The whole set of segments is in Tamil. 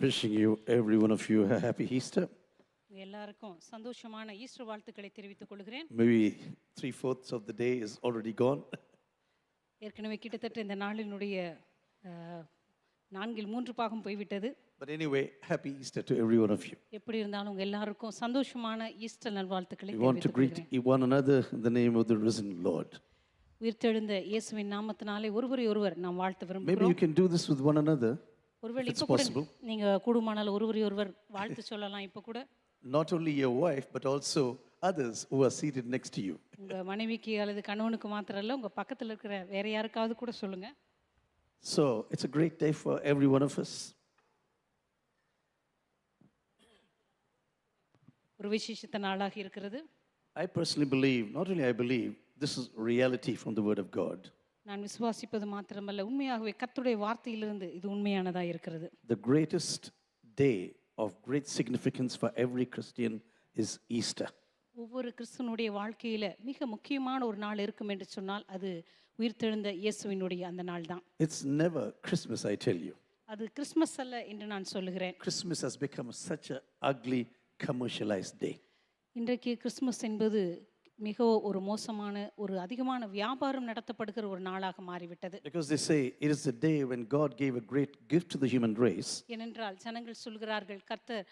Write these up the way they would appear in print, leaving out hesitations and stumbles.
Wishing you, every one of you, a happy Easter. எல்லாருக்கும் சந்தோஷமான ஈஸ்டர் வாழ்த்துக்களை தெரிவித்துக் கொள்கிறேன். Maybe 3/4 of the day is already gone. ஏற்கனவே கிட்டத்தட்ட இந்த நாளினுடைய 4/3 போய்விட்டது. But anyway, happy Easter to every one of you. எப்படி இருந்தாலும் உங்க எல்லாருக்கும் சந்தோஷமான ஈஸ்டர் நல்வாழ்த்துக்களை We want to தெரிவித்துக் greet கொள்கிறேன். one another in the name of the risen Lord. உயிர்த்தெழுந்த இயேசுவின் நாமத்தினாலே ஒருவர் நாம் வாழ்த்த Maybe you விரும்புகிறோம். can do this with one another. ஒருவேளை if it's இப்ப கூட possible. நீங்க கூடுமானால் ஒருவர் வாழ்த்து சொல்லலாம். இப்ப கூட Not only your wife, but also others who are seated next to you. உங்க மனைவிக்கு அல்லது கணவனுக்கு மாத்திரம் இல்ல, உங்க பக்கத்துல இருக்கிற வேற யாருக்காவது கூட சொல்லுங்க. So it's a great day for every one of us. ஒரு விசேஷித்த நாளாக இருக்கிறது. I personally believe, not only I believe, this is reality from the Word of God. நான் விசுவாசிப்பது மாத்திரமல்ல, உண்மையாகவே கர்த்தருடைய வார்த்தையிலிருந்து இது உண்மையானதா இருக்கிறது. The greatest day of great significance for every Christian is Easter. ஒவ்வொரு கிறிஸ்தவனுடைய வாழ்க்கையில மிக முக்கியமான ஒரு நாள் இருக்கும் என்று சொன்னால் அது உயிர்த்தெழுந்த இயேசுவினுடைய அந்த நாள் தான். It's never Christmas, I tell you. அது கிறிஸ்மஸ் அல்ல என்று நான் சொல்லுகிறேன். Christmas has become such an ugly commercialized day. இன்றைக்கு கிறிஸ்மஸ் என்பது மிக ஒரு மோசமான ஒரு அதிகமான வியாபாரம் நடத்தப்படுகிற ஒரு நாளாக மாறிவிட்டது. Because they say it is the day when God gave a great gift to the human race. ஏனென்றால் ஜனங்கள் சொல்கிறார்கள் கர்த்தர்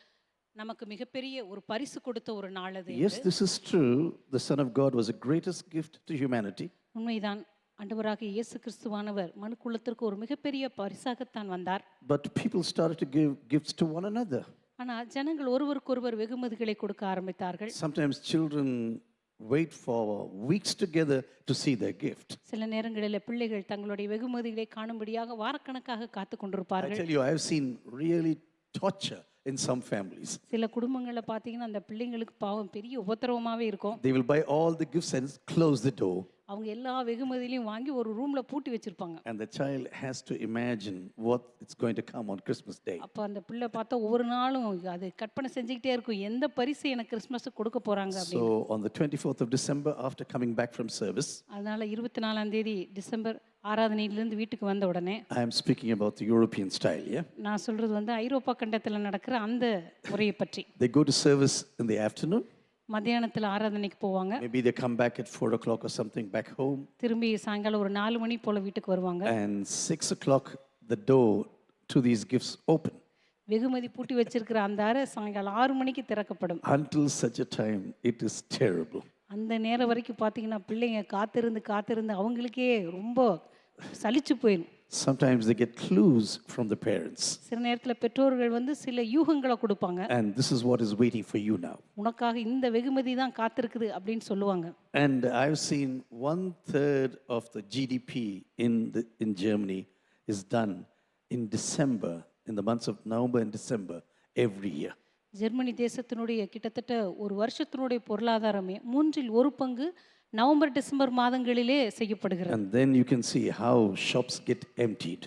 நமக்கு மிகப்பெரிய ஒரு பரிசு கொடுத்த ஒரு நாள் அது. Yes, this is true. The Son of God was the greatest gift to humanity. உண்மைதான். ஆண்டவராகிய இயேசு கிறிஸ்துவானவர் மனுக்குலத்திற்கு ஒரு மிகப்பெரிய பரிசாகத்தான் வந்தார். But people started to give gifts to one another. ஆனால் ஜனங்கள் ஒருவருக்கொருவர் வெகுமதிகளை கொடுக்க ஆரம்பித்தார்கள். Sometimes children wait for weeks together to see their gift. சில நேரங்களில் பிள்ளைகள் தங்களுடைய வெகுமதிகளை காணும்படியாக வாரக்கணக்காக காத்து I கொண்டிருப்பார்கள். tell you, I have seen really torture in some families. சில குடும்பங்களை பார்த்தீங்கன்னா அந்த பிள்ளைங்களுக்கு பாவம் பெரிய உபத்திரவமாவே இருக்கும். They will buy all the gifts and close the door. அவங்க எல்லா வெகுமதியிலையும் வாங்கி ஒரு ரூம்ல பூட்டி வச்சிருப்பாங்க. And the child has to imagine what it's going to come on Christmas Day. அப்ப அந்த பிள்ளை பார்த்தா ஒவ்வொரு நாளும் அது கற்பனை செஞ்சுக்கிட்டே இருக்கும், எந்த பரிசு எனக்கு கிறிஸ்மஸ்க்கு கொடுக்க போறாங்க அப்படின்னு. So on the 24th of December, after coming back from service, அதனால 24ஆம் தேதி டிசம்பர் ஆராதனையிலிருந்து வீட்டுக்கு வந்த உடனே I am speaking about the European style, yeah? நான் சொல்றது வந்து ஐரோப்பா கண்டத்தில் நடக்கிற அந்த முறையை பற்றி. They go to service in the afternoon. மத்தியானத்தில் ஆராதனைக்கு போவாங்க. Maybe they come back at 4 o'clock or something back home. திரும்பி சாயங்காலம் ஒரு 4 மணி போல வீட்டுக்கு வருவாங்க. And 6 o'clock, the door to these gifts open. வெகுமதி பூட்டி வச்சிருக்கிற அந்த அறை சாயங்காலம் 6 மணிக்கு திறக்கப்படும். Until such a time, it is terrible. அந்த நேரம் வரைக்கும் பார்த்தீங்கன்னா பிள்ளைங்க காத்திருந்து அவங்களுக்கே ரொம்ப சலிச்சு போயிடும். Sometimes they get clues from the parents. சில நேரத்தில் பெற்றோர்கள் வந்து சில யூகங்களை கொடுப்பாங்க. And this is what is waiting for you now. உனக்காக இந்த வெகுமதி தான் காத்திருக்குது அப்படின்னு சொல்லுவாங்க. And I've seen 1/3 of the GDP in Germany is done in December, in the months of November and December every year. Germany தேசத்தினுடைய கிட்டத்தட்ட ஒரு வருஷத்தினுடைய பொருளாதாரமே 1/3 நவம்பர் டிசம்பர் மாதங்களிலே செய்யப்படுகிறது. And then you can see how shops get emptied.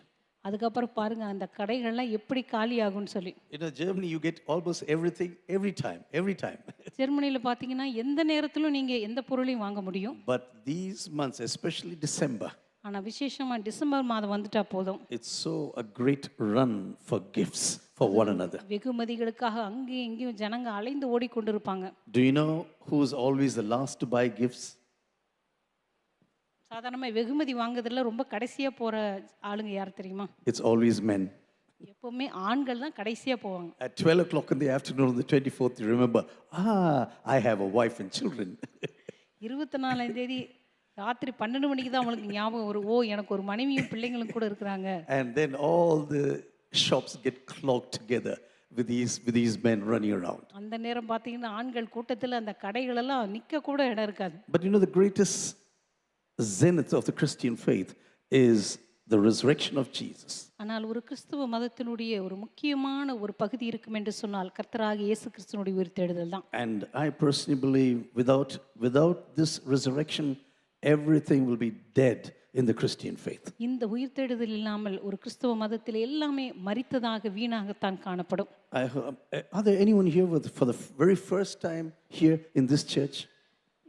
அதுக்கப்புறம் பாருங்க அந்த கடைகள்லாம் எப்படி காலியாகும்னு சொல்லி. In Germany you get almost everything every time. ஜெர்மனியில பாத்தீங்கன்னா எந்த நேரத்திலும் நீங்க எந்த பொருளையும் வாங்க முடியும். But these months, especially December, ஆனா விசேஷமா டிசம்பர் மாதம் வந்துட்டா போதும், it's so a great run for gifts for one another. வெகுமதிகளுக்காக அங்கேயும் இங்கேயும் ஜனங்க அலைந்து ஓடிக்கொண்டிருப்பாங்க. Do you know who is always the last to buy gifts? சாதாரணமா வெகுமதி வாங்குறதுல ரொம்ப கடைசியா போற ஆளுங்க யார் தெரியுமா? It's always men. எப்பவுமே ஆண்கள் தான் கடைசியா போவாங்க. At 12 o'clock in the afternoon on the 24th, you remember, I have a wife and children. 24ஆம் தேதி ராத்திரி 12 மணிக்கு தான் அவங்களுக்கு ஞாபகம் வரும், ஓ எனக்கு ஒரு மனைவியும் பிள்ளைங்களும் கூட இருக்கிறாங்க. And then all the shops get clogged together with these men running around. அந்த நேரம் பாத்தீங்கன்னா ஆண்கள் கூட்டத்துல அந்த கடைகள் எல்லாம் நிக்க கூட இடம் இருக்காது. But you know the greatest zenith of the Christian faith is the resurrection of Jesus. ஆனால் ஒரு கிறிஸ்தவ மதத்தினுடைய ஒரு முக்கியமான ஒரு பகுதி இருக்கும் என்று சொன்னால் கர்த்தராகிய இயேசு கிறிஸ்துவினுடைய உயிர்த்தெழுதல் தான். And I personally believe without this resurrection, everything will be dead in the Christian faith. இந்த உயிர்த்தெழுதல் இல்லாமல் ஒரு கிறிஸ்தவ மதத்தில் எல்லாமே மரித்ததாக வீணாகத்தான் காணப்படும். Are there anyone here for the very first time here in this church?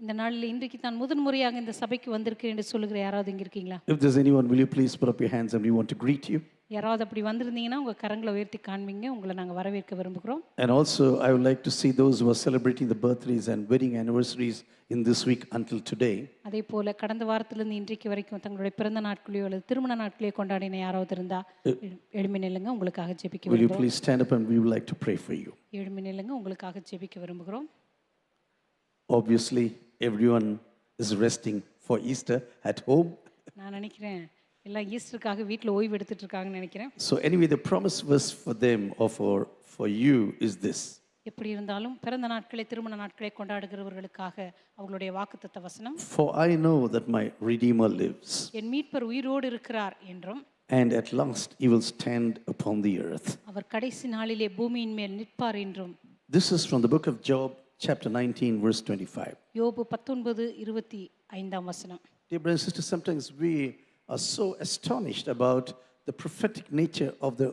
இந்த நாளில் இன்றைக்கு தான் முதன்முறையாக இந்த சபைக்கு வந்திருக்கிறேன் என்று சொல்லுகிற யாராவது இங்க இருக்கீங்களா? If there's anyone, will you please put up your hands and we want to greet you? யாராவது அப்படி வந்திருந்தீங்கன்னா உங்கள் கரங்களை உயர்த்தி காண்பீங்க. உங்களை நாங்கள் வரவேற்க விரும்புகிறோம். And also, I would like to see those who are celebrating the birthdays and wedding anniversaries in this week until today. அதே போல் கடந்த வாரத்திலிருந்து இன்றைக்கு வரைக்கும் தங்களுடைய பிறந்த நாட்களையோ அல்லது திருமண நாட்களையோ கொண்டாடின யாராவது இருந்தால் எழுமி நில்லுங்க, உங்களுக்காக ஜெபிக்க Will you விரும்புகிறோம். please stand up and we would like to pray for you. எழுமி நில்லுங்க, உங்களுக்காக ஜெபிக்க விரும்புகிறோம். Obviously, everyone is resting for Easter at home. நான் நினைக்கிறேன் எல்லாம் ஈஸ்டருக்காக வீட்டில் ஓய்வு எடுத்துட்டு இருக்காங்கன்னு நினைக்கிறேன். So anyway, the promise verse for them or for you is this. எப்படி இருந்தாலும் பிறந்த நாட்களை திருமண நாட்களை கொண்டாடுகிறவர்களுக்காக அவர்களுடைய வாக்குத்தத்த வசனம், For I know that my Redeemer lives, என் மீட்பர் உயிரோடு இருக்கிறார் என்றும் and at last he will stand upon the earth. அவர் கடைசி நாளிலே பூமியின் மேல் நிற்பார் என்றும். This is from the book of Job, chapter 19, verse 25. யோபு 19:25 வசனம். Dear brothers and sisters, sometimes we are so astonished about the prophetic nature of the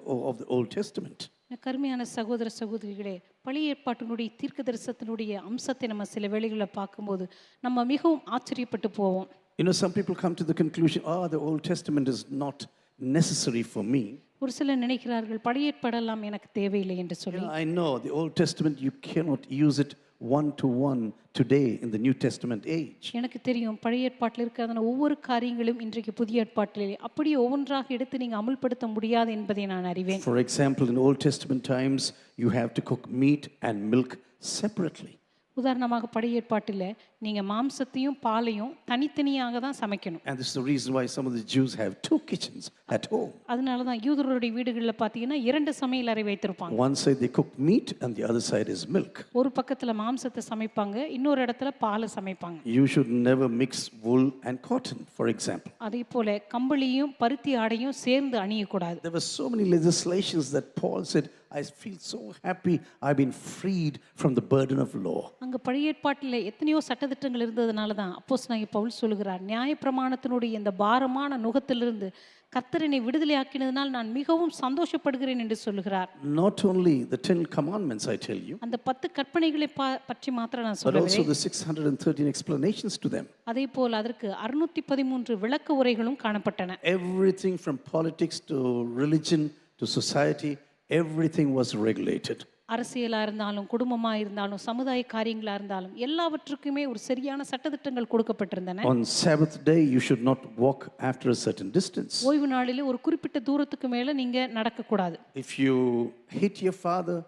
Old Testament. கருமையான சகோதர சகோதரிகளே, பழைய ஏற்பாட்டினுடைய தீர்க்க தரிசனத்தினுடைய அம்சத்தை நம்ம சில வேளைகளில் பார்க்கும்போது நம்ம மிகவும் ஆச்சரியப்பட்டு போவோம். You know, some people come to the conclusion, the Old Testament is not necessary for me. ஒரு சிலர் நினைக்கிறார்கள் பழைய ஏற்பாடெல்லாம் எனக்கு தேவையில்லை என்று சொல்லி. I know the Old Testament, you cannot use it one to one today in the New Testament age. எனக்கு தெரியும் பழைய ஏற்பாட்டில் இருக்கிறதான ஒவ்வொரு காரியங்களும் இன்றைக்கு புதிய ஏற்பாட்டிலே அப்படியே ஒவ்வொன்றாக எடுத்து நீங்க அமல்படுத்த முடியாது என்பதை நான் அறிவேன். For example, in Old Testament times, you have to cook meat and milk separately. உதாரணமாக பழைய ஏற்பாட்டில் நீங்க மாம்சத்தையும் பாலையும் தனித்தனியாக தான் சமைக்கணும். And this is the reason why some of the Jews have two kitchens at home. அதனால தான் யூதர்களுடைய வீடுகளில் பார்த்தீங்கன்னா 2 சமையல் அறை வைத்திருப்பாங்க. One side they cook meat and the other side is milk. ஒரு பக்கத்துல மாம்சத்தை சமைப்பாங்க, இன்னொரு இடத்துல பாலை சமைப்பாங்க. You should never mix wool and cotton, for example. அதே போல கம்பளியும் பருத்தி ஆடையும் சேர்ந்து அணியக்கூடாது. There were so many legislations that Paul said, I feel so happy I've been freed from the burden of law. அங்க பழைய ஏற்பாட்டில் எத்தனையோ சட்டதிட்டங்கள் இருந்ததனால தான் அப்போஸ்தலனாகிய பவுல் சொல்கிறார், நியாயப்பிரமாணத்தினுடைய இந்த பாரமான நுகத்திலிருந்து கர்த்தர் என்னை விடுதலையாக்கினதினால் நான் மிகவும் சந்தோஷப்படுகிறேன் என்று சொல்கிறார். Not only the 10 commandments I tell you, அந்த 10 கற்பனைகளை பற்றி மாத்திரம் நான் but சொல்லவில்லை, also the 613 explanations to them. அதே போல் அதற்கு 613 விளக்க உரைகளும் காணப்பட்டன. Everything from politics to religion to society, everything was regulated. அரசியலா இருந்தாலும் குடும்பமா இருந்தாலும் சமுதாய காரியங்களா இருந்தாலும் எல்லாவற்றுக்குமே ஒரு சரியான சட்டதிட்டங்கள் கொடுக்கப்பட்டிருந்தன. On Sabbath day you should not walk after a certain distance. ஓய்வு நாளிலே ஒரு குறிப்பிட்ட தூரத்துக்கு மேல நீங்க நடக்க கூடாது. If you hit your father,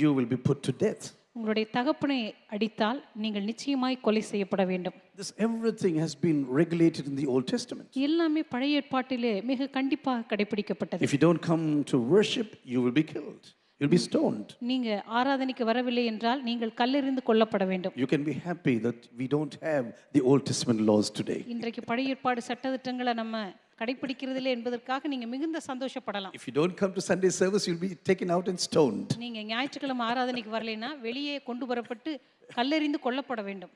you will be put to death. உங்களுடைய தகப்பனை அடித்தால் நீங்கள் நிச்சயமாய் கொலை செய்யப்பட வேண்டும். This everything has been regulated in the Old Testament. எல்லாமே பழைய ஏற்பாட்டிலே மிக கண்டிப்பாக கடைபிடிக்கப்பட்டது. If you don't come to worship, you will be killed. You'll be stoned. நீங்க ஆராதனைக்கு வரவில்லை என்றால் நீங்கள் கல்லெறிந்து கொல்லப்பட வேண்டும். You can be happy that we don't have the Old Testament laws today. இன்றைக்கு பழைய ஏற்பாடு சட்டதிட்டங்களை நம்ம கடைபிடிக்கிறதில்லை என்பதற்காக நீங்க மிகுந்த சந்தோஷப்படலாம். If you don't come to Sunday service, you'll be taken out and stoned. நீங்க ஞாயிற்றுக்கிழமை ஆராதனைக்கு வரலைன்னா வெளியே கொண்டு வரப்பட்டு கல்லெறிந்து கொல்லப்பட வேண்டும்.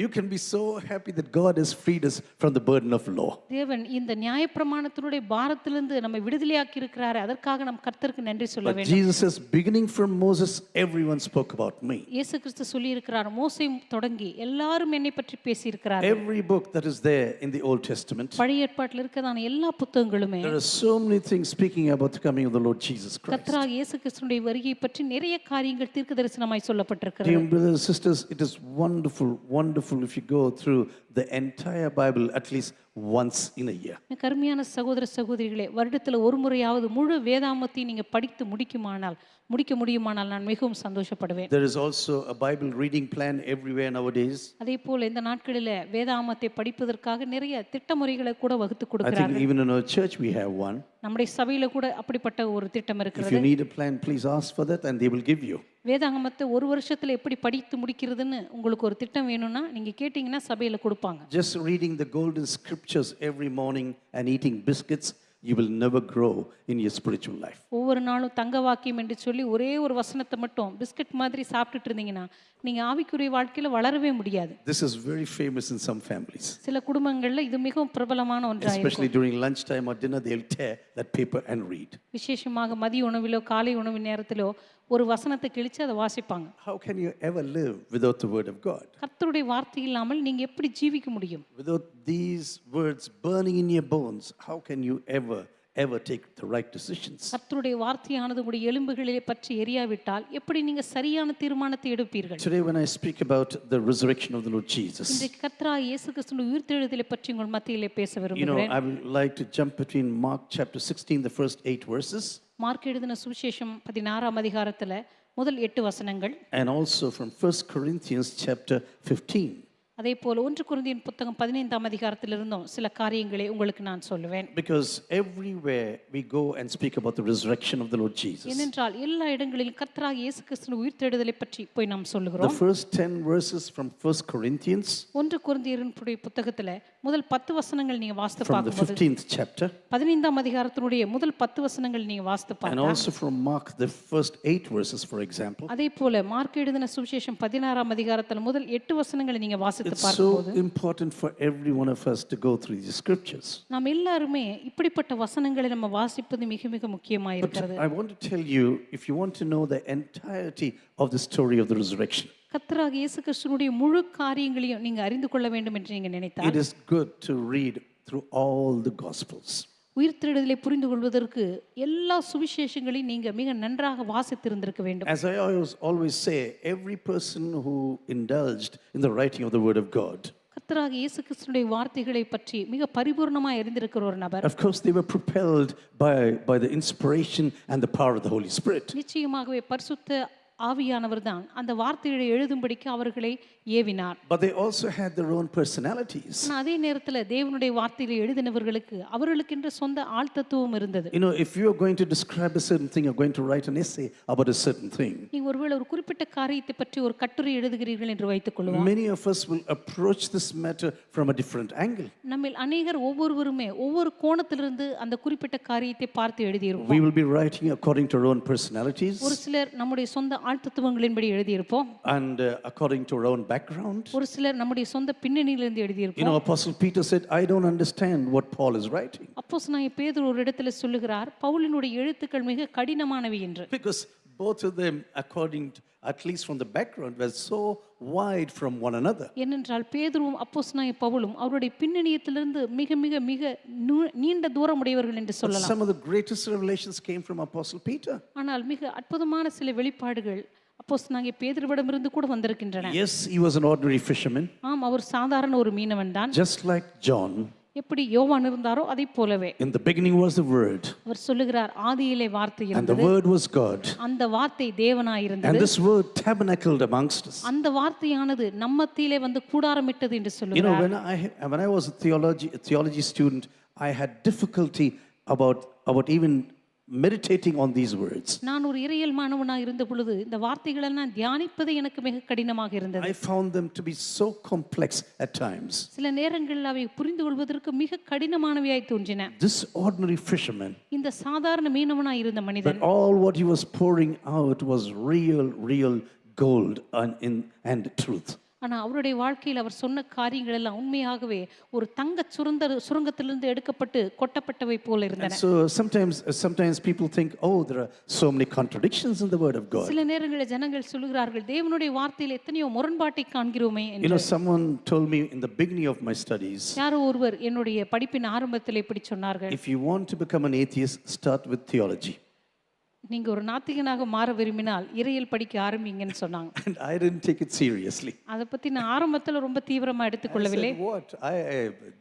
You can be so happy that God has freed us from the burden of law. தேவன் இந்த நியாயப்பிரமாணத்தினுடைய பாரத்திலிருந்து நம்மை விடுதலையாக்கி இருக்கிறார், அதற்காக நாம் கர்த்தருக்கு நன்றி சொல்ல But வேண்டும். Jesus says, beginning from Moses, everyone spoke about me. இயேசு கிறிஸ்து சொல்லி இருக்கிறார், மோசே தொடங்கி எல்லாரும் என்னை பற்றி பேசி இருக்கிறார்கள். Every book that is there in the Old Testament, பழைய ஏற்பாட்டில் இருக்கிறதான எல்லா புத்தகங்களுமே there are so many things speaking about the coming of the Lord Jesus Christ. கர்த்தராகிய இயேசு கிறிஸ்துவினுடைய வருகையை பற்றி நிறைய காரியங்கள் தீர்க்கதரிசனமாய் சொல்லப்பட்டிருக்கிறது. Dear brothers and sisters, it is wonderful if you go through the entire Bible at least once in a year. கருமையான சகோதர சகோதரிகளே, வருடத்தில் ஒரு முறையாவது முழு வேதாமத்தை நீங்க படித்து முடிக்க முடியுமானால் நான் மிகவும் சந்தோஷப்படுவேன். There is also a Bible reading plan everywhere nowadays. அதே போல இந்த நாட்களில் வேதாமத்தை படிப்பதற்காக நிறைய திட்டமுறைகளை கூட வகுத்து I think கொடுக்கிறார்கள். even in our church we have one. நம்முடைய சபையில கூட அப்படிப்பட்ட ஒரு திட்டம் If இருக்கிறது. you need a plan, please ask for that and they will give you. வேதாகமத்தை ஒரு வருஷத்துல எப்படி படித்து முடிக்கிறதுன்னு உங்களுக்கு ஒரு திட்டம் வேணும்னா நீங்க கேட்டீங்கன்னா சபையில கொடுப்பாங்க. Just reading the golden scriptures every morning and eating biscuits, you will never grow in your spiritual life. ஒவ்வொரு நாளும் தங்க வாக்கியம் என்று சொல்லி ஒரே ஒரு வசனத்தை மட்டும் பிஸ்கட் மாதிரி சாப்பிட்டுட்டு இருந்தீங்கன்னா நீங்க ஆவிக்குரிய வாழ்க்கையில வளரவே முடியாது. This is very famous in some families. சில குடும்பங்கள்ல இது மிகவும் பிரபலமான ஒன்றாக Especially இருக்கும். during lunchtime or dinner, they'll tear that paper and read. விசேஷமாக மதிய உணவிலோ காலை உணவு நேரத்திலோ ஒரு வசனத்தை கிழிச்சு அதை வாசிப்பாங்க. How can you ever live without the word of God? கர்த்தருடைய வார்த்தை இல்லாமல் நீங்க எப்படி ஜீவிக்க முடியும்? Without these words burning in your bones, how can you ever ever take the right decisions. கர்த்தருடைய வார்த்தையானது உங்களுடைய எலும்புகளிலே பற்றி எரியாவிட்டால் எப்படி நீங்க சரியான தீர்மானத்தை எடுப்பீர்கள்? Today, when I speak about the resurrection of the Lord Jesus, இன்றைக்கு கர்த்தராகிய இயேசு கிறிஸ்துவின் உயிர்த்தெழுதலை பற்றி உங்கள் மத்தியிலே பேச you know, விரும்புகிறேன். I would like to jump between Mark chapter 16, the first 8 verses, mark எழுதின சுவிசேஷம் 16ஆம் அதிகாரத்துல முதல் 8 வசனங்கள், and also from 1 Corinthians chapter 15. அதே போல 1 கொரிந்தியன் புத்தகம் 15ஆம் அதிகாரத்திலிருந்தும் சில காரியங்களை உங்களுக்கு நான் சொல்லுவேன். Because everywhere we go and speak about the resurrection of the Lord Jesus, ஏனென்றால் எல்லா இடங்களிலும் கர்த்தராகிய இயேசு கிறிஸ்துவின் உயிர்த்தெழுதலை பற்றி போய் நாம் the சொல்லுகிறோம். first 10 verses from 1 Corinthians, 1 கொரிந்தியரின் புத்தகத்துல முதல் 10 வசனங்கள் நீங்க வாசித்து from the பார்க்கும்போது 15th chapter, 15ஆம் அதிகாரத்தினுடைய முதல் 10 வசனங்கள் நீங்க வாசித்து and பார்த்தா, also from Mark, the first 8 verses, for example, அதே போல மார்க் எழுதின சுவிசேஷம் 16ஆம் அதிகாரத்துல முதல் 8 வசனங்களை நீங்க வாசித்து it's so பார்க்கும்போது important for every one of us to go through these scriptures. நாம் எல்லாருமே இப்படிப்பட்ட வசனங்களை நம்ம வாசிப்பது மிக மிக முக்கியமாக But இருக்கிறது. I want to tell you, if you want to know the entirety of the story of the resurrection, கர்த்தராகிய இயேசு கிறிஸ்துவினுடைய முழு காரியங்களையும் நீங்க அறிந்து கொள்ள வேண்டும் என்று நீங்க நினைத்தால் it is good to read through all the Gospels. உயிர்த்தெழுதலை புரிந்து கொள்வதற்கு எல்லா சுவிசேஷங்களையும் நீங்க மிக நன்றாக வாசித்திருந்திருக்க வேண்டும். As I always say, every person who indulged in the writing of the Word of God, கர்த்தராகிய இயேசு கிறிஸ்துவினுடைய வார்த்தைகளை பற்றி மிக பரிபூர்ணமாக அறிந்திருக்கிற ஒரு நபர் of course, they were propelled by the inspiration and the power of the Holy Spirit. நிச்சயமாகவே பரிசுத்த ஆவியானவர் தான் அந்த வார்த்தைகளை எழுதும்படிக்கு அவர்களை ஏவினார். But they also had their own personalities. ஆனால் அதே நேரத்தில் தேவனுடைய வார்த்தைகளை எழுதினவர்களுக்கு அவர்களுக்கென்று சொந்த ஆழ்த்தத்துவம் இருந்தது. You know, if you are going to describe a certain thing, you're going to write an essay about a certain thing. நீங்க ஒருவேளை ஒரு குறிப்பிட்ட காரியத்தை பற்றி ஒரு கட்டுரை எழுதுகிறீர்கள் என்று வைத்துக் கொள்வோம். Many of us will approach this matter from a different angle. நம்மில் அநேகர் ஒவ்வொருவருமே ஒவ்வொரு கோணத்திலிருந்து அந்த குறிப்பிட்ட காரியத்தை பார்த்து எழுதியிருப்போம். We will be writing according to our own personalities ஒரு சிலர் நம்முடைய சொந்த ஆழ்த்தத்துவங்களின்படி எழுதியிருப்போம். and according to our own background. ஒரு சிலர் நம்முடைய சொந்த பின்னணியிலிருந்து You எழுதியிருப்போம். know, Apostle Peter said, I don't understand what Paul is writing. அப்போஸ்தலனாகிய பேதுரு ஒரு இடத்துல சொல்லுகிறார், பவுலினுடைய எழுத்துக்கள் மிக கடினமானவை என்று. Because both of them, according to, at least from the background, were so wide from one another. ஏனென்றால் பேதுருவும் அப்போஸ்தலனாகிய பவுலும் அவருடைய பின்னணியத்திலிருந்து மிக மிக மிக நீண்ட தூரம் உடையவர்கள் என்று But சொல்லலாம். some of the greatest revelations came from Apostle Peter. ஆனால் மிக அற்புதமான சில வெளிப்பாடுகள் அப்போஸ்தலனாகிய பேதுருவிடமிருந்து கூட வந்திருக்கின்றன. Yes, he was an ordinary fisherman, ஆம், அவர் சாதாரண ஒரு மீனவன் தான். just like John. எப்படி யோவான் இருந்தாரோ அதை போலவே In the beginning was the Word, அவர் சொல்லுகிறார், ஆதியிலே வார்த்தை and the இருந்தது, Word was God. அந்த வார்த்தை தேவனாய் And இருந்தது, this Word tabernacled amongst us. அந்த வார்த்தையானது நம்ம மத்தியிலே வந்து கூடாரமிட்டது என்று You know, சொல்லுகிறார். when I was a theology student, I had difficulty about even meditating on these words. நான் ஒரு இறையியல் மாணவனாக இருந்த பொழுது இந்த வார்த்தைகளை நான் தியானிப்பது எனக்கு மிக கடினமாக இருந்தது. I found them to be so complex at times. சில நேரங்களில் அவை புரிந்து கொள்வதற்கு மிக கடினமானவையாய் தோன்றின. This ordinary fisherman, இந்த சாதாரண மீனவனாய் இருந்த but மனிதன் all what he was pouring out was real gold and truth. ஆனா அவருடைய வாழ்க்கையில் அவர் சொன்ன காரியங்கள் எல்லாம் உண்மையாகவே ஒரு தங்க சுரங்கத்திலிருந்து எடுக்கப்பட்டு கொட்டப்பட்டவை போல And இருந்தன. so sometimes people think, oh, there are so many contradictions in the Word of God. சில நேரங்களில் ஜனங்கள் சொல்கிறார்கள், தேவனுடைய வார்த்தையில் எத்தனையோ முரண்பாட்டை காண்கிறோமே You என்று. know, someone told me in the beginning of my studies, யாரோ ஒருவர் என்னுடைய படிப்பின் ஆரம்பத்தில் இப்படி சொன்னார்கள், if you want to become an atheist, start with theology. நீங்க ஒரு நாத்திகனாக மாற விரும்பினால் இறையியல் படிக்க ஆரம்பிங்கன்னு சொன்னாங்க. And I didn't take it seriously. அதை பத்தி நான் ஆரம்பத்துல ரொம்ப தீவிரமா I எடுத்துக்கொள்ளவில்லை. said, what?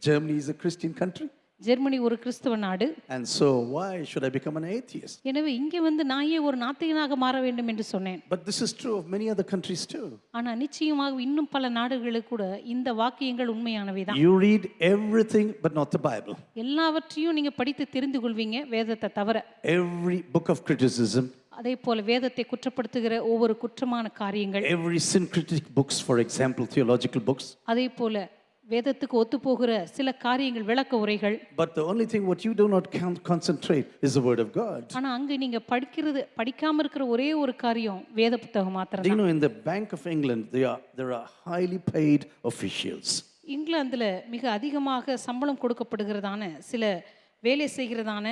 Germany is a Christian country. Germany ஒரு கிறிஸ்தவ நாடு. And so why should I become an atheist? எனவே இங்கே வந்து நான் ஏன் ஒரு நாத்திகனாக மாற வேண்டும் என்று சொன்னேன். But this is true of many other countries too. ஆனா நிச்சயமாக இன்னும் பல நாடுகளுக்கு கூட இந்த வாக்கியங்கள் உண்மையானவைதான். You read everything but not the Bible. எல்லாவற்றையும் நீங்க படித்து தெரிந்து கொள்வீங்க, வேதத்தை தவிர. Every book of criticism, அதே போல வேதத்தை குற்றப்படுத்துகிற ஒவ்வொரு குற்றமான காரியங்கள், every syncretic books, for example, theological books. அதே போல வேதத்துக்கு ஒத்து போகிற சில காரியங்கள், விளக்க உரைகள். But the only thing what you do not concentrate is the Word of God. ஆனா அங்க நீங்க படிக்காம இருக்கிற ஒரே ஒரு காரியம் வேத புத்தகம் Do you மாத்திரம். know, in the Bank of England, there are highly paid officials. இங்கிலாந்துல மிக அதிகமாக சம்பளம் கொடுக்கப்படுகிறதான சில வேலை செய்கிறதான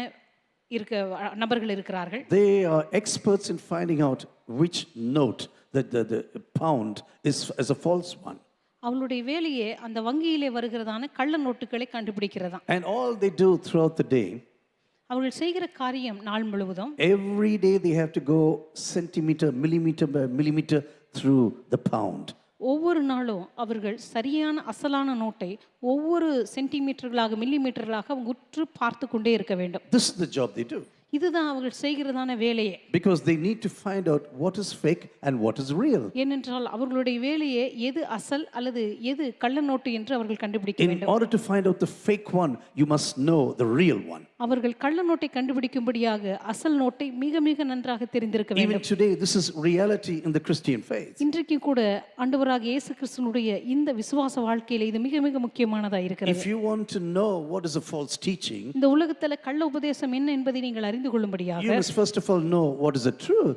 நபர்கள் இருக்கிறார்கள். They are experts in finding out which note that the pound is a false one. அவளுடைய வேலையே அந்த வங்கியிலே வருகிறதான கள்ள நோட்டுகளை கண்டுபிடிக்கிறதா. And all they do throughout the day, அவர்கள் செய்கிற காரியம் நாள் முழுவதும் Every day they have to go centimeter, millimeter by millimeter through the pound. ஒவ்வொரு நாளும் அவர்கள் சரியான அசலான நோட்டை ஒவ்வொரு சென்டிமீட்டர்களாக மில்லிமீட்டர்களாக அவங்க உற்று பார்த்து கொண்டே இருக்க வேண்டும். This is the job they do. இதுதான் அவர்கள் செய்கிறதான வேலையே. Because they need to find out what is fake and what is real. ஏனென்றால் அவர்களுடைய வேலையே எது அசல் அல்லது எது கள்ள நோட்டு என்று அவர்கள் கண்டுபிடிக்க In வேண்டும். order to find out the fake one, you must know the real one. அவர்கள் கள்ள நோட்டை கண்டுபிடிக்கும்படியாக அசல் நோட்டை மிக மிக நன்றாக தெரிந்திருக்க Even வேண்டும். today, this is reality in the Christian faith. இன்றைக்கு கூட ஆண்டவராக இயேசு கிறிஸ்துவினுடைய இந்த விசுவாச வாழ்க்கையில இது மிக மிக முக்கியமானதா இருக்கிறது. If you want to know what is a false teaching, இந்த உலகத்துல கள்ள உபதேசம் என்ன என்பதை நீங்கள் அறிந்து கொள்ளும்படியாக you must first of all know what is the truth,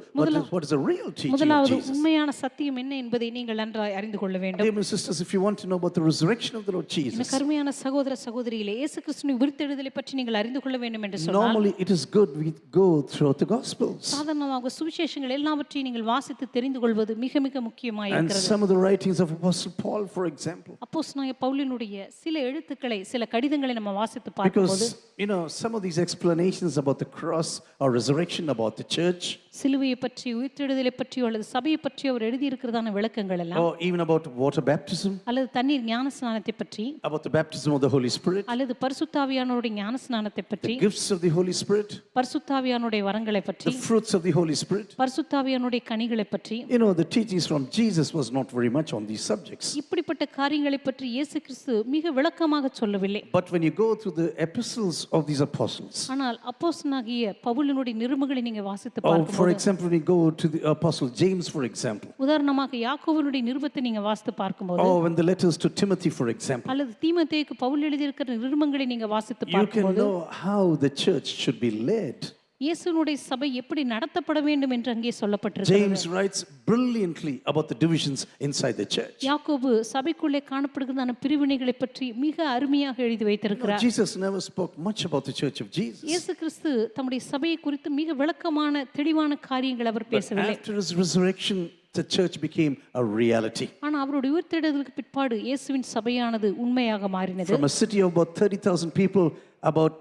what is the real teaching of முதலாவது Jesus. உண்மையான சத்தியம் என்ன என்பதை நீங்கள் நன்றாய் அறிந்து கொள்ள வேண்டும். Dear sisters, if you want to know about the resurrection of the Lord இந்த Jesus, கருமையான சகோதர சகோதரிகளே இயேசு கிறிஸ்துவின் உயிர்த்தெழுதலை பற்றி நீங்கள் அறிந்து கொள்ள வேண்டும் என்று சொன்னால் normally it is good we go throughout the Gospels. சாதாரணமாக சுவிசேஷங்கள் எல்லாவற்றையும் நீங்கள் வாசித்து தெரிந்து கொள்வது மிக மிக முக்கியமாய் And இருக்கிறது. some of the writings of Apostle Paul, for example. அப்போஸ்தலனாகிய பவுலினுடைய சில எழுத்துக்களை சில கடிதங்களை நம்ம வாசித்து பார்க்கும்போது Because, some of these explanations about the cross or resurrection, about the church, சிலுவையை பற்றி உயிர்த்தெழுதலை பற்றியோ அல்லது சபையை பற்றியோ அவர் எழுதியிருக்கிறதான விளக்கங்கள் எல்லாம் or even about water baptism, அல்லது தண்ணீர் ஞான ஸ்நானத்தை பற்றி about the baptism of the Holy Spirit, அல்லது பரிசுத்தாவியானவருடைய ஞான ஸ்நானத்தை பற்றி the gifts of the Holy Spirit, பரிசுத்தாவியானுடைய வரங்களை பற்றி the fruits of the Holy Spirit. பரிசுத்தாவியானுடைய கனிகளை பற்றி The teachings from Jesus was not very much on these subjects. இப்படிப்பட்ட காரியங்களை பற்றி இயேசு கிறிஸ்து மிக விளக்கமாக சொல்லவில்லை. But when you go through the epistles of these apostles, ஆனால் அப்போஸ்தலனாகிய பவுலினுடைய நிருபங்களை நீங்க வாசித்து for பார்க்கும்போது example, when you go to the apostle James, for example, உதாரணமாக யாக்கோபுனுடைய நிருபத்தை நீங்க வாசித்து பார்க்கும்போது or when the letters to Timothy, for example, அல்லது தீமோத்தேயுக்கு பவுல் எழுதியிருக்கிற நிருபங்களை நீங்க வாசித்து you can பார்க்கும்போது know how the church should be led. இயேசுனுடைய சபை எப்படி நடத்தப்பட வேண்டும் என்று அங்கே சொல்லப்பட்டிருக்கிறது. James writes brilliantly about the divisions inside the church. யாக்கோபு சபைக்குள்ளே காணப்படுகிறதான பிரிவினைகளை பற்றி மிக அருமையாக எழுதி வைத்திருக்கிறார். Jesus never spoke much about the church of Jesus. இயேசு கிறிஸ்து தம்முடைய சபையை குறித்து மிக விளக்கமான தெளிவான காரியங்கள் அவர் பேசவில்லை. After his resurrection, the church became a reality. ஆனா அவருடைய உயிர்த்தெழுதலுக்கு பிற்பாடு இயேசுவின் சபையானது உண்மையாக மாறினது. From a city of about 30,000 people, about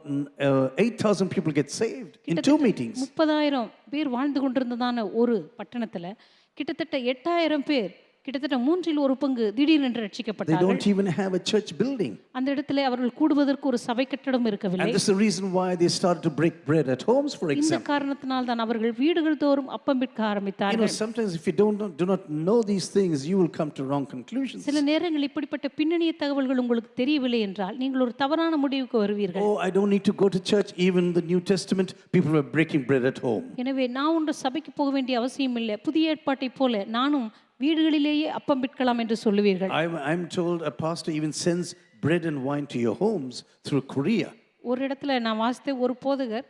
8,000 people get saved in 2 meetings. 30,000 பேர் வாழ்ந்து கொண்டிருந்ததான ஒரு பட்டணத்துல கிட்டத்தட்ட 8,000 பேர் கிட்டத்தட்ட மூன்றில் ஒரு பங்கு திடீரென்று They ரட்சிக்கப்பட்டார்கள். don't even have a church building. அந்த இடத்துல அவர்கள் கூடுவதற்கு ஒரு சபை கட்டடம் இருக்கவில்லை. And this is the reason why they started to break bread at homes, for இந்த example. காரணத்தினால் தான் அவர்கள் வீடுகள் தோறும் அப்பம் விற்க ஆரம்பித்தார்கள். Sometimes if you do not know these things, you will come to wrong conclusions. சில நேரங்கள் இப்படிப்பட்ட பின்னணிய தகவல்கள் உங்களுக்கு தெரியவில்லை என்றால் நீங்கள் ஒரு தவறான முடிவுக்கு வருவீர்கள். Oh, I don't need to go to church. Even the New Testament, people were breaking bread at home. எனவே நான் ஒன்று சபைக்கு போக வேண்டிய அவசியம் இல்லை. புதிய ஏற்பாட்டை போல நானும் வீடுகளிலேயே அப்பம் விற்கலாம் என்று சொல்லுவீர்கள். I'm told a pastor even sends bread and wine to your homes through Korea. ஒரு இடத்துல நான் வாசித்த ஒரு போதகர்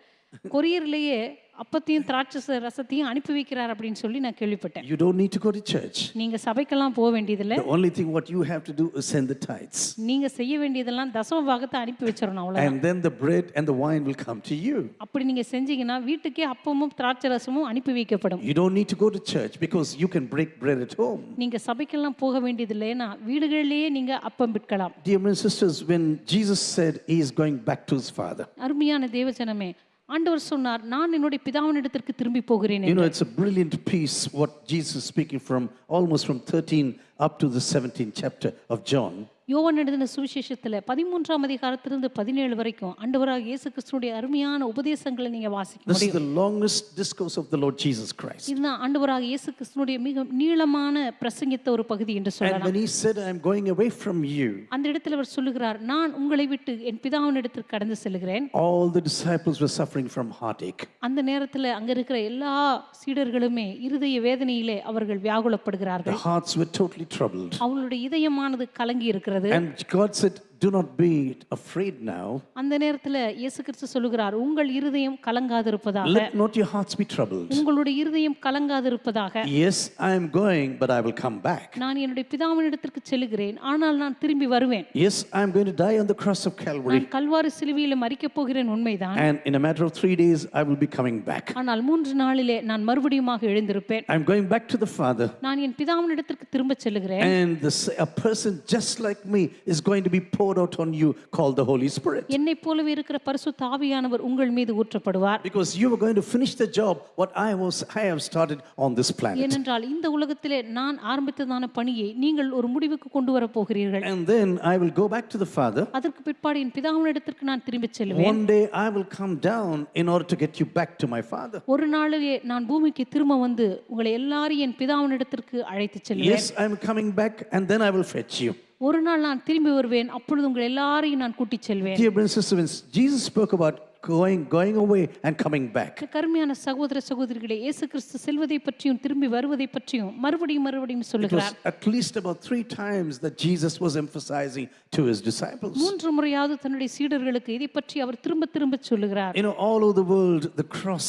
கொரியர்லேயே அப்பத்தையும் திராட்சை ரசத்தையும் அனுப்பி வைக்கிறார் அப்படின்னு சொல்லி நான் கேள்விப்பட்டேன். You don't need to go to church. நீங்க சபைக்கெல்லாம் போக வேண்டியதில்லை. The only thing what you have to do is send the tithes. நீங்க செய்ய வேண்டியதெல்லாம் தசம பாகத்தை அனுப்பி வச்சிரணும் அவ்வளவுதான். And then the bread and the wine will come to you. அப்படி நீங்க செஞ்சீங்கன்னா வீட்டுக்கே அப்பமும் திராட்சை ரசமும் அனுப்பி வைக்கப்படும். You don't need to go to church because you can break bread at home. நீங்க சபைக்கெல்லாம் போக வேண்டியதில்லை. ஏன்னா வீடுகளிலேயே நீங்க அப்பம் விற்கலாம். Dear brothers and sisters, when Jesus said he is going back to his Father, அருமையான தேவஜனமே, ஆண்டவர் சொன்னார் நான் என்னுடைய பிதாவினிடத்திற்கு திரும்பி போகிறேன் என்று. it's a brilliant piece what Jesus is speaking from almost from 13 up to the 17th chapter of John. யோவான் எழுதின சுவிசேஷத்துல 13ஆம் அதிகாரத்திலிருந்து 17 வரைக்கும் ஆண்டவராகிய இயேசு கிறிஸ்துவினுடைய அருமையான உபதேசங்களை நீங்க வாசிக்க This is முடியும். the longest discourse of the Lord Jesus Christ. இதுதான் ஆண்டவராகிய இயேசு கிறிஸ்துவினுடைய மிக நீளமான பிரசங்கித்த ஒரு பகுதி என்று And சொல்லலாம். when he said, I am going away from you, அந்த இடத்துல அவர் சொல்லுகிறார் நான் உங்களை விட்டு என் பிதாவினிடத்திற்கு கடந்து செல்கிறேன். all the disciples were suffering from heartache. அந்த நேரத்துல அங்க இருக்கிற எல்லா சீடர்களுமே இருதய வேதனையிலே அவர்கள் வியாகுலப்படுகிறார்கள். Their hearts were totally troubled. அவங்களுடைய இதயமானது கலங்கி இருக்கிறது. And God said, do not be afraid now. அந்த நேரத்துல இயேசு கிறிஸ்து சொல்லுகிறார் உங்கள் இருதயம் கலங்காதிருப்பதாக. Let not your hearts be troubled. உங்களுடைய இருதயம் கலங்காதிருப்பதாக. Yes, I am going, but I will come back. நான் என்னுடைய பிதாவினிடத்திற்கு செல்கிறேன் ஆனால் நான் திரும்பி வருவேன். Yes, I am going to die on the cross of Calvary. நான் கல்வாரி சிலுவையிலே மரிக்கப் போகிறேன் உண்மைதான். And in a matter of 3 days, I will be coming back. ஆனால் 3 நாளிலே நான் மறுபடியுமாக எழுந்திருப்பேன். I am going back to the Father. நான் என் பிதாவினிடத்திற்கு திரும்ப செல்கிறேன். And a person just like me is going to be poured poured out on you called the Holy Spirit. என்னைப் போலவே இருக்கிற பரிசுத்த ஆவியானவர் உங்கள் மீது ஊற்றப்படுவார். Because you are going to finish the job what I have started on this planet. ஏனென்றால் இந்த உலகத்திலே நான் ஆரம்பித்ததான பணியை நீங்கள் ஒரு முடிவுக்கு கொண்டு வர போகிறீர்கள். And then I will go back to the Father. அதற்கு பிற்பாடு என் பிதாவினிடத்திற்கு நான் திரும்பிச் செல்வேன். One day I will come down in order to get you back to my Father. ஒரு நாளிலே நான் பூமிக்கு திரும்ப வந்து உங்களை எல்லாரையும் என் பிதாவினிடத்திற்கு அழைத்துச் செல்வேன். Yes, I am coming back and then I will fetch you. ஒரு நாள் நான் திரும்பி வருவேன், அப்பொழுது உங்கள் எல்லாரையும் நான் கூட்டிச் செல்வேன். Dear brothers and sisters, Jesus spoke about going away and coming back. கருமையான சகோதர சகோதரிகளே, இயேசு கிறிஸ்து செல்வதை பற்றியும் திரும்பி வருவதை பற்றியும் மறுபடியும் சொல்லுகிறார். At least about 3 times that Jesus was emphasizing to his disciples. 3 முறையாவது தன்னுடைய சீடர்களுக்கு இதை பற்றி அவர் திரும்ப சொல்லுகிறார். You know, all over the world the cross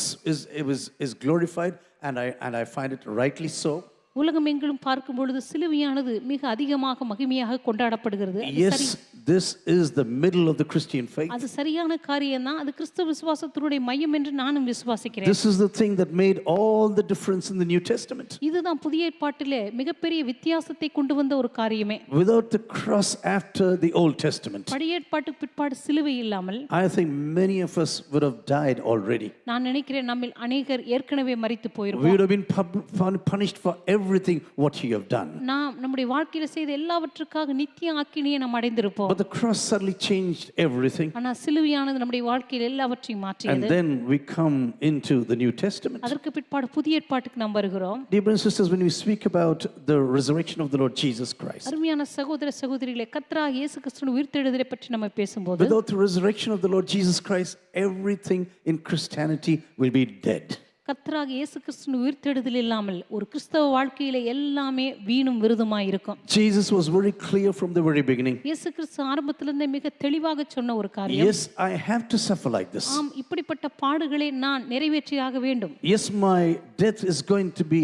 is glorified, and I find it rightly so. உலகம் எங்கிலும் பார்க்கும் பொழுது சிலுவையானது மிக அதிகமாக மகிமையாக கொண்டாடப்படுகிறது. Yes, this is the middle of the Christian faith. அது சரியான காரியம் தான். அது கிறிஸ்தவ விசுவாசத்தினுடைய மையம் என்று நானும் விசுவாசிக்கிறேன். This is the thing that made all the difference in the New Testament. இதுதான் புதிய ஏற்பாட்டிலே மிகப்பெரிய வித்தியாசத்தை கொண்டு வந்த ஒரு காரியமே. Without the cross after the Old Testament, பழைய ஏற்பாட்டுக்கு பிற்பாடு சிலுவை இல்லாமல் I think many of us would have died already. நான் நினைக்கிறேன் நம்மில் அநேகர் ஏற்கனவே மரித்து We போயிருப்போம். would have been punished for everything what you have done. நாம் நம்முடைய வாழ்க்கையில செய்த எல்லாவற்றுக்காக நித்திய ஆக்கினையை நாம் அடைந்திருப்போம். But the cross suddenly changed everything. ஆனா சிலுவையானது நம்முடைய வாழ்க்கையில எல்லாவற்றையும் And மாற்றியது. then we come into the New Testament. அதற்கு பிற்பாடு புதிய ஏற்பாட்டுக்கு நாம் வருகிறோம். Dear brothers and sisters, when we speak about the resurrection of the Lord Jesus Christ, அருமையான சகோதர சகோதரிகளே, கர்த்தராகிய இயேசு கிறிஸ்துவின் உயிர்த்தெழுதலை பற்றி நம்ம பேசும்போது without the resurrection of the Lord Jesus Christ, everything in Christianity will be dead. கர்த்தராகிய இயேசு கிறிஸ்துவின் உயிர்த்தெழுதல் இல்லாமல் ஒரு கிறிஸ்தவ வாழ்க்கையில எல்லாமே வீணும் விருதுமாய் இருக்கும். Jesus was very clear from the very beginning. இயேசு கிறிஸ்து ஆரம்பத்திலிருந்தே மிக தெளிவாக சொன்ன ஒரு காரியம். Yes, I have to suffer like this. ஆம், இப்படிப்பட்ட பாடுகளை நான் நிறைவேற்றியாக வேண்டும். Yes, my death is going to be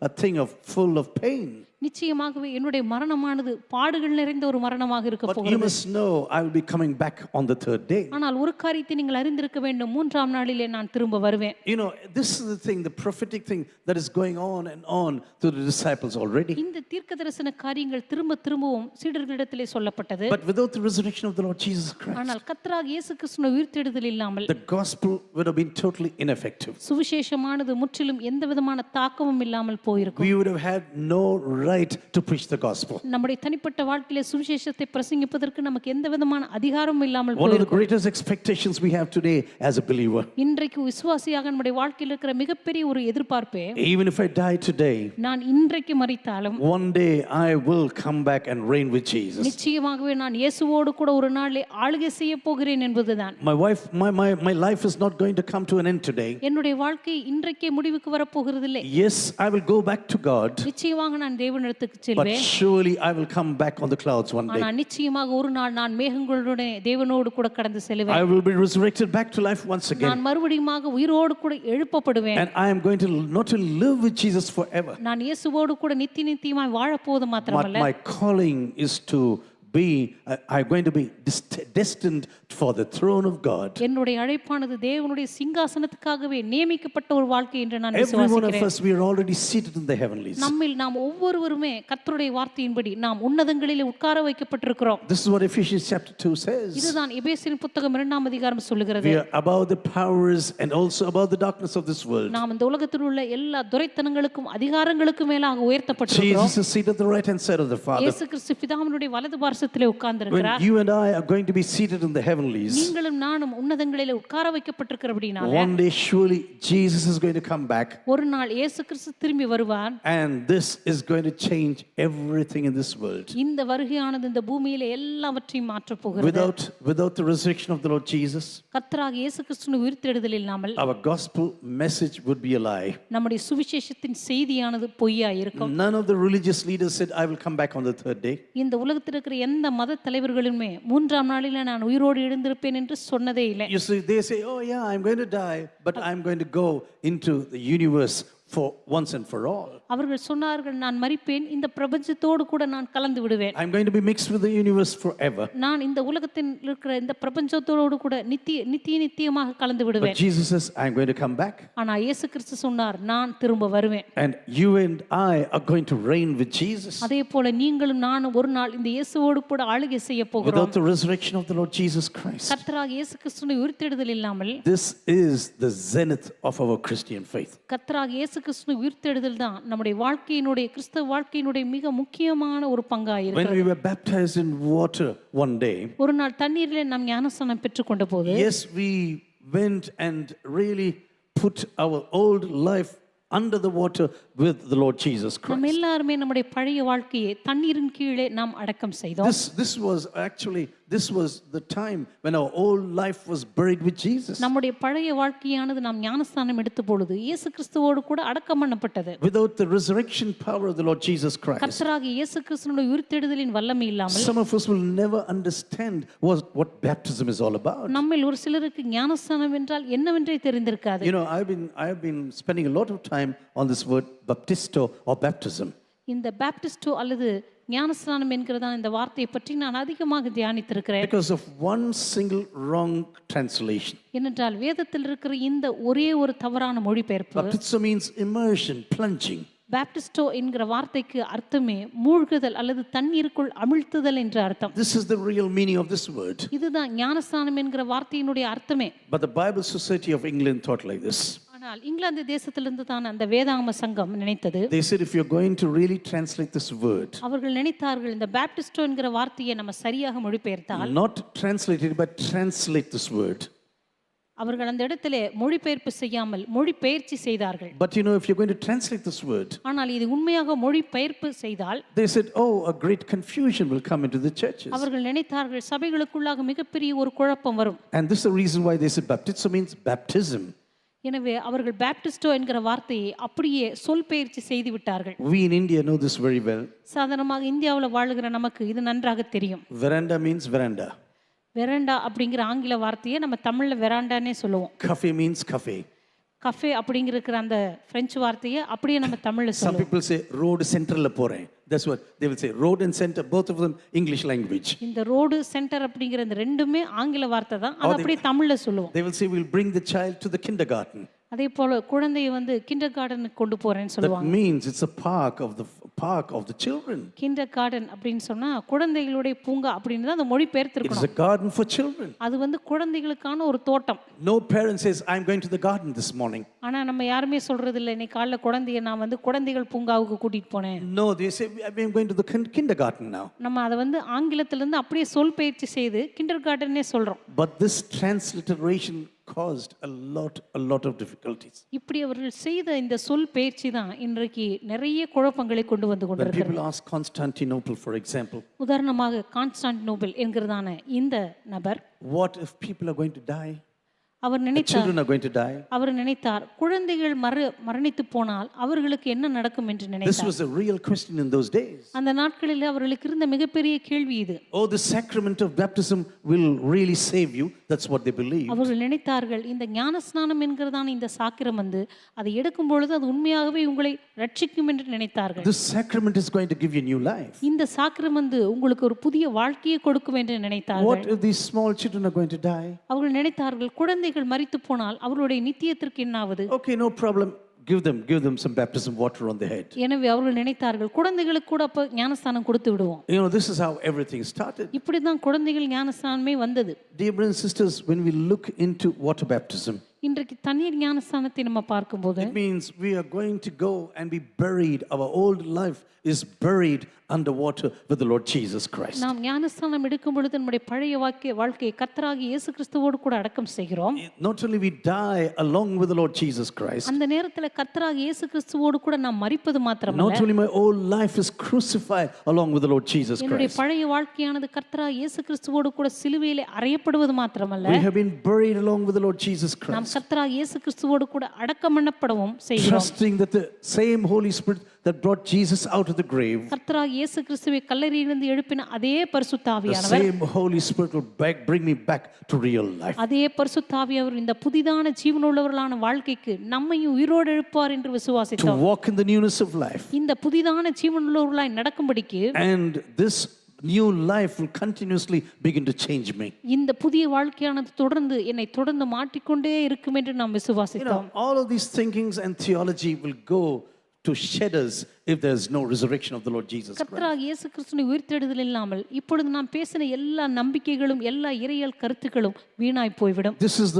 a thing full of pain. நிச்சயமாகவே என்னுடைய மரணமானது பாடுகள் நிறைந்த ஒரு மரணமாக இருக்க But you போகிறது. must know I will be coming back on the 3rd day. ஆனால் ஒரு காரியத்தை நீங்கள் அறிந்திருக்க வேண்டும், 3ஆம் நாளிலே நான் திரும்ப வருவேன். You know, this is the thing, the prophetic thing that is going on and on to the disciples already. இந்த தீர்க்கதரிசன காரியங்கள் திரும்பவும் சீடர்களிடத்திலே சொல்லப்பட்டது. But without the resurrection of the Lord Jesus Christ, ஆனால் கர்த்தராகிய இயேசு கிறிஸ்துவின் உயிர்த்தெழுதல் இல்லாமல் the gospel would have been totally ineffective. சுவிசேஷமானது முற்றிலும் எந்த விதமான தாக்கமும் இல்லாமல் போயிருக்கும். We would have had no right to preach the gospel. நம்முடைய தனிப்பட்ட வாழ்க்கையிலே சுவிசேஷத்தை பிரசங்கிப்பதற்கு நமக்கு எந்த விதமான அதிகாரமும் இல்லாமல் One of the போயிருக்கும். greatest expectations we have today as a believer, இன்றைக்கு விசுவாசியாக நம்முடைய வாழ்க்கையில் இருக்கிற மிகப்பெரிய ஒரு எதிர்பார்ப்பே, even if I die today, நான் இன்றைக்கு மரித்தாலும் one day I will come back and reign with Jesus. நிச்சயமாகவே நான் இயேசுவோடு கூட ஒரு நாளிலே ஆளுகை செய்ய போகிறேன் என்பதுதான். My life is not going to come to an end today. என்னுடைய வாழ்க்கை இன்றைக்கே முடிவுக்கு வர போகிறதில்லை. Yes, I will go back to God. நிச்சயமாக நான் தேவனிடத்துக்கு But செல்வேன். surely I will come back on the clouds one day. ஆனால் நிச்சயமாக ஒரு நாள் நான் மேகங்களுடனே தேவனோடு கூட கடந்து செல்வேன். I will be resurrected back to life once again. நான் மறுபடியுமாக உயிரோடு கூட எழுப்பப்படுவேன். And I am going to not only live with Jesus forever. நான் இயேசுவோடு கூட நித்தியமாய் வாழப்போவது But மாத்திரமல்ல, my calling is to I'm going to be destined for the throne of God. என்னுடைய அழைப்பானது தேவனுடைய சிங்காசனத்துக்காகவே நியமிக்கப்பட்ட ஒரு வாழ்க்கை என்று நான் Every one of விசுவாசிக்கிறேன். us, we are already seated in the heavenlies. நம்மில் நாம் ஒவ்வொருவருமே கர்த்தருடைய வார்த்தையின்படி நாம் உன்னதங்களிலே உட்கார வைக்கப்பட்டிருக்கிறோம். This is what Ephesians chapter 2 says. இதுதான் எபேசியர் புத்தகம் 2ஆம் அதிகாரம் சொல்லுகிறது. We are above the powers and also above the darkness of this world. நாம் இந்த உலகத்தில் உள்ள எல்லா துரைத்தனங்களுக்கும் அதிகாரங்களுக்கும் மேலாக உயர்த்தப்பட்டிருக்கிறோம். Jesus is seated at the right hand side of the Father. இயேசு கிறிஸ்து பிதாவினுடைய வலது பார்சத்திலே When உட்கார்ந்திருக்கிறார். you and I are going to be seated in the heavenlies, நீங்களும் நானும் உன்னதங்களிலே உட்கார வைக்கப்பட்டிருக்கிறபடினால one day surely Jesus is going to come back, ஒரு நாள் இயேசு கிறிஸ்து திரும்பி வருவார். and this is going to change everything in this world. இந்த வருகையானது இந்த பூமியிலே எல்லாவற்றையும் மாற்றப் போகிறது. Without the resurrection of the Lord Jesus, கர்த்தராகிய இயேசு கிறிஸ்துவின் உயிர்த்தெழுதல் இல்லாமல் our gospel message would be a lie. நம்முடைய சுவிசேஷத்தின் செய்தியானது பொய்யா இருக்கும். None of the religious leaders said, I will come back on the 3rd day. இந்த உலகத்தில் இருக்கிற எந்த மத தலைவர்களுமே 3ஆம் நாளிலே நான் உயிரோடு எழுந்திருப்பேன் என்று சொன்னதே இல்லை. You see, they say, oh yeah, I'm going to die, but I'm going to go into the universe for once and for all. அவர்கள் சொன்னார்கள், நான் மரிப்பேன், இந்த பிரபஞ்சத்தோடு கூட நான் கலந்து விடுவேன். I'm going to be mixed with the universe forever. நான் இந்த உலகத்தில் இருக்கிற இந்த பிரபஞ்சத்தோடு கூட நித்தியமாக கலந்து விடுவேன். But Jesus says, I'm going to come back. ஆனா இயேசு கிறிஸ்து சொன்னார், நான் திரும்ப வருவேன். And you and I are going to reign with Jesus. அதே போல நீங்களும் நானும் ஒரு நாள் இந்த இயேசுவோடு கூட ஆளுகை செய்ய போகிறோம். Without the resurrection of the Lord Jesus Christ. கர்த்தராகிய இயேசு கிறிஸ்துவின் உயிர்த்தெழுதல் இல்லாமல் This is the zenith of our Christian faith. கர்த்தராகிய இயேசு கிறிஸ்துவின் உயிர்த்தெழுதல் தான் நம்முடைய வாழ்க்கையினுடைய கிறிஸ்தவ வாழ்க்கையினுடைய மிக முக்கியமான ஒரு பங்காக இருக்கிறது. When we were baptized in water one day, ஒரு நாள் தண்ணீரிலே நாம் ஞானஸ்நானம் பெற்றுக்கொண்ட போது, yes, we went and really put our old life under the water with the Lord Jesus Christ. நம்ம எல்லாரும் நம்முடைய பழைய வாழ்க்கையை தண்ணீரின் கீழே நாம் அடக்கம் செய்தோம். This was the time when our old life was buried with Jesus. நம்முடைய பழைய வாழ்க்கையானது நாம் ஞானஸ்நானம் எடுத்த பொழுது இயேசு கிறிஸ்துவோடு கூட அடக்கம் பண்ணப்பட்டது. Without the resurrection power of the Lord Jesus Christ, கர்த்தராகிய இயேசு கிறிஸ்துவினுடைய உயிர்த்தெழுதலின் வல்லமை இல்லாமல் some of us will never understand what baptism is all about. நம்மில் ஒரு சிலருக்கு ஞானஸ்நானம் என்றால் என்னவென்றே தெரிந்திருக்காது. You know, I've been spending a lot of time on this word baptisto or baptism. இந்த பாப்டிஸ்டோ அல்லது ஞானஸ்நானம் என்கிறதான இந்த வார்த்தையை பற்றி நான் அதிகமாக தியானித்திருக்கிறேன். Because of one single wrong translation. ஏனென்றால் வேதத்தில் இருக்கிற இந்த ஒரே ஒரு தவறான மொழிபெயர்ப்பு. Baptizo means immersion, plunging. பாப்டிஸ்டோ என்கிற வார்த்தைக்கு அர்த்தமே மூழ்குதல் அல்லது தண்ணீருக்குள் அமிழ்த்துதல் என்ற அர்த்தம். This is the real meaning of this word. இதுதான் ஞானஸ்நானம் என்கிற வார்த்தையினுடைய அர்த்தமே. But the Bible Society of England thought like this. ஆனால் இங்கிலாந்து தேசத்திலிருந்து தான் அந்த வேதாகம சங்கம் நினைத்தது. They said if you're going to really translate this word, அவர்கள் நினைத்தார்கள் இந்த பாப்டிஸ்டோ என்கிற வார்த்தையை நம்ம சரியாக மொழிபெயர்த்தால், not translate it but translate this word. அவர்கள் அந்த இடத்திலே மொழிபெயர்ப்பு செய்யாமல் மொழிபெயர்ச்சி செய்தார்கள். But you know, if you're going to translate this word, ஆனால் இது உண்மையாக மொழிபெயர்ப்பு செய்தால், they said, oh, a great confusion will come into the churches. அவர்கள் நினைத்தார்கள் சபைகளுக்குள்ளாக மிகப்பெரிய ஒரு குழப்பம் வரும். And this is the reason why they said baptizo means baptism. எனவே அவர்கள் பாப்டிஸ்டோ என்கிற வார்த்தையை அப்படியே சொல் பெயர்ச்சி செய்து விட்டார்கள். We in India know this very well. சாதாரணமாக இந்தியாவில் வாழுகிற நமக்கு இது நன்றாக தெரியும். Veranda means veranda. வெராண்டா அப்படிங்கிற ஆங்கில வார்த்தையை நம்ம தமிழ்ல வெராண்டானே சொல்லுவோம். Cafe means cafe. கஃபே அப்படிங்கிற அந்த பிரெஞ்சு வார்த்தையை அப்படியே நம்ம தமிழ்ல சொல்லுவோம். Some people say road centerல போறேன். That's what they will say. Road and center, both of them English language. இந்த ரோடு சென்டர் அப்படிங்கிற இந்த ரெண்டுமே ஆங்கில வார்த்தை தான். அது அப்படியே தமிழ்ல சொல்லுவோம். They will say we'll bring the child to the kindergarten. அதே போல குழந்தையை வந்து கிண்டர் கார்டனுக்கு கொண்டு போறேன்னு சொல்லுவாங்க. That means it's a park of the children. Kinder garden அப்படின்னு சொன்னா குழந்தைகளுடைய பூங்கா அப்படின்னு தான் அந்த மொழி பெயர்த்திருக்கணும். It's a garden for children. அது வந்து குழந்தைகளுக்கான ஒரு தோட்டம். No parent says I'm going to the garden this morning. ஆனா நம்ம யாருமே சொல்றது இல்ல, இன்னைக்கு காலைல குழந்தையை நான் வந்து குழந்தைகள் பூங்காவுக்கு கூட்டிட்டு போனேன். No, they say I'm going to the kindergarten now. நம்ம அதை வந்து ஆங்கிலத்துல இருந்து அப்படியே சொல் பெயர்ச்சி செய்து கிண்டர் கார்டன்னே சொல்றோம். But this transliteration caused a lot of difficulties. இப்படி அவர்கள் செய்த இந்த சொல் பெயர்ச்சி தான் இன்றைக்கு நிறைய குழப்பங்களை கொண்டு வந்து When கொண்டிருக்கிறது. people ask Constantinople, for example, உதாரணமாக கான்ஸ்டான்டினோபிள் என்கிறதான இந்த நபர், what if people are going to die? Our The நினைத்தார் children are going to die. அவர் நினைத்தார் குழந்தைகள் மரணித்து போனால் அவர்களுக்கு என்ன நடக்கும் என்று This நினைத்தார். was a real question in those days. அந்த நாட்களில் அவர்களுக்கு இருந்த மிகப்பெரிய கேள்வி இது. Oh, the sacrament of baptism will really save you. That's what they believed. அவர்கள் நினைத்தார்கள் இந்த ஞானஸ்நானம் என்கிறதான இந்த சாக்கிரம் வந்து அதை எடுக்கும் பொழுது அது உண்மையாகவே உங்களை ரட்சிக்கும் என்று நினைத்தார்கள். This sacrament is going to give you new life. இந்த சாக்கிரம் வந்து உங்களுக்கு ஒரு புதிய வாழ்க்கையை கொடுக்கும் என்று நினைத்தார்கள். What if these small children are going to die? அவர்கள் நினைத்தார்கள் குழந்தைகள் மரித்து போனால் அவர்களுடைய நித்தியத்திற்கு என்னாவது? Okay, no problem. Give them some baptism water on their head. எனவே அவர்கள் நினைத்தார்கள் குழந்தைகளுக்கு கூட அப்ப ஞானஸ்நானம் கொடுத்து விடுவோம். You know, this is how everything started. இப்படி தான் குழந்தைகள் ஞானஸ்நானமே வந்தது. Dear brothers and sisters, when we look into water baptism, இன்றைக்கு தண்ணீர் ஞானஸ்நானத்தை நம்ம பார்க்கும்போது it means we are going to go and be buried. Our old life is buried under water with the Lord Jesus Christ. நாம் ஞானஸ்நானம் எடுக்கும் பொழுது நம்முடைய பழைய வாழ்க்கையை கர்த்தராகிய இயேசு கிறிஸ்துவோடு கூட அடக்கம் செய்கிறோம். Not only we die along with the Lord Jesus Christ, அந்த நேரத்துல கர்த்தராகிய இயேசு கிறிஸ்துவோடு கூட நாம் மரிப்பது மாத்திரமல்ல, not only my old life is crucified along with the Lord Jesus என்னுடைய Christ, பழைய வாழ்க்கையானது கர்த்தராகிய இயேசு கிறிஸ்துவோடு கூட சிலுவையிலே அறையப்படுவது மாத்திரமல்ல, we have been buried along with the Lord Jesus நாம் Christ, கர்த்தராகிய இயேசு கிறிஸ்துவோடு கூட அடக்கம் பண்ணப்படவும் செய்கிறோம். trusting that the same Holy Spirit that brought Jesus out of the grave, கர்த்தராகிய இயேசு கிறிஸ்துவை கல்லறையிலிருந்து எழுப்பின அதே பரிசுத்த the ஆவியானவர், same Holy Spirit will bring me back to real life. அதே பரிசுத்த ஆவியானவர் இந்த புதிதான ஜீவனுள்ளவர்களான வாழ்க்கைக்கு நம்மையும் உயிரோடு எழுப்புவார் என்று To விசுவாசித்தோம். walk in the newness of life. இந்த புதிதான ஜீவனுள்ளவர்களாய் நடக்கும்படிக்கு And this new life will continuously begin to change me. இந்த புதிய வாழ்க்கையானது தொடர்ந்து என்னை தொடர்ந்து மாற்றிக்கொண்டே இருக்கும் என்று நாம் விசுவாசித்தோம். All of these thinkings and theology will go to shudders if there's no resurrection of the Lord Jesus Christ. கர்த்தராகிய இயேசு கிறிஸ்துவின் உயிர்த்தெழுதல் இல்லாமல் இப்பொழுது நாம் பேசின எல்லா நம்பிக்கைகளும் எல்லா இறையியல் கருத்துக்களும் வீணாய் போய்விடும். This is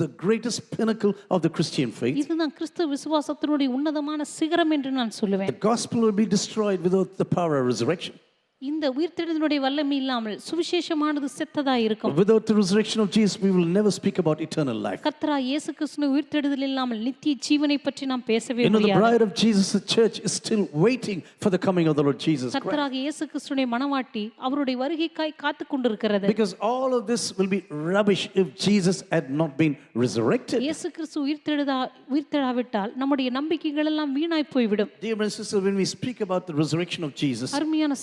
the greatest pinnacle of the Christian faith. இதுதான் கிறிஸ்தவ விசுவாசத்தினுடைய உன்னதமான சிகரம் என்று நான் சொல்லுவேன். The gospel will be destroyed without the power of resurrection. இந்த உயிர்த்தெழுதலுடைய வல்லமை இல்லாமல் சுவிசேஷமானது செத்ததா இருக்கும். Without the resurrection of Jesus, we will never speak about eternal life. கர்த்தராகிய இயேசு கிறிஸ்துவின் உயிர்த்தெழுதல் இல்லாமல் நித்திய ஜீவனை பற்றி நாம் பேசவே The முடியாது. bride of Jesus, the church, is still waiting for the coming of the Lord Jesus Christ. கர்த்தராகிய இயேசு கிறிஸ்துவின் மணவாட்டி அவருடைய வருகைக்காய் காத்துக் கொண்டிருக்கிறது. Because all of this will be rubbish if Jesus had not been resurrected. இயேசு கிறிஸ்து உயிர்த்தெழாவிட்டால் நம்முடைய நம்பிக்கைகள் எல்லாம் வீணாய் போய்விடும். Dear brothers and sisters, when we speak about the resurrection of Jesus, அருமையான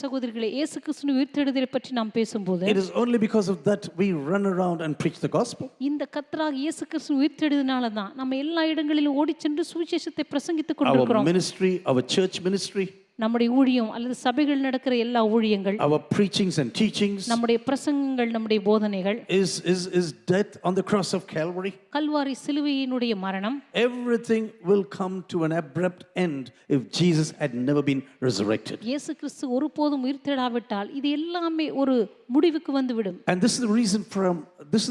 சகோதரிகளே, இயேசு கிறிஸ்துவின் உயிர்த்தெழுதலை பற்றி நாம் பேசும்போது it is only because of that we run around and preach the gospel. இந்த கர்த்தராகிய இயேசு கிறிஸ்துவின் உயிர்த்தெழுதலினால தான் நம்ம எல்லா இடங்களிலும் ஓடிச் சென்று சுவிசேஷத்தை பிரசங்கித்துக் Our கொண்டிருக்கிறோம். ministry, our church ministry, நம்முடைய ஊழியம் அல்லது சபைகள் நடக்கிற எல்லா ஊழியங்கள், our preachings and teachings நம்முடைய பிரசங்கங்கள், நம்முடைய போதனைகள் is death on the cross of Calvary. Kalvari சிலுவையினுடைய மரணம், Everything will come to an abrupt end if Jesus had never been resurrected. இயேசு கிறிஸ்து ஒருபோதும் உயிர்த்தெழாவிட்டால் இது எல்லாமே ஒரு முடிவுக்கு வந்துவிடும். And this is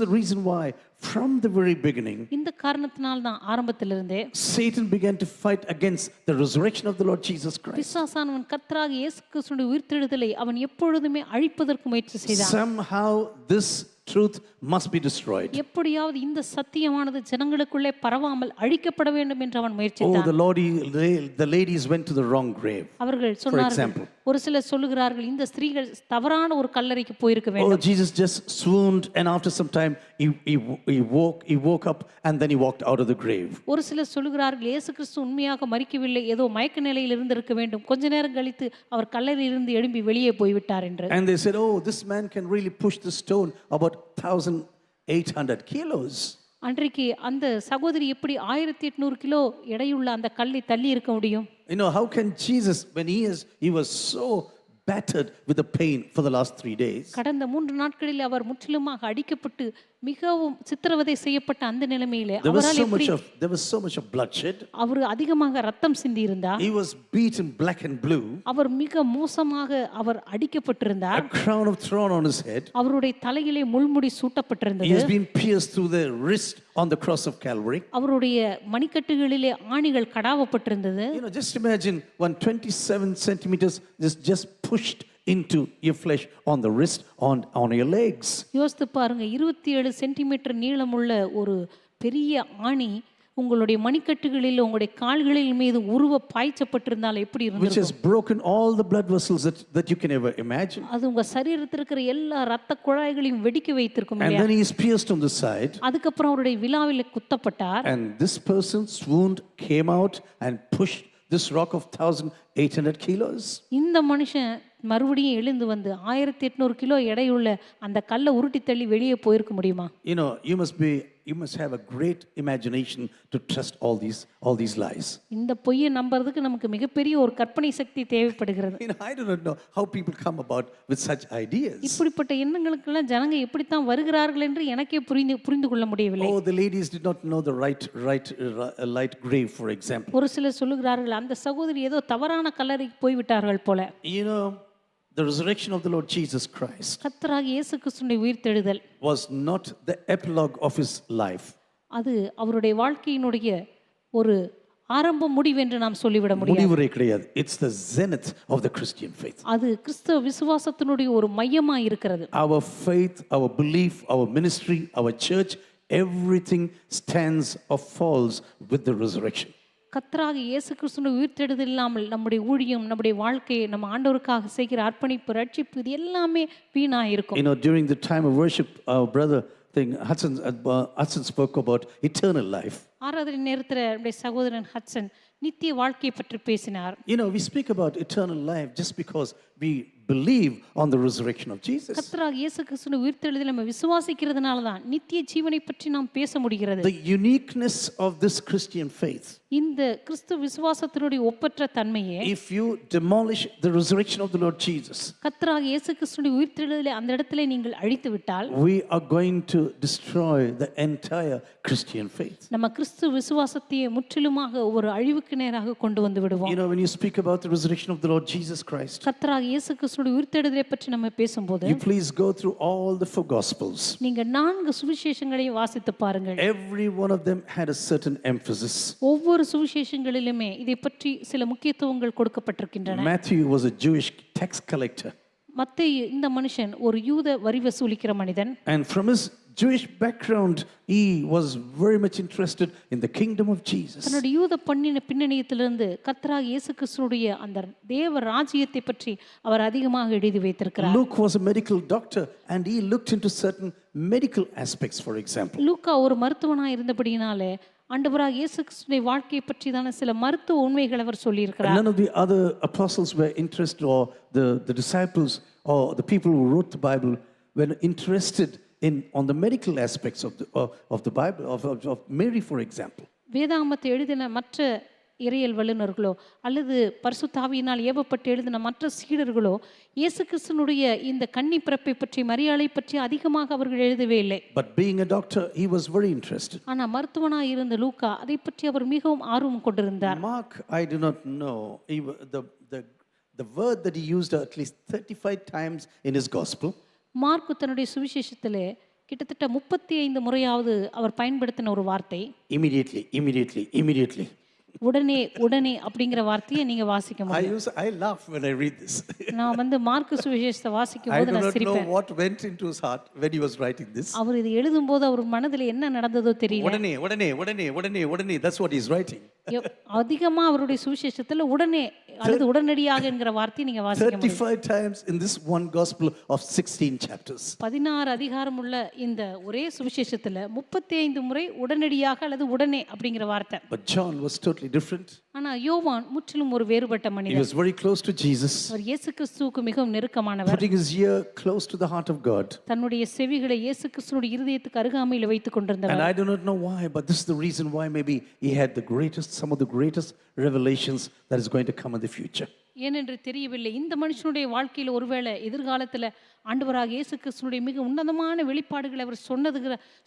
the reason why from the very beginning இந்த காரணத்தினால் தான் ஆரம்பத்திலிருந்தே Satan began to fight against the resurrection of the Lord Jesus Christ. பிசாசானவன் கர்த்தராகிய இயேசு கிறிஸ்துவின் உயிர்த்தெழுதலை அவன் எப்பொழுதுமே அழிப்பதற்கு முயற்சி செய்தான். Somehow this truth must be destroyed. எப்படியாவது இந்த சத்தியமானது ஜனங்களுக்குள்ளே பரவாமல் அழிக்கப்பட வேண்டும் என்று அவன் Oh, முயற்சித்தான். the ladies went to the wrong grave. அவர்கள் சொன்னார்கள், example. ஒரு சிலர் சொல்லுகிறார்கள் இந்த ஸ்திரீகள் தவறான ஒரு கல்லறைக்கு போயிருக்க Oh, வேண்டும். Jesus just swooned and after some time he woke up and then he walked out of the grave. ஒரு சிலர் சொல்லுகிறார்கள் இயேசு கிறிஸ்து உண்மையாக மரிக்கவில்லை, ஏதோ மயக்க நிலையில் இருந்திருக்க வேண்டும், கொஞ்ச நேரம் கழித்து அவர் கல்லறையிலிருந்து எழும்பி வெளியே போய்விட்டார் என்று. And they said, oh, this man can really push the stone about 1,800 kilos. அன்றைக்கு அந்த சகோதரி எப்படி 1800 கிலோ எடையுள்ள அந்த கல்லை தள்ளி இருக்க முடியும்? How can Jesus, when he was so battered with the pain for the last 3 days, கடந்த 3 நாட்களில் அவர் முற்றிலுமாக அடிக்கப்பட்டு மிகவும் சித்திரவதை செய்யப்பட்ட அந்த நிலைமையிலே there was அவரால் so much of bloodshed. அவர் அதிகமாக ரத்தம் சிந்தி இருந்தார். He was beaten black and blue. அவர் மிக மோசமாக அவர் அடிக்கப்பட்டிருந்தார். A crown of thorn on his head. அவருடைய தலையிலே முள்முடி He சூட்டப்பட்டிருந்தது. has been pierced through the wrist on the cross of Calvary. அவருடைய மணிக்கட்டுகளிலே ஆணிகள் கடாவப்பட்டிருந்தது. Just imagine 127 centimeters just pushed into your flesh on the wrist, on your legs. யோசித்து பாருங்க, 27 சென்டிமீட்டர் நீளமுள்ள ஒரு பெரிய ஆணி உங்களுடைய மணிக்கட்டுகளில் உங்களுடைய கால்களில் மீது உருவ பாய்ச்சப்பட்டிருந்தால் எப்படி Which இருந்திருக்கும்? has broken all the blood vessels that you can ever imagine. அது உங்க சரீரத்தில் இருக்கிற எல்லா ரத்த குழாய்களையும் வெடிக்க வைத்திருக்கும் And இல்லையா? then he is pierced on the side. அதுக்கப்புறம் அவருடைய விலாவில குத்தப்பட்டார். And this person's wound came out and pushed this rock of 1,800 kilos. இந்த மனுஷன் மறுபடியும் எழுந்து வந்து 1800 கிலோ எடையுள்ள அந்த கல்லை உருட்டி தள்ளி வெளியே போயிருக்க முடியுமா? You must have a great imagination to trust all these lies. இந்த பொய்யை நம்புறதுக்கு நமக்கு மிகப்பெரிய ஒரு கற்பனை சக்தி தேவைப்படுகிறது. I do not know how people come about with such ideas. இப்படிப்பட்ட எண்ணங்களுக்கெல்லாம் ஜனங்க எப்படித்தான் வருகிறார்கள் என்று எனக்கே புரிந்து கொள்ள முடியவில்லை. Oh, the ladies did not know the right grave, for example. ஒரு சிலர் சொல்லுகிறார்கள் அந்த சகோதரி ஏதோ தவறான கல்லறைக்கு போய்விட்டார்கள் போல. The resurrection of the Lord Jesus Christ கர்த்தராகிய இயேசு கிறிஸ்துவின் உயிர்த்தெழுதல் was not the epilogue of his life. அது அவருடைய வாழ்க்கையினுடைய ஒரு ஆரம்ப முடிவு என்று நாம் சொல்லிவிட முடியாது. முடிவுரை கிடையாது. It's the zenith of the Christian faith. அது கிறிஸ்தவ விசுவாசத்தினுடைய ஒரு மையமாக இருக்கிறது. Our faith, our belief, our ministry, our church, everything stands or falls with the resurrection. கர்த்தராகிய இயேசு கிறிஸ்துவின் உயிர்த்தெழுதல் இல்லாமல் நம்முடைய ஊழியம், நம்முடைய வாழ்க்கையை, நம்ம ஆண்டவருக்காக செய்கிற அர்ப்பணிப்பு, ரட்சிப்பு இது எல்லாமே வீணா இருக்கும். During the time of worship, our brother Hudson spoke about eternal life. ஆராதனை நேரத்தில் நம்முடைய சகோதரன் ஹட்சன் நித்திய வாழ்க்கையை பற்றி பேசினார். You know, we speak about eternal life just because we believe on the resurrection of Jesus. கர்த்தராகிய இயேசு கிறிஸ்துவின் உயிர்த்தெழுதலை நம்ம விசுவாசிக்கிறதுனால தான் நித்திய ஜீவனை பற்றி நாம் பேச முடிகிறது. The uniqueness of this Christian faith. இந்த கிறிஸ்து விசுவாசத்தினுடைய ஒப்பற்ற தன்மையே, If you demolish the resurrection of the Lord Jesus, கர்த்தராகிய இயேசு கிறிஸ்துவின் உயிர்த்தெழுதலை அந்த இடத்திலே நீங்கள் அழித்து விட்டால், we are going to destroy the entire Christian faith. நம்ம கிறிஸ்து விசுவாசத்தையே முற்றிலுமாக ஒரு அழிவுக்கு நேராக கொண்டு வந்து விடுவோம். You know, when you speak about the resurrection of the Lord Jesus Christ, கர்த்தராகிய இயேசு கிறிஸ்துவின் உயிர்த்தெழுதலை பற்றி நம்ம பேசும்போது, you please go through all the four gospels. நீங்க 4 சுவிசேஷங்களையும் வாசித்து பாருங்கள். Every one of them had a certain emphasis. ஒவ்வொரு சுவிசேஷங்களிலுமே இதை பற்றி சில முக்கியத்துவங்கள் கொடுக்கப்பட்டிருக்கின்றன. Matthew was a Jewish tax collector. மத்தேயு இந்த மனுஷன் ஒரு யூத வரி வசூலிக்கிற மனிதன். And from his Jewish background, he was very much interested in the kingdom of Jesus. தன்னுடைய யூத பின்னணியத்திலிருந்து கர்த்தராகிய இயேசு கிறிஸ்துவுடைய அந்த தேவ ராஜ்யத்தை பற்றி அவர் அதிகமாக எழுதி வைத்திருக்கிறார். Luke was a medical doctor and he looked into certain medical aspects, for example. லூக்கா ஒரு மருத்துவனாக இருந்தபடியினாலே ஆண்டவராகிய இயேசு கிறிஸ்துவின் வாழ்க்கையை பற்றிதான சில மருத்துவ உண்மைகளை அவர் சொல்லியிருக்கிறார். None of the other apostles were interested, or the disciples or the people who wrote the Bible were interested on the medical aspects of the Bible, of Mary, for example. வேதாகமத்தை எழுதின மற்ற இறையியல் வல்லுநர்களோ அல்லது பரிசுத்த ஆவியினால் ஏவப்பட்டு எழுதின மற்ற சீடர்களோ இயேசு கிறிஸ்துவினுடைய இந்த கன்னி பிறப்பை பற்றி, மரியாளை பற்றி அதிகமாக அவர்கள் எழுதவே இல்லை. But being a doctor, he was very interested. ஆனா மருத்துவனாக இருந்த லூக்கா அதை பற்றி அவர் மிகவும் ஆர்வம் கொண்டிருந்தார். Mark, I do not know, the word that he used at least 35 times in his gospel. Mark தன்னுடைய சுவிசேஷத்திலே கிட்டத்தட்ட 35 முறையாவது அவர் பயன்படுத்தின ஒரு வார்த்தை immediately. உடனே அப்படிங்கிற வார்த்தையை நீங்க வாசிக்க முடியும். I laugh when I read this. நான் மார்க்கு சுவிசேஷத்தை வாசிக்கும் போது நான் சிரிப்பேன். I do not know what went into his heart when he was writing this. அவர் இது எழுதும்போது அவர் மனதில் என்ன நடந்ததோ தெரியல. உடனே, that's what he's writing. அதிகமா அவருடைய சுவிசேஷத்துல உடனே அல்லது உடனடியாக என்கிற வார்த்தையை நீங்க வாசிக்க முடியும். 35 times in this one gospel of 16 chapters. 16 அதிகாரம் உள்ள இந்த ஒரே சுவிசேஷத்துல 35 முறை உடனடியாக அல்லது உடனே அப்படிங்கிற வார்த்தை. But John was totally different. ஆனா யோவான் முற்றிலும் ஒரு வேறுபட்ட மனிதன். He was very close to Jesus. அவர் இயேசு கிறிஸ்துவுக்கு மிகவும் நெருக்கமானவர். Putting his ear close to the heart of God. தன்னுடைய செவிகளை இயேசு கிறிஸ்துவுடைய இருதயத்துக்கு அருகாமையில் வைத்துக் கொண்டிருந்தவர். And I do not know why, but this is the reason why maybe he had some of the greatest revelations that is going to come in the future. ஏனென்று தெரியவில்லை. இந்த மனுஷனுடைய வாழ்க்கையில் ஒருவேளை எதிர்காலத்தில் ஆண்டவராக இயேசு கிறிஸ்துவினுடைய மிக உன்னதமான வெளிப்பாடுகளை அவர்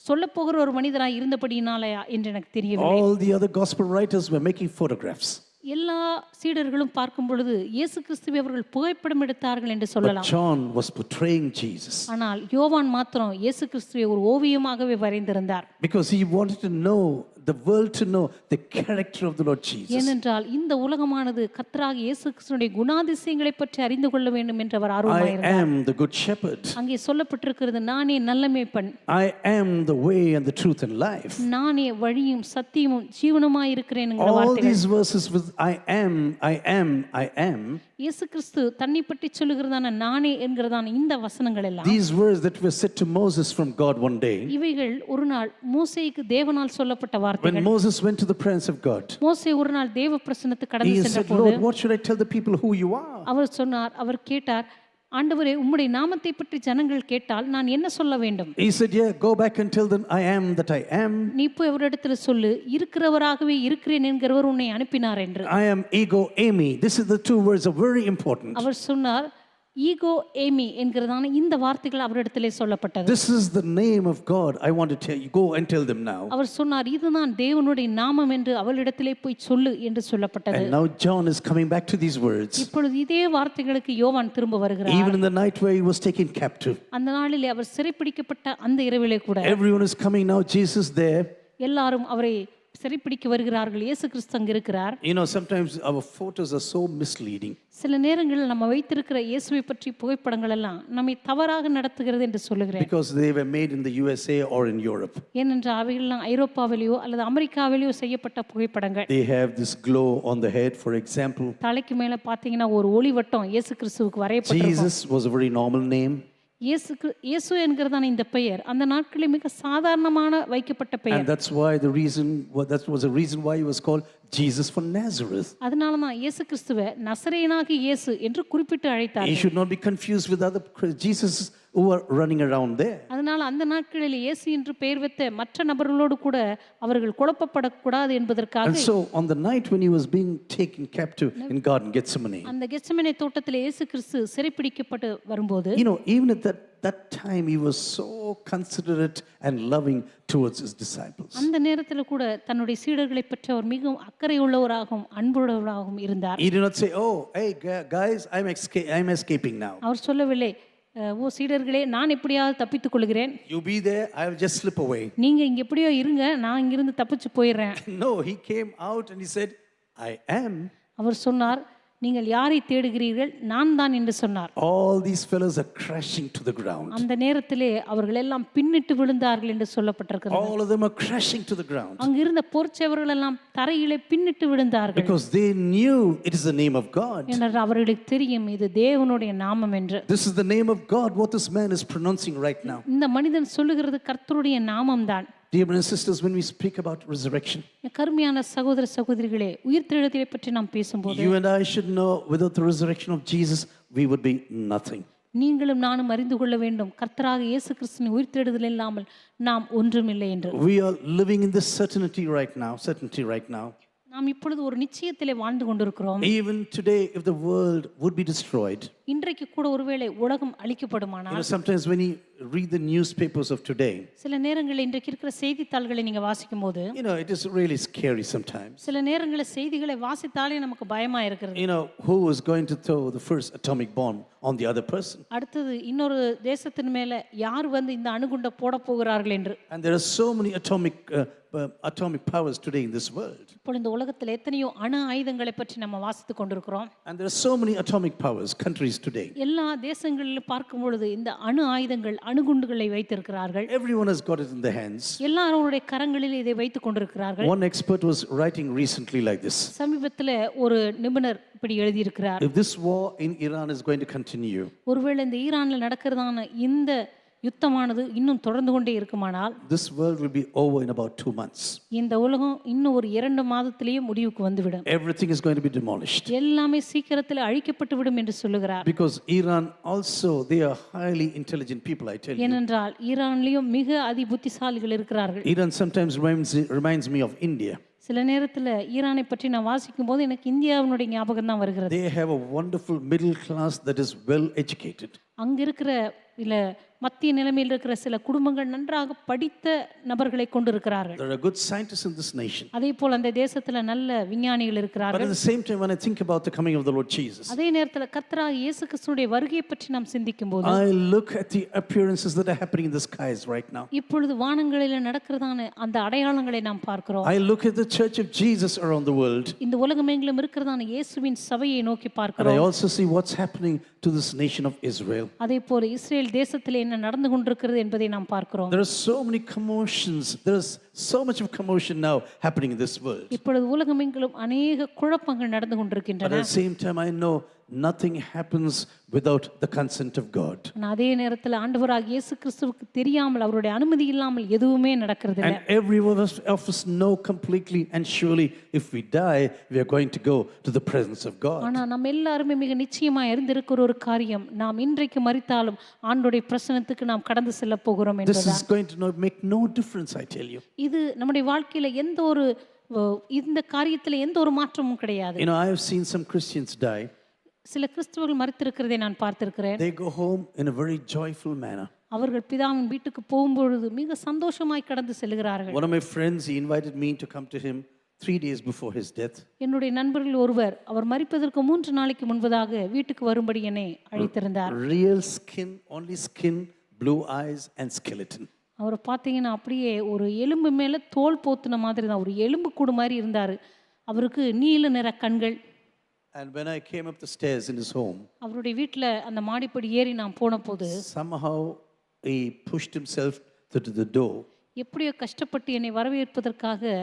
சொல்லப் போகிற ஒரு மனிதராக இருந்தபடியினாலயா என்று எனக்கு தெரியவில்லை. All the other gospel writers were making photographs. எல்லா சீடர்களும் பார்க்கும் பொழுது இயேசு கிறிஸ்துவை அவர்கள் புகைப்படம் எடுத்தார்கள் என்று சொல்லலாம். But John was portraying Jesus. ஆனால் யோவான் மாத்திரம் இயேசு கிறிஸ்துவை ஒரு ஓவியமாகவே வரைந்திருந்தார். Because he wanted to know the world to know the character of the Lord Jesus. ஏனென்றால் இந்த உலகமானது கர்த்தராகிய இயேசு கிறிஸ்துவினுடைய குணாதிசயங்களை பற்றி அறிந்து கொள்ள வேண்டும் என்று அவர் ஆர்வமாக இருந்தார். I am the good shepherd. அங்கே சொல்லப்பட்டிருக்கிறது, நானே நல்ல மேய்ப்பன். I am the way and the truth and life. நானே வழியும் சத்தியமும் ஜீவனுமாய் இருக்கிறேன் என்கிற வார்த்தைகள். All these verses with I am. இயேசு கிறிஸ்து தன்னை பற்றி சொல்லுகிறதான நானே என்கிறதான இந்த வசனங்கள் எல்லாம், these words that were said to Moses from God one day, இவைகள் ஒரு நாள் மோசேக்கு தேவனால் சொல்லப்பட்ட வார்த்தைகள். when Moses went to the presence of God, மோசே ஒரு நாள் தேவ பிரசன்னத்துக்கு கடந்து he said, சென்றபோது, Lord, what should I tell the people who you are? அவர் கேட்டார், ஆண்டவரே உம்முடைய நாமத்தை பற்றி ஜனங்கள் கேட்டால் நான் என்ன சொல்ல வேண்டும்? He said, yeah, go back and tell them I am that I am. நீ போய் அவரிடத்தில் சொல்லு, இருக்கிறவராகவே இருக்கிறேன் என்கிறவர் உன்னை அனுப்பினார் என்று. I am ego eimi. This is the two words are very important. அவர் சொன்னார், ஈகோ ஏமி என்கிறதான இந்த வார்த்தைகள் அவரிடத்திலே சொல்லப்பட்டது. This is the name of God. I want to tell you, go and tell them now. அவர் சொன்னார், இதுதான் தேவனுடைய நாமம் என்று அவளிடத்திலே போய் சொல்லு என்று சொல்லப்பட்டது. And now John is coming back to these words. இப்பொழுது இதே வார்த்தைகளுக்கு யோவான் திரும்ப வருகிறார். Even in the night where he was taken captive, அந்த நாளிலே அவர் சிறைப்பிடிக்கப்பட்ட அந்த இரவிலே கூட everyone is coming now. Jesus there. எல்லாரும் அவரை சிறைப்பிடிக்க வருகிறார்கள். இயேசு கிறிஸ்து அங்க இருக்கிறார். You know, sometimes our photos are so misleading. சில நேரங்களில் நம்ம வைத்திருக்கிற இயேசுவை பற்றி புகைப்படங்கள் எல்லாம் நம்மை தவறாக நடத்துகிறது என்று சொல்லுகிறேன். Because they were made in the USA or in Europe. ஏனென்றால் அவைகள்லாம் ஐரோப்பாவிலேயோ அல்லது அமெரிக்காவிலேயோ செய்யப்பட்ட புகைப்படங்கள். They have this glow on the head, for example. தலைக்கு மேல பாத்தீங்கன்னா ஒரு ஒளிவட்டம் இயேசு கிறிஸ்துவுக்கு வரையப்பட்டிருக்கும். Jesus was a very normal name. இயேசு என்கிறதான இந்த பெயர் அந்த நாட்களில் மிக சாதாரணமான வைக்கப்பட்ட பெயர். And that's why that was the reason why he was called Jesus from Nazareth. அதனால தான் இயேசு கிறிஸ்துவை நசரேயனாகிய இயேசு என்று குறிப்பிட்டு He அழைத்தார்கள். should not be confused with other Jesus who are running around there. அதனால அந்த நாட்களில் இயேசு என்று பெயர் வைத்த மற்ற நபர்களோடு கூட அவர்கள் குழப்பப்படக்கூடாது என்பதற்காக And so on the night when he was being taken captive in Garden Gethsemane, அந்த கெத்செமனே தோட்டத்தில் இயேசு கிறிஸ்து சிறைப்பிடிக்கப்பட்டு வரும்போது even at that time he was so considerate and loving towards his disciples. அந்த நேரத்தில் கூட தன்னுடைய சீடர்களை பற்றி அவர் மிகவும் அக்கறை உள்ளவராகவும் அன்புள்ளவராகவும் இருந்தார். He did not say, "Oh, hey guys, I'm escaping now. அவர் சொல்லவில்லை, ஓ சீடர்களே நான் எப்படியாவது தப்பித்துக் கொள்கிறேன், You be there, I'll just slip away." நீங்க இங்க எப்படியோ இருங்க, நான் இங்கிருந்து தப்பிச்சு போயிடுறேன். No, he came out and he said, "I am." அவர் சொன்னார், நீங்கள் யாரை தேடுகிறீர்கள், நான் தான் என்று சொன்னார். All these fellows are crashing to the ground. அந்த நேரத்திலே அவர்கள் எல்லாம் பின்னிட்டு விழுந்தார்கள் என்று சொல்லப்பட்டிருக்கிறது. All of them are crashing to the ground அங்க இருந்த போர்ச்சவர்கள் எல்லாம் தரையிலே பின்னிட்டு விழுந்தார்கள். because they knew it is the name of God. என்று அவர்களுக்கு தெரியும் இது தேவனுடைய நாமம் என்று. This is the name of God, what this man is pronouncing right now. இந்த மனிதன் சொல்லுகிறது கர்த்தருடைய நாமம் தான். Dear brothers and sisters, when we speak about resurrection, கருமையான சகோதர சகோதரிகளே, உயிர்த்தெழுதலை பற்றி நாம் பேசும்போது you and I should know without the resurrection of Jesus, we would be nothing. நீங்களும் நானும் அறிந்து கொள்ள வேண்டும், கர்த்தராக இயேசு கிறிஸ்துவின் உயிர்த்தெழுதல் இல்லாமல் நாம் ஒன்றுமில்லை என்று. We are living in this certainty right now. நாம் இப்பொழுது ஒரு நிச்சயத்திலே வாழ்ந்து கொண்டிருக்கிறோம். Even today, if the world would be destroyed, இன்றைக்கு கூட ஒருவேளை உலகம் அழிக்கப்படுமானால், sometimes when you read the newspapers of today, சில நேரங்களில் இன்றைக்கு இருக்கிற செய்தித்தாள்களை நீங்க வாசிக்கும் போது it is really scary sometimes. சில நேரங்களில் செய்திகளை வாசித்தாலே நமக்கு பயமா இருக்கிறது. Who is going to throw the first atomic bomb on the other person? அடுத்தது இன்னொரு தேசத்தின் மேல யார் வந்து இந்த அணுகுண்டை போட போகிறார்கள் என்று. And there are so many atomic powers today in this world. இப்போ இந்த உலகத்தில் எத்தனையோ அணு ஆயுதங்களை பற்றி நம்ம வாசித்து கொண்டிருக்கிறோம். And there are so many atomic powers, countries today. எல்லா தேசங்களிலும் பார்க்கும் பொழுது இந்த அணு ஆயுதங்கள் அணுகுண்டுகளை வைத்திருக்கிறார்கள். Everyone has got it in their hands. எல்லாருடைய கரங்களில் இதை வைத்துக் கொண்டிருக்கிறார்கள். One expert was writing recently like this. சமீபத்தில் ஒரு நிபுணர் இப்படி எழுதியிருக்கிறார், If this war in Iran is going to continue, ஒருவேளை இந்த ஈரானில் நடக்கிறதான இந்த யுத்தமானது இன்னும் தொடர்ந்து கொண்டே இருக்குமானால் this world will be over in about 2 months. இந்த உலகம் இன்னும் ஒரு 2 மாதத்திலேயே முடிவுக்கு வந்துவிடும். Everything is going to be demolished. எல்லாமே சீக்கிரத்தில் அழிக்கப்பட்டு விடும் என்று சொல்லுகிறார். Because Iran also, they are highly intelligent people, I tell you. ஏனென்றால் ஈரான்லயும் மிக அதி புத்திசாலிகள் இருக்கிறார்கள். Iran sometimes reminds me of India. சில நேரத்தில் ஈரானை பற்றி நான் வாசிக்கும் போது எனக்கு இந்தியாவினுடைய ஞாபகம் தான் வருகிறது. They have a wonderful middle class that is well educated. அங்க இருக்கிற இல்ல மத்திய நிலைமையில் இருக்கிற சில குடும்பங்கள் நன்றாக படித்த நபர்களை கொண்டிருக்கிறார்கள். There are good scientists in this nation. அதே போல் அந்த தேசத்துல நல்ல விஞ்ஞானிகள் But இருக்கிறார்கள். at the same time, when I think about the coming of the Lord Jesus, அதே நேரத்தில் கர்த்தராகிய இயேசு கிறிஸ்துவினுடைய வருகையை பற்றி நாம் சிந்திக்கும் போது I look at the appearances that are happening in the skies right now. இப்பொழுது வானங்களில் நடக்கிறதான அந்த அடையாளங்களை நாம் பார்க்கிறோம். I look at the church of Jesus around the world. இந்த உலகமெங்கிலும் இருக்கிறதான இயேசுவின் சபையை நோக்கி And I பார்க்கிறோம். also see what's happening to this nation of Israel. அதே போல இஸ்ரேல் தேசத்திலே என்ன நடந்து கொண்டிருக்கிறது என்பதை நாம் பார்க்கிறோம். There are so many commotions. There is so much of commotion now happening in this world. இப்பொழுது உலகமெங்கிலும் அநேக குழப்பங்கள் நடந்து But கொண்டிருக்கின்றன. at the same time, I know nothing happens without the consent of God. ஆனா அதே நேரத்தில் ஆண்டவராகிய இயேசு கிறிஸ்துவுக்கு தெரியாமல் அவருடைய அனுமதி இல்லாமல் எதுவுமே நடக்கிறது இல்லை. And every one of us know completely and surely if we die, we are going to go to the presence of God. ஆனா நம்ம எல்லாருமே மிக நிச்சயமா அறிந்திருக்கிற ஒரு காரியம், நாம் இன்றைக்கு மரித்தாலும் ஆண்டவருடைய பிரசன்னத்துக்கு நாம் கடந்து செல்ல போகிறோம் This என்பதுதான். is going to make no difference, I tell you. இது நம்முடைய வாழ்க்கையில எந்த ஒரு இந்த காரியத்துல எந்த ஒரு மாற்றமும் கிடையாது. I have seen some Christians die. சில கிறிஸ்தவர்கள் மரித்திருக்கிறதை நான் பார்த்திருக்கிறேன். They go home in a very joyful manner. அவர்கள் பிதாவின் வீட்டுக்கு போகும்பொழுது மிக சந்தோஷமாய் கடந்து செல்கிறார்கள். One of my friends, he invited me to come to him 3 days before his death. என்னுடைய நண்பர்கள் ஒருவர் அவர் மரிப்பதற்கு 3 நாளைக்கு முன்பதாக வீட்டுக்கு வரும்படி என்னை அழைத்திருந்தார். Real skin, only skin, blue eyes and skeleton. அவர் பார்த்தீங்கன்னா அப்படியே ஒரு எலும்பு மேலே தோல் போத்துன மாதிரி தான், ஒரு எலும்பு கூடு மாதிரி இருந்தார். அவருக்கு நீல நிற கண்கள். And when I came up the stairs in his home, அவருடைய வீட்டில் அந்த மாடிப்படி ஏறி நான் போன போது somehow he pushed himself to the door. எப்படியோ கஷ்டப்பட்டு என்னை வரவேற்பதற்காக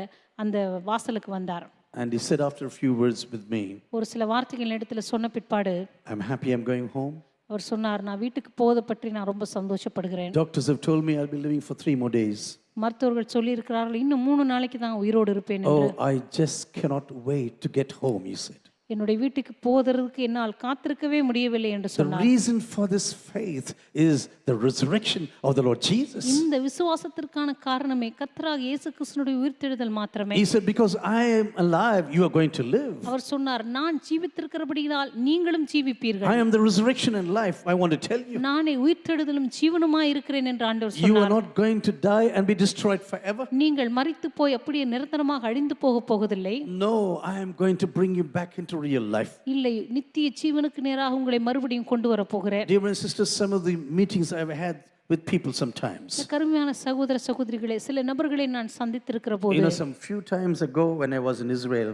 அந்த வாசலுக்கு வந்தார். And he said after a few words with me, ஒரு சில வார்த்தைகள் இடத்துல சொன்ன பிற்பாடு, I'm happy I'm going home. அவர் சொன்னார், நான் வீட்டுக்கு போவதை பற்றி நான் ரொம்ப சந்தோஷப்படுகிறேன். Doctors have told me I'll be living for 3 more days. மருத்துவர்கள் சொல்லியிருக்கிறார்கள், இன்னும் 3 நாளைக்கு தான் உயிரோடு இருப்பேன் என்று. Oh, I just cannot wait to get home, he said. என்னுடைய வீட்டுக்கு போவதற்கு என்னால் காத்திருக்கவே முடியவில்லை என்று The சொன்னார். reason for this faith is the resurrection of the Lord Jesus. இந்த விசுவாசத்திற்கான காரணமே கர்த்தராகிய இயேசு கிறிஸ்துவினுடைய உயிர்த்தெழுதல் மாத்திரமே. He said, because I am alive, you are going to live. அவர் சொன்னார், நான் ஜீவித்திருக்கிறபடியால் நீங்களும் ஜீவிப்பீர்கள். I am the resurrection and life, I want to tell you. நானே உயிர்த்தெழுதலும் ஜீவனுமாய் இருக்கிறேன் என்று ஆண்டவர் You are சொன்னார். not going to die and be destroyed forever. நீங்கள் மரித்து போய் அப்படியே நிரந்தரமாக அழிந்து போக போவதில்லை. No, I am going to bring you back into real life. இல்லை, நித்திய ஜீவனுக்கு நேராக உங்களை மறுபடியும் கொண்டு வர போகிறேன். Dear brothers and sisters, some of the meetings I've had with people sometimes. கருமையான சகோதர சகோதரிகளே, சில நபர்களை நான் சந்தித்திருக்கிற You போது, know, some few times ago when I was in Israel,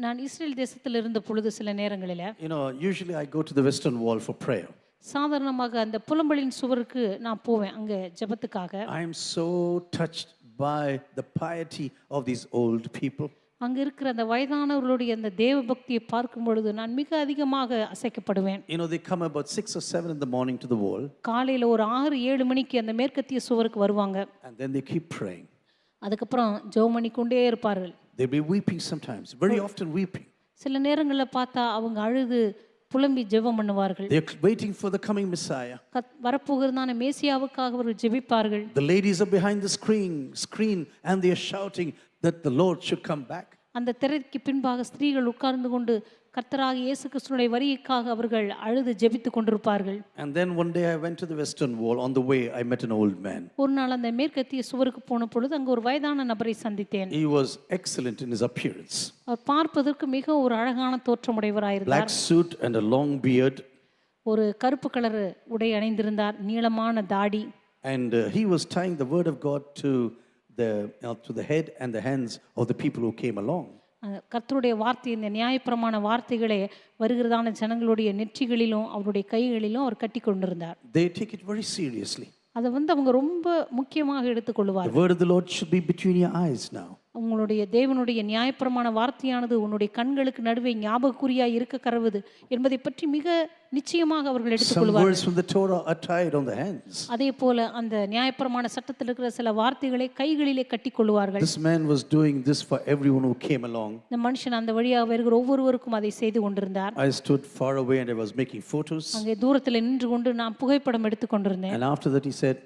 நான் இஸ்ரேல் தேசத்தில் இருந்த பொழுது சில நேரங்களில் you know, usually I go to the Western Wall for prayer. சாதாரணமாக அந்த புலம்பலின் சுவருக்கு நான் போவேன் அங்கே ஜெபத்துக்காக. I am so touched by the piety of these old people. அங்கே இருக்கிற அந்த வயதானவர்களுடைய அந்த தேவ பக்தியை பார்க்கும் பொழுது நான் மிக அதிகமாக அசைக்கப்படுவேன். You know, they come about 6 or 7 in the morning to the wall. காலையில் ஒரு 6-7 மணிக்கு அந்த மேற்கத்திய சுவருக்கு வருவாங்க. And then they keep praying. அதுக்கப்புறம் ஜெபம் பண்ணிக்கொண்டே இருப்பார்கள். They'll be weeping sometimes, very often weeping. சில நேரங்களில் பார்த்தா அவங்க அழுது புலம்பி ஜெபம் பண்ணுவார்கள். They're waiting for the coming Messiah. வரப்போகிறதான மேசியாவுக்காக அவர்கள் ஜெபிப்பார்கள். The ladies are behind the screen and they are shouting that the Lord should come back. அந்த திரைக்கு பின்பாக ஸ்திரீகள் உட்கார்ந்து கொண்டு கர்த்தராகிய இயேசு கிறிஸ்துவினுடைய வருகைக்காக அவர்கள் அழுது ஜெபித்துக் கொண்டிருப்பார்கள். And then one day I went to the Western Wall. On the way I met an old man. ஒரு நாள் அந்த மேற்கத்திய சுவருக்கு போன பொழுது அங்க ஒரு வயதான நபரை சந்தித்தேன். He was excellent in his appearance. அவர் பார்ப்பதற்கு மிக ஒரு அழகான தோற்றமுடையவராயிருந்தார். Black suit and a long beard. ஒரு கருப்பு கலர் உடை அணிந்திருந்தார், நீளமான தாடி. And he was tying the word of God to the head and the hands of the people who came along. கர்த்தருடைய வார்த்தை, இந்த நியாயப்பிரமாண வார்த்தைகளே வருகிறதான ஜனங்களுடைய நெற்றிகளிலும் அவருடைய கைகளிலும் அவர் கட்டி கொண்டிருந்தார். They take it very seriously. அதை அவங்க ரொம்ப முக்கியமாக எடுத்துக்கொள்வார். The word of the Lord should be between your eyes now. உங்களுடைய தேவனுடைய நியாயப்பிரமாண வார்த்தையானது உன்னுடைய கண்களுக்கு நடுவே ஞாபகக்குறியாய் இருக்க கடவுது என்பதை பற்றி மிக நிச்சயமாக அவர்கள் Some எடுத்துக்கொள்வார்கள். words from the Torah are tied on the hands. அதே போல அந்த நியாயப்பிரமாண சட்டத்தில் இருக்கிற சில வார்த்தைகளை கைகளிலே கட்டிக்கொள்வார்கள். This man was doing this for everyone who came along. இந்த மனுஷன் அந்த வழியாக வருகிற ஒவ்வொருவருக்கும் அதை செய்து கொண்டிருந்தார். I stood far away and I was making photos. அங்கே தூரத்தில் நின்று கொண்டு நான் புகைப்படம் எடுத்து கொண்டிருந்தேன். And after that he said,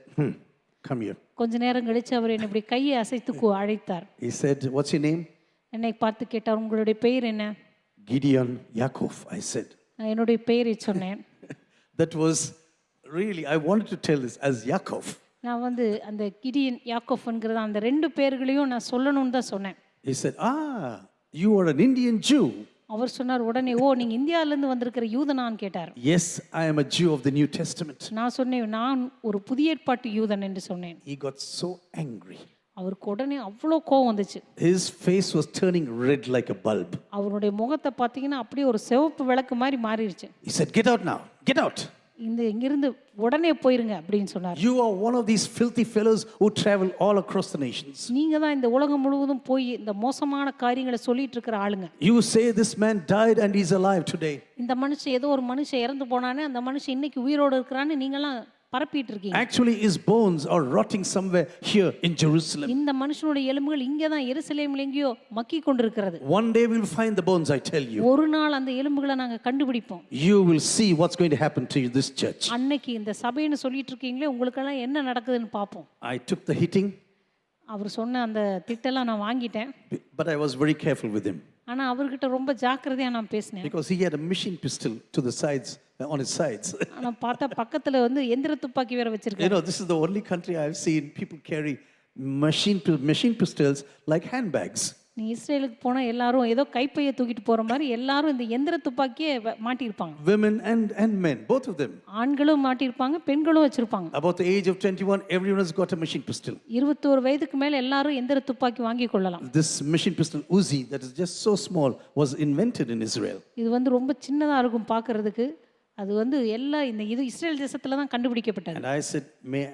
come here. கொஞ்ச நேரம் கழிச்சு அவர் என்னை இப்படி கையை அசைத்து அழைத்தார். He said, what's your name? என்னை பார்த்து கேட்டார், உங்களுடைய பெயர் என்ன? Gideon Yaakov, I said. நான் என்னுடைய பெயரை சொன்னேன். That was really, I wanted to tell this as Yaakov. நான் அந்த கிடியன் யாக்கோப் என்கிறத அந்த 2 பேர்களையும் நான் சொல்லணும்னு தான் சொன்னேன். He said, you are an Indian Jew. அவர் சொன்னார் உடனே, ஓ நீங்க இந்தியால இருந்து வந்திருக்கிற யூதனான்னு கேட்டார். Yes, I am a Jew of the New Testament. நான் சொன்னேன், நான் ஒரு புதிய ஏற்பாட்டு யூதன் என்று சொன்னேன். He got so angry. அவருக்கு உடனே அவ்வளோ கோவம் வந்துச்சு. His face was turning red like a bulb. அவருடைய முகத்தை பார்த்தீங்கன்னா அப்படியே ஒரு சிவப்பு விளக்கு மாதிரி மாறிடுச்சு. He said, get out now, get out. இங்கிருந்து உடனே போயிருங்க அப்படின்னு சொன்னார். You are one of these filthy fellows who travel all across the nations. நீங்க தான் இந்த உலகம் முழுவதும் போய் இந்த மோசமான காரியங்களை சொல்லிட்டு இருக்கிற ஆளுங்க. You say this man died and he's alive today. இந்த மனுஷன் ஏதோ ஒரு மனுஷன் இறந்து போனானே, அந்த மனுஷன் இன்னைக்கு உயிரோடு இருக்கிறான்னு நீங்கலாம் பரப்பிட்டு இருக்கீங்க. Actually his bones are rotting somewhere here in Jerusalem. இந்த மனுஷனுடைய எலும்புகள் இங்க தான் எருசலேமில் எங்கேயோ மக்கி கொண்டிருக்கிறது. One day we'll find the bones, I tell you. ஒரு நாள் அந்த எலும்புகளை நாங்க கண்டுபிடிப்போம். You will see what's going to happen to you, this church. அன்னைக்கு இந்த சபைன்னு சொல்லிட்டு இருக்கீங்களே, உங்களுக்கு எல்லாம் என்ன நடக்குதுன்னு பாப்போம். I took the hitting. அவர் சொன்ன அந்த திட்டெல்லாம் நான் வாங்கிட்டேன். But I was very careful with him. ஆனா அவர்கிட்ட ரொம்ப ஜாக்கிரதையா நான் பேசினேன். Because he had a machine pistol to the sides, on his sides. ஆனா பார்த்தா பக்கத்துல எந்திர துப்பாக்கி வேற வச்சிருக்காரு. You know, this is the only country I've seen people carry machine pistols like handbags. நீ இஸ்ரேலுக்கு போனா எல்லாரும் ஏதோ கைப்பையை தூக்கிட்டு போற மாதிரி எல்லாரும் இந்த எந்திர துப்பாக்கியை மாட்டியிருப்பாங்க. Women and men, both of them. ஆண்களும் மாட்டியிருப்பாங்க, பெண்களும் வச்சிருப்பாங்க. About the age of 21, everyone has got a machine pistol. 21 வயதுக்கு மேல எல்லாரும் எந்திர துப்பாக்கி வாங்கி கொள்ளலாம். This machine pistol Uzi, that is just so small, was invented in Israel. இது ரொம்ப சின்னதா இருக்கும் பார்க்கிறதுக்கு. அது எல்லா இது இஸ்ரேல் தேசத்துல தான் கண்டுபிடிக்கப்பட்டது. And I said, may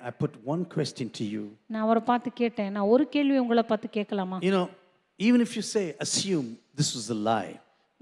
I put one question to you? நான் அவரை பார்த்து கேட்டேன், நான் ஒரு கேள்வி உங்களை பார்த்து கேட்கலாமா? You know, even if you say, assume this was a lie.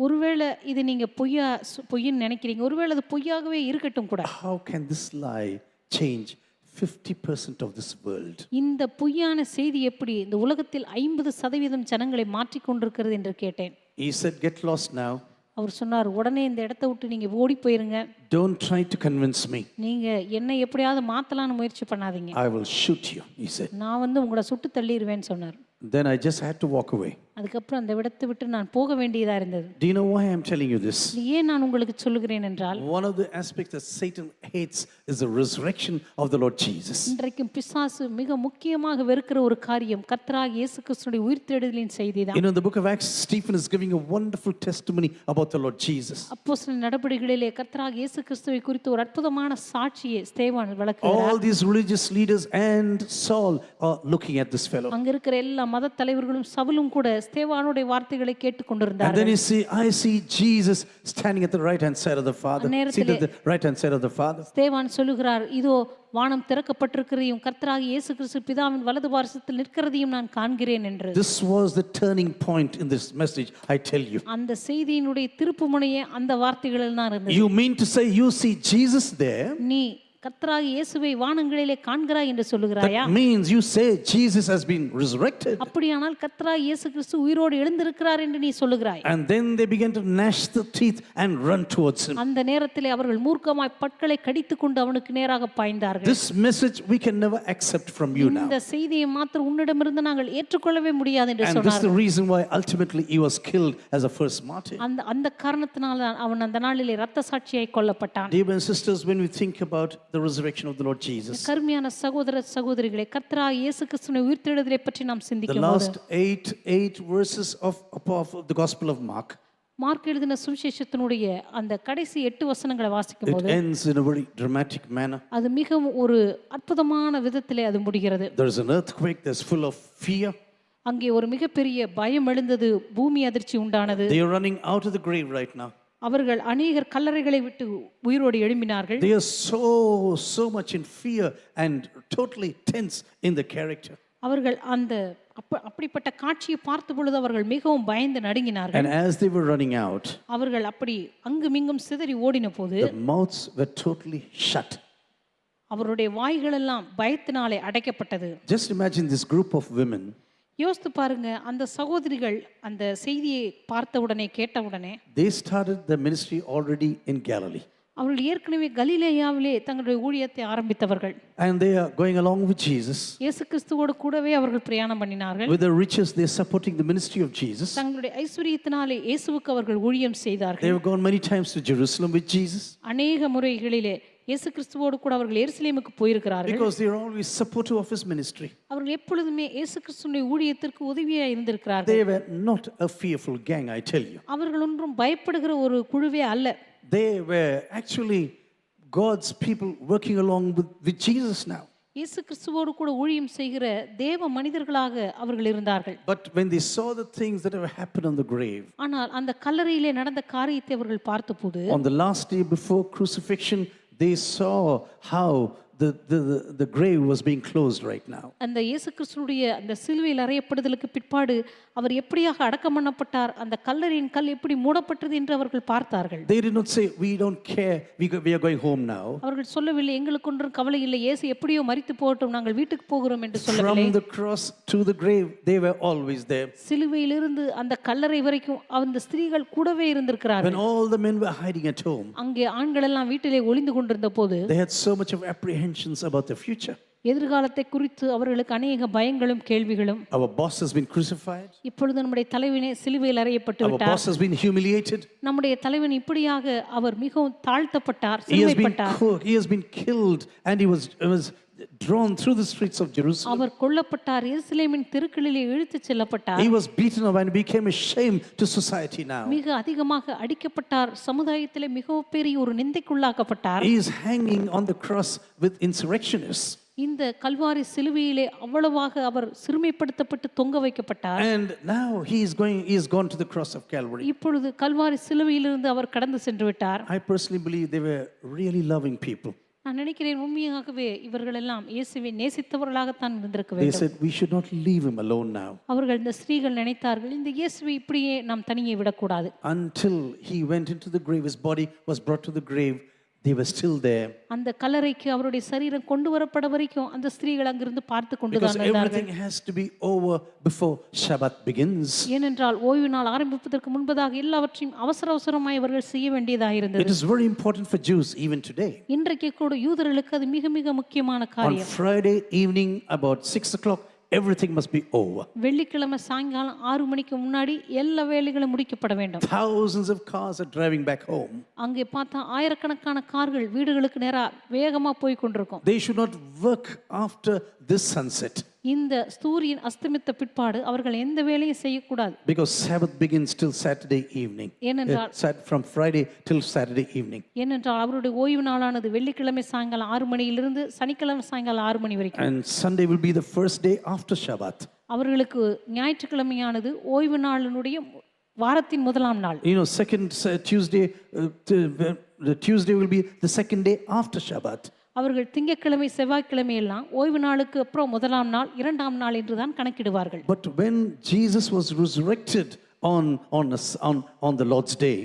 ஒருவேளை இது நீங்க பொய்ன்னு நினைக்கிறீங்க. ஒருவேளை அது பொய்யாகவே இருக்கட்டும் கூட. How can this lie change 50% of this world? இந்த பொய்யான செய்தி எப்படி இந்த உலகத்தில் 50% ஜனங்களை மாற்றிக் கொண்டிருக்கிறது என்று கேட்டேன். He said, get lost now. அவர் சொன்னார், உடனே இந்த இடத்தை விட்டு நீங்க ஓடி போயிருங்க. Don't try to convince me. நீங்க என்னை எப்படியாவது மாத்தலாம்னு முயற்சி பண்ணாதீங்க. I will shoot you, he said. நான் உங்களை சுட்டு தள்ளிடுவேன்னு சொன்னார். Then I just had to walk away. அதுக்கப்புறம் அந்த இடத்தை விட்டு நான் போக வேண்டியதா இருந்தது. Do you know why I'm telling you this? ஏன் நான் உங்களுக்கு சொல்லுகிறேன் என்றால், One of the aspects that Satan hates is the resurrection of the Lord Jesus. இன்றைக்கும் பிசாசு மிக முக்கியமாக வெறுக்கிற ஒரு காரியம் கர்த்தராகிய இயேசு கிறிஸ்துவின் உயிர்த்தெழுதலின் செய்திதான். You know, in the book of Acts, Stephen is giving a wonderful testimony about the Lord Jesus. அப்போஸ்தலர் நடபடிகளிலே கர்த்தராகிய இயேசு கிறிஸ்துவை குறித்து ஒரு அற்புதமான சாட்சியை ஸ்தேவான் விளக்குகிறார். All these religious leaders and Saul are looking at this fellow. அங்க இருக்கிற எல்லா மத தலைவர்களும் சவுலும் கூட ஸ்தேவானுடைய வார்த்தைகளை கேட்டுக் And கொண்டிருந்தார்கள். then I see Jesus standing at the right hand side of the Father. Seated at the right hand side of the Father. ஸ்தேவான் சொல்லுகிறார், இதோ வானம் திறக்கப்பட்டிருக்கிறதையும் கர்த்தராகிய இயேசு கிறிஸ்து பிதாவின் வலது பார்சத்தில் நிற்கிறதையும் நான் காண்கிறேன் என்று. This was the turning point in this message, I tell you. அந்த செய்தியினுடைய திருப்புமுனையே அந்த வார்த்தைகளில் தான் இருந்தது. You mean to say you see Jesus there? நீ கர்த்தராகிய இயேசுவை வானங்களிலே காண்கிறாய் என்று சொல்லுகிறாயா? That means you say Jesus has been resurrected. அப்படியானால் கர்த்தராகிய இயேசு கிறிஸ்து உயிரோடு எழுந்திருக்கிறார் என்று நீ சொல்லுகிறாய். And then they began to gnash the teeth and run towards him. அந்த நேரத்திலே அவர்கள் மூர்க்கமாய் பற்களை கடித்துக்கொண்டு அவனுக்கு நேராக பாய்ந்தார்கள். This message we can never accept from you now. இந்த செய்தியை மாத்திரம் உன்னிடமிருந்து நாங்கள் ஏற்றுக்கொள்ளவே முடியாது என்று And this is சொன்னார்கள். the reason why ultimately he was killed as a first martyr. அந்த காரணத்தினால தான் அவன் அந்த நாளிலே இரத்த சாட்சியாய் கொல்லப்பட்டான். Dear brothers and sisters, when we think about the resurrection of the Lord Jesus, கர்மியான சகோதர சகோதரிகளே, கர்த்தராகிய இயேசு கிறிஸ்துவின் உயிர்த்தெழுதலை பற்றி நாம் the சிந்திக்கும் போது last eight verses of the Gospel of Mark, mark எழுதின சுவிசேஷத்தினுடைய அந்த கடைசி 8 வசனங்களை வாசிக்கும் it போது ends in a very dramatic manner. அது மிகவும் ஒரு அற்புதமான விதத்திலே அது முடிகிறது. There is an earthquake that's full of fear. அங்கே ஒரு மிகப்பெரிய பயம் எழுந்தது, பூமி அதிர்ச்சி உண்டானது. They are running out of the grave right now. அவர்கள் அநேகர் கல்லறைகளை விட்டு உயிரோடு எழும்பினார்கள். They are so much in fear and totally tense in the character. அவர்கள் அப்படிப்பட்ட காட்சியை பார்த்த பொழுது அவர்கள் மிகவும் பயந்து நடுங்கினார்கள். And as they were running out, அவர்கள் அப்படி அங்குமிங்கும் சிதறி ஓடின போது the mouths were totally shut. அவருடைய வாய்கள் எல்லாம் பயத்தினாலே அடைக்கப்பட்டது. Just imagine this group of women. யோசித்து பாருங்க, அந்த சகோதரிகள் அந்த செய்தியை பார்த்த உடனே கேட்ட உடனே They started the ministry already in Galilee. அவர்கள் ஏற்கனவே கலிலேயாவிலே தங்களுடைய ஊழியத்தை ஆரம்பித்தவர்கள். And they are going along with Jesus. இயேசு கிறிஸ்துவோடு கூடவே அவர்கள் பிரயாணம் பண்ணினார்கள். With their riches, they are supporting the ministry of Jesus. தங்களுடைய ஐஸ்வரியத்தினாலே இயேசுவுக்கு அவர்கள் ஊழியம் They செய்தார்கள். have gone many times to Jerusalem with Jesus. அநேக முறைகளிலே இயேசு கிறிஸ்துவோடு கூட அவர்கள் எருசலேமுக்கு போயிருக்கிறார்கள். Because they are always supportive of his ministry. அவர்கள் எப்பொழுதுமே இயேசு கிறிஸ்துவின் ஊழியத்திற்கு உதவியாக இருந்திருக்கிறார்கள். They were not a fearful gang, I tell you. அவர்கள் ஒன்றும் பயப்படுகிற ஒரு குழுவே அல்ல. They were actually God's people working along with Jesus now. இயேசு கிறிஸ்துவோடு கூட ஊழியம் செய்கிற தேவ மனிதர்களாக அவர்கள் இருந்தார்கள். But when they saw the things that have happened on the grave, ஆனால் அந்த கல்லறையிலே நடந்த காரியத்தை அவர்கள் பார்த்தபோது, on the last day before crucifixion, they saw how the grave was being closed right now. அந்த இயேசு கிறிஸ்துவுடைய அந்த சிலுவையில் அறையப்படுதலுக்கு பிற்பாடு அவர் எப்படியாக அடக்கம் பண்ணப்பட்டார், அந்த கல்லறையின் கல் எப்படி மூடப்பட்டது என்று அவர்கள் பார்த்தார்கள். They did not say, we don't care, we are going home now. அவர்கள் சொல்லவில்லை, எங்களுக்கு ஒன்றும் கவலை இல்லை, இயேசு எப்படியோ மரித்து போகட்டும், நாங்கள் வீட்டுக்கு போகிறோம் என்று சொல்லவில்லை. From the cross to the grave, they were always there. சிலுவையிலிருந்து அந்த கல்லறை வரைக்கும் அந்த ஸ்திரீகள் கூடவே இருந்திருக்கிறார்கள். When all the men were hiding at home, அங்கே ஆண்கள் எல்லாம் வீட்டிலே ஒளிந்து கொண்டிருந்த போது they had so much of apprehensions about the future. எதிர்காலத்தை குறித்து அவர்களுக்கு அநேக பயங்களும் கேள்விகளும். Our boss has been crucified. இப்பொழுது நம்முடைய தலைவனே சிலுவையில் அறையப்பட்டு Our விட்டார். boss has been humiliated. நம்முடைய தலைவன் இப்படியாக அவர் மிகவும் தாழ்த்தப்பட்டார், He சிலுவைப்பட்டார். has been killed and he was drawn through the streets of Jerusalem. அவர் கொல்லப்பட்டார், எருசலேமின் தெருக்களிலே இழுத்துச் செல்லப்பட்டார். He was beaten up and became a shame to society now. மிக அதிகமாக அடிக்கப்பட்டார், சமுதாயத்திலே மிகவும் பெரிய ஒரு நிந்தைக்குள்ளாக்கப்பட்டார். He is hanging on the cross with insurrectionists. இந்த கல்வாரி சிலுவையிலே அவ்வளவாக அவர் சிறுமைப்படுத்தப்பட்டு தொங்க வைக்கப்பட்டார். And now he is gone to the cross of Calvary. இப்பொழுது கல்வாரி சிலுவையிலிருந்து அவர் கடந்து சென்று விட்டார். I personally believe they were really loving people. நான் நினைக்கிறேன் உண்மையாகவே இவர்கள் எல்லாம் இயேசுவை நேசித்தவர்களாகத்தான் இருந்திருக்க They வேண்டும். said, we should not leave him alone now. அவர்கள் இந்த ஸ்திரீகள் நினைத்தார்கள் இந்த இயேசுவை இப்படியே நாம் தனியே விடக்கூடாது. Until he went into the grave, his body was brought to the grave, they were still there. அந்த கல்லறைக்கு அவருடைய சரீரம் கொண்டு வரப்பட வரைக்கும் அந்த ஸ்திரீகள் அங்கிருந்து பார்த்து கொண்டு Because தான் இருந்தார்கள். everything has to be over before Shabbat begins. ஏனென்றால் ஓய்வு நாள் ஆரம்பிப்பதற்கு முன்பதாக எல்லாவற்றையும் அவசரமாய் அவர்கள் செய்ய வேண்டியதாக இருந்தது. It is very important for Jews even today. இன்றைக்கு கூட யூதர்களுக்கு அது மிக மிக முக்கியமான On காரியம். Friday evening about 6 o'clock, everything must be over. வெள்ளிக்கிழமை சாயங்காலம் 6 மணிக்கு முன்னாடி எல்லா வேலைகளும் முடிக்கப்பட வேண்டும். Thousands of cars are driving back home. அங்கே பார்த்தா ஆயிரக்கணக்கான கார்கள் வீடுகளுக்கு நேரா வேகமா போய் கொண்டிருக்கும். They should not work after this sunset. இந்த சூரியன் அஸ்தமித்த பிற்பாடு அவர்கள் எந்த வேலையும் செய்யக்கூடாது. Because Sabbath begins till Saturday evening. ஏனென்றால் From Friday till Saturday evening. ஏனென்றால் அவருடைய ஓய்வு நாளானது வெள்ளிக்கிழமை சாயங்காலம் 6 மணியிலிருந்து சனிக்கிழமை சாயங்காலம் 6 மணி வரைக்கும். And Sunday will be the first day after Shabbat. அவர்களுக்கு ஞாயிற்றுக்கிழமையானது ஓய்வு நாளினுடைய வாரத்தின் முதலாம் நாள். You know, Tuesday, the Tuesday will be the second day after Shabbat. அவர்கள் திங்கட்கிழமை செவ்வாய்க்கிழமை எல்லாம் ஓய்வு நாளுக்கு அப்புறம் முதலாம் நாள் இரண்டாம் நாள் என்று தான் கணக்கிடுவார்கள். But when Jesus was resurrected on the Lord's day,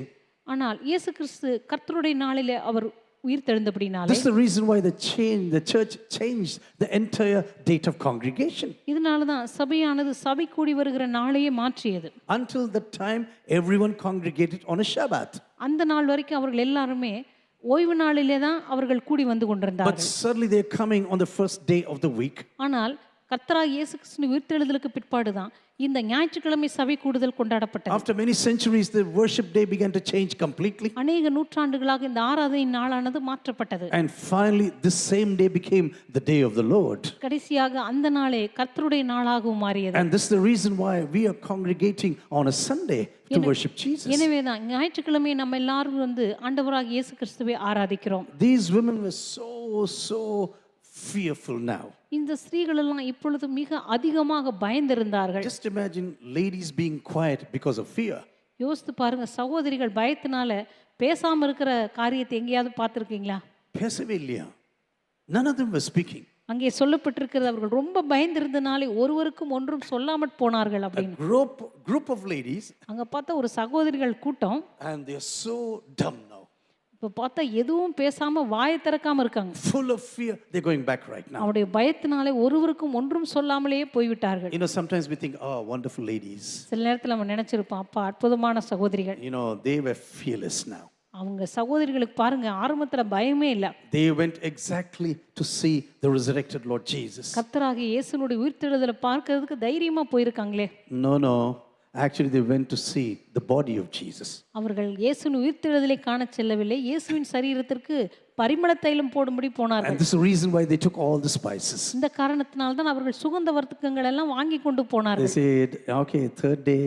ஆனால் இயேசு கிறிஸ்து கர்த்தருடைய நாளிலே அவர் உயிர் தெழுந்தபடினாலே this is the reason why the church changed the entire date of congregation. இதனால தான் சபையானது சபை கூடி வருகிற நாளையே மாற்றியது. Until that time, everyone congregated on a Shabbat. அந்த நாள் வரைக்கும் அவர்கள் எல்லாருமே ஓய்வு நாளிலே தான் அவர்கள் கூடி வந்து But கொண்டிருந்தார்கள். suddenly they're coming on the first day of the week. ஆனால் கர்த்தராகிய இயேசு கிறிஸ்து உயிர்த்தெழுதலுக்கு பிற்பாடு தான் இந்த ஞாயிற்றுக்கிழமை சபை கூடுதல் கொண்டாடப்பட்டது. After many centuries, the worship day began to change completely. அநேக நூற்றாண்டுகளாக இந்த ஆராதனை நாளானது மாற்றப்பட்டது. And finally, this same day became the day of the Lord. கடைசியாக அந்த நாளே கர்த்தருடைய நாளாகவும் மாறியது. And this is the reason why we are congregating on a Sunday to worship Jesus. எனவே தான் ஞாயிற்றுக்கிழமை நம்ம எல்லாரும் வந்து ஆண்டவராகிய இயேசு கிறிஸ்துவை ஆராதிக்கிறோம். These women were so fearful now. இந்த ஸ்திரீகள் எல்லாம் இப்பொழுது மிக அதிகமாக பயந்திருந்தார்கள். Just imagine ladies being quiet because of fear. யோசித்து பாருங்க, சகோதரிகள் பயத்தினால பேசாம இருக்கிற காரியத்தை எங்கேயாவது பார்த்திருக்கீங்களா? பேசவே இல்லையா? None of them were speaking. அங்கே சொல்லப்பட்டிருக்கிறது அவர்கள் ரொம்ப பயந்திருந்தனாலே ஒருவருக்கும் ஒன்றும் சொல்லாமற் போனார்கள் A அப்படின்னு. group of ladies, அங்க பார்த்தா ஒரு சகோதரிகள் கூட்டம், and they are so dumb now. இப்ப பார்த்தா எதுவும் பேசாம வாயை திறக்காம இருக்காங்க. Full of fear, they're going back right now. அவருடைய பயத்தினாலே ஒருவருக்கும் ஒன்றும் சொல்லாமலேயே போய்விட்டார்கள். You know, sometimes we think, oh, wonderful ladies. சில நேரத்தில் நம்ம நினைச்சிருப்போம், அப்பா அற்புதமான சகோதரிகள். You know, they were fearless now. அவங்க சகோதரிகளுக்கு பாருங்க ஆரம்பத்துல பயமே இல்லை. They went exactly to see the resurrected Lord Jesus. கர்த்தராகிய இயேசுனுடைய உயிர்த்தெழுதலை பார்க்கிறதுக்கு தைரியமா போயிருக்காங்களே. No. Actually, they went to see the body of Jesus. அவர்கள் இயேசுவின் உயிர்த்தெழுதலை காண செல்லவில்லை, இயேசுவின் சரீரத்திற்கு பரிமள தைலம் போடும்படி போனார்கள். And this is the reason why they took all the spices. இந்த காரணத்தினால தான் அவர்கள் சுகந்த வர்த்தகங்கள் எல்லாம் வாங்கி கொண்டு They போனார்கள். said, okay, third day,